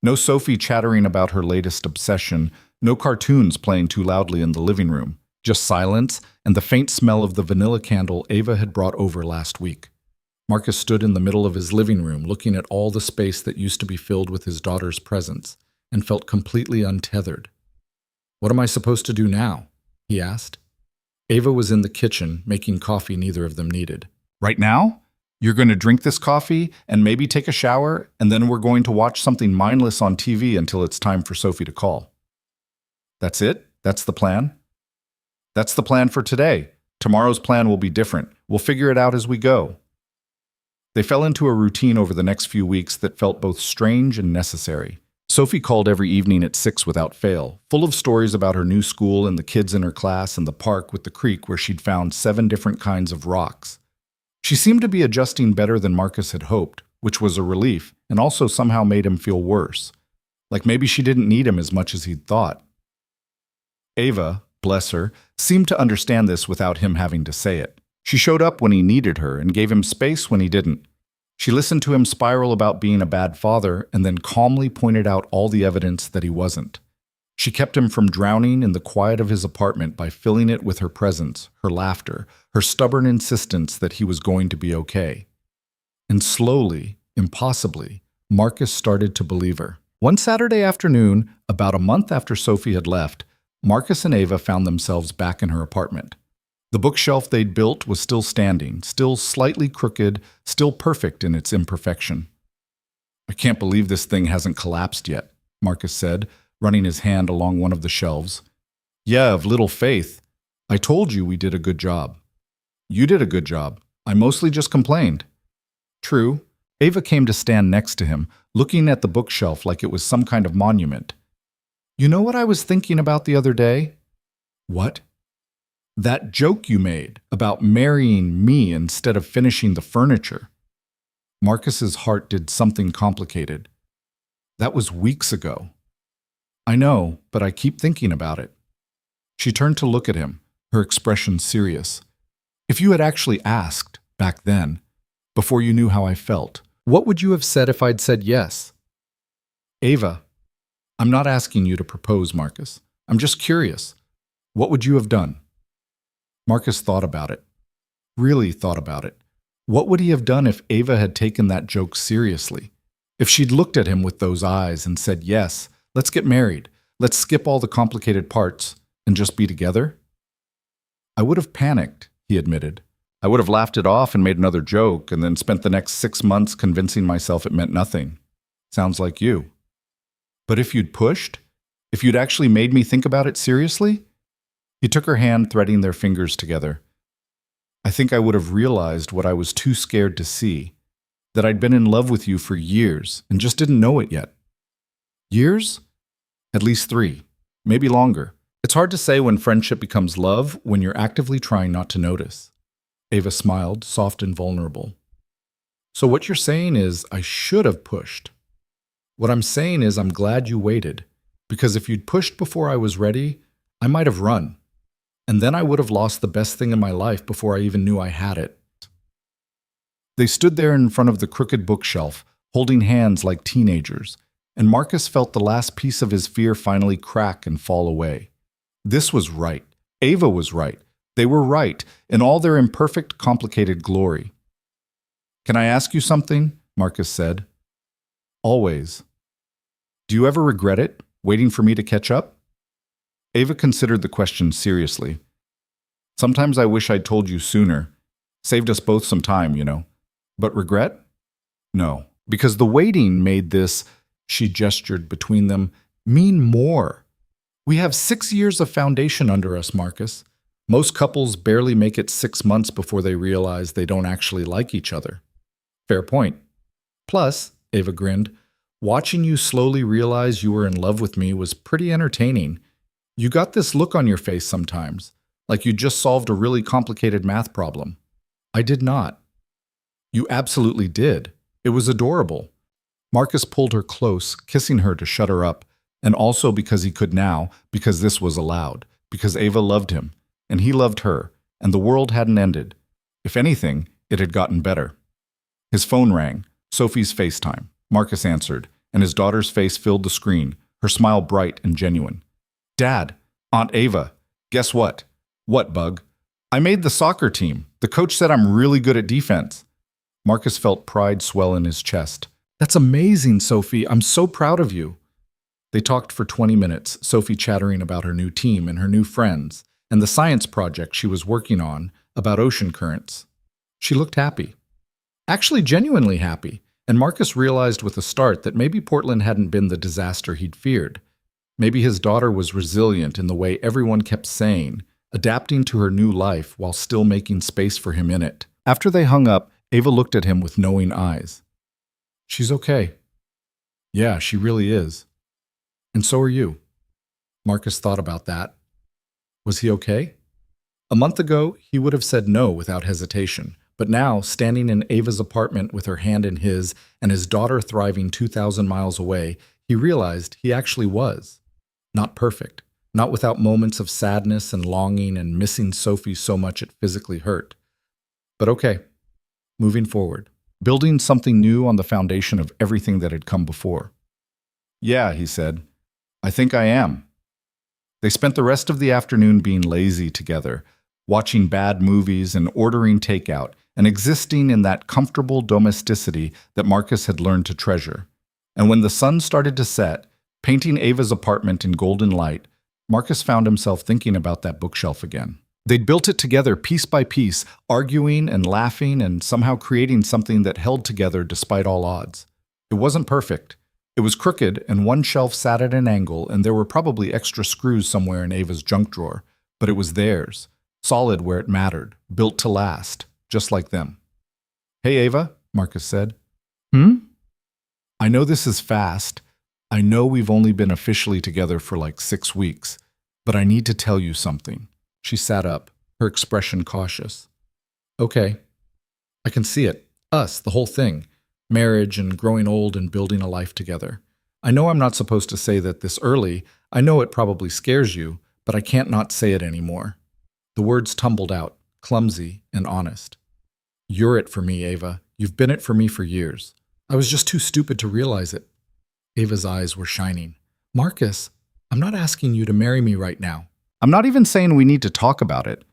No Sophie chattering about her latest obsession, no cartoons playing too loudly in the living room, just silence and the faint smell of the vanilla candle Ava had brought over last week. Marcus stood in the middle of his living room looking at all the space that used to be filled with his daughter's presence and felt completely untethered. "What am I supposed to do now?" he asked. Ava was in the kitchen, making coffee neither of them needed. "Right now? You're going to drink this coffee and maybe take a shower, and then we're going to watch something mindless on TV until it's time for Sophie to call." "That's it? That's the plan?" "That's the plan for today. Tomorrow's plan will be different. We'll figure it out as we go." They fell into a routine over the next few weeks that felt both strange and necessary. Sophie called every evening at 6 without fail, full of stories about her new school and the kids in her class and the park with the creek where she'd found 7 different kinds of rocks. She seemed to be adjusting better than Marcus had hoped, which was a relief, and also somehow made him feel worse. Like maybe she didn't need him as much as he'd thought. Ava, bless her, seemed to understand this without him having to say it. She showed up when he needed her and gave him space when he didn't. She listened to him spiral about being a bad father and then calmly pointed out all the evidence that he wasn't. She kept him from drowning in the quiet of his apartment by filling it with her presence, her laughter, her stubborn insistence that he was going to be okay. And slowly, impossibly, Marcus started to believe her. One Saturday afternoon, about a month after Sophie had left, Marcus and Ava found themselves back in her apartment. The bookshelf they'd built was still standing, still slightly crooked, still perfect in its imperfection. "I can't believe this thing hasn't collapsed yet," Marcus said, running his hand along one of the shelves. "Yeah, of little faith. I told you we did a good job." "You did a good job. I mostly just complained." "True." Ava came to stand next to him, looking at the bookshelf like it was some kind of monument. "You know what I was thinking about the other day?" "What?" "That joke you made about marrying me instead of finishing the furniture." Marcus's heart did something complicated. "That was weeks ago." "I know, but I keep thinking about it." She turned to look at him, her expression serious. "If you had actually asked, back then, before you knew how I felt, what would you have said if I'd said yes?" "Ava, I'm not asking you to propose, Marcus. I'm just curious. What would you have done?" Marcus thought about it. Really thought about it. What would he have done if Ava had taken that joke seriously? If she'd looked at him with those eyes and said, "Yes, let's get married. Let's skip all the complicated parts and just be together?" "I would have panicked," he admitted. "I would have laughed it off and made another joke and then spent the next 6 months convincing myself it meant nothing. Sounds like you." "But if you'd pushed? If you'd actually made me think about it seriously?" He took her hand, threading their fingers together. "I think I would have realized what I was too scared to see, that I'd been in love with you for years and just didn't know it yet." "Years?" "At least 3, maybe longer. It's hard to say when friendship becomes love when you're actively trying not to notice." Ava smiled, soft and vulnerable. "So what you're saying is I should have pushed." "What I'm saying is I'm glad you waited, because if you'd pushed before I was ready, I might have run. And then I would have lost the best thing in my life before I even knew I had it." They stood there in front of the crooked bookshelf, holding hands like teenagers, and Marcus felt the last piece of his fear finally crack and fall away. This was right. Ava was right. They were right, in all their imperfect, complicated glory. "Can I ask you something?" Marcus said. "Always." "Do you ever regret it, waiting for me to catch up?" Ava considered the question seriously. "Sometimes I wish I'd told you sooner. Saved us both some time, you know. But regret? No. Because the waiting made this," she gestured between them, "mean more. We have 6 years of foundation under us, Marcus. Most couples barely make it 6 months before they realize they don't actually like each other." "Fair point." "Plus," Ava grinned, "watching you slowly realize you were in love with me was pretty entertaining. You got this look on your face sometimes, like you just solved a really complicated math problem." "I did not." "You absolutely did. It was adorable." Marcus pulled her close, kissing her to shut her up, and also because he could now, because this was allowed, because Ava loved him, and he loved her, and the world hadn't ended. If anything, it had gotten better. His phone rang, Sophie's FaceTime. Marcus answered, and his daughter's face filled the screen, her smile bright and genuine. "Dad, Aunt Ava, guess what?" "What, Bug?" "I made the soccer team. The coach said I'm really good at defense." Marcus felt pride swell in his chest. "That's amazing, Sophie. I'm so proud of you." They talked for 20 minutes, Sophie chattering about her new team and her new friends, and the science project she was working on about ocean currents. She looked happy. Actually genuinely happy, and Marcus realized with a start that maybe Portland hadn't been the disaster he'd feared. Maybe his daughter was resilient in the way everyone kept saying, adapting to her new life while still making space for him in it. After they hung up, Ava looked at him with knowing eyes. She's okay. Yeah, she really is. And so are you. Marcus thought about that. Was he okay? A month ago, he would have said no without hesitation. But now, standing in Ava's apartment with her hand in his and his daughter thriving 2,000 miles away, he realized he actually was. Not perfect, not without moments of sadness and longing and missing Sophie so much it physically hurt. But okay, moving forward, building something new on the foundation of everything that had come before. Yeah, he said, I think I am. They spent the rest of the afternoon being lazy together, watching bad movies and ordering takeout, and existing in that comfortable domesticity that Marcus had learned to treasure. And when the sun started to set, painting Ava's apartment in golden light, Marcus found himself thinking about that bookshelf again. They'd built it together piece by piece, arguing and laughing and somehow creating something that held together despite all odds. It wasn't perfect. It was crooked, and one shelf sat at an angle, and there were probably extra screws somewhere in Ava's junk drawer, but it was theirs, solid where it mattered, built to last, just like them. Hey, Ava, Marcus said. I know this is fast. I know we've only been officially together for like 6 weeks, but I need to tell you something. She sat up, her expression cautious. Okay. I can see it. Us, the whole thing. Marriage and growing old and building a life together. I know I'm not supposed to say that this early. I know it probably scares you, but I can't not say it anymore. The words tumbled out, clumsy and honest. You're it for me, Ava. You've been it for me for years. I was just too stupid to realize it. Ava's eyes were shining. Marcus, I'm not asking you to marry me right now. I'm not even saying we need to talk about it.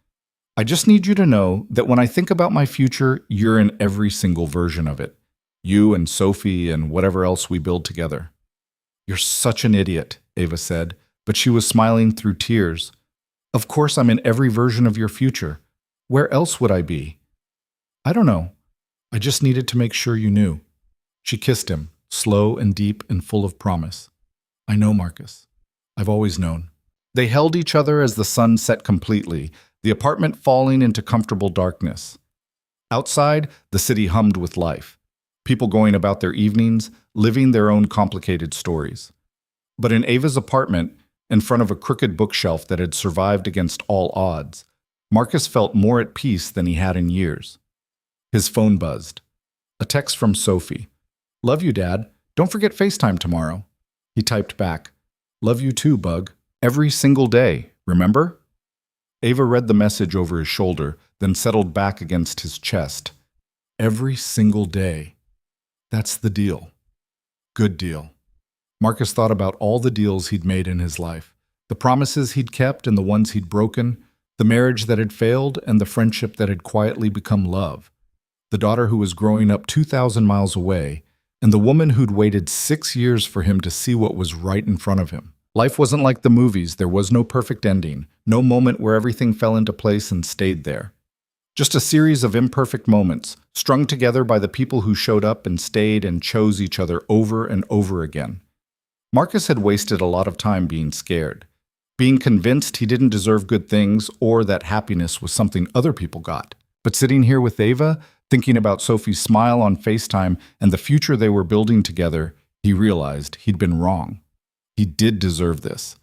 I just need you to know that when I think about my future, you're in every single version of it. You and Sophie and whatever else we build together. You're such an idiot, Ava said, but she was smiling through tears. Of course I'm in every version of your future. Where else would I be? I don't know. I just needed to make sure you knew. She kissed him, slow and deep and full of promise. I know, Marcus. I've always known. They held each other as the sun set completely, the apartment falling into comfortable darkness. Outside, the city hummed with life. People going about their evenings, living their own complicated stories. But in Ava's apartment, in front of a crooked bookshelf that had survived against all odds, Marcus felt more at peace than he had in years. His phone buzzed. A text from Sophie. Love you, Dad. Don't forget FaceTime tomorrow. He typed back. Love you too, Bug. Every single day, remember? Ava read the message over his shoulder, then settled back against his chest. Every single day. That's the deal. Good deal. Marcus thought about all the deals he'd made in his life, the promises he'd kept and the ones he'd broken, the marriage that had failed and the friendship that had quietly become love, the daughter who was growing up 2,000 miles away, and the woman who'd waited 6 years for him to see what was right in front of him. Life wasn't like the movies. There was no perfect ending, no moment where everything fell into place and stayed there. Just a series of imperfect moments, strung together by the people who showed up and stayed and chose each other over and over again. Marcus had wasted a lot of time being scared, being convinced he didn't deserve good things or that happiness was something other people got. But sitting here with Ava, thinking about Sophie's smile on FaceTime and the future they were building together, he realized he'd been wrong. He did deserve this.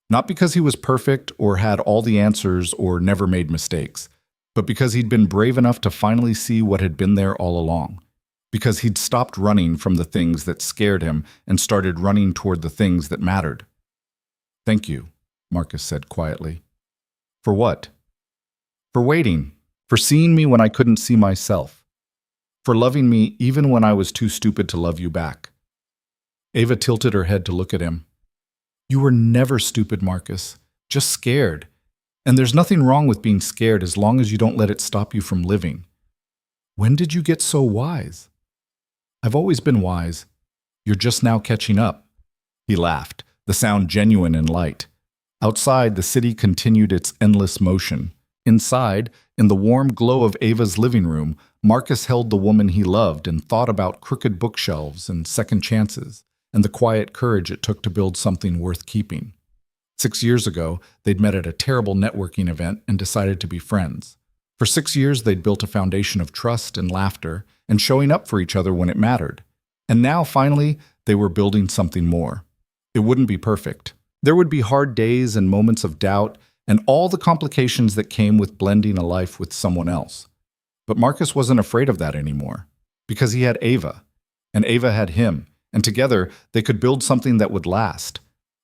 Not because he was perfect or had all the answers or never made mistakes, but because he'd been brave enough to finally see what had been there all along. Because he'd stopped running from the things that scared him and started running toward the things that mattered. Thank you, Marcus said quietly. For what? For waiting. For seeing me when I couldn't see myself. For loving me even when I was too stupid to love you back. Ava tilted her head to look at him. You were never stupid, Marcus. Just scared. And there's nothing wrong with being scared as long as you don't let it stop you from living. When did you get so wise? I've always been wise. You're just now catching up. He laughed, the sound genuine and light. Outside, the city continued its endless motion. Inside, in the warm glow of Ava's living room, Marcus held the woman he loved and thought about crooked bookshelves and second chances, and the quiet courage it took to build something worth keeping. 6 years ago, they'd met at a terrible networking event and decided to be friends. For 6 years, they'd built a foundation of trust and laughter and showing up for each other when it mattered. And now, finally, they were building something more. It wouldn't be perfect. There would be hard days and moments of doubt and all the complications that came with blending a life with someone else. But Marcus wasn't afraid of that anymore, because he had Ava, and Ava had him, and together they could build something that would last.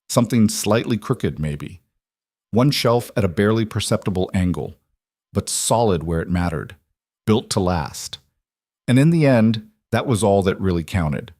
Something slightly crooked, maybe. One shelf at a barely perceptible angle, but solid where it mattered, built to last. And in the end, that was all that really counted.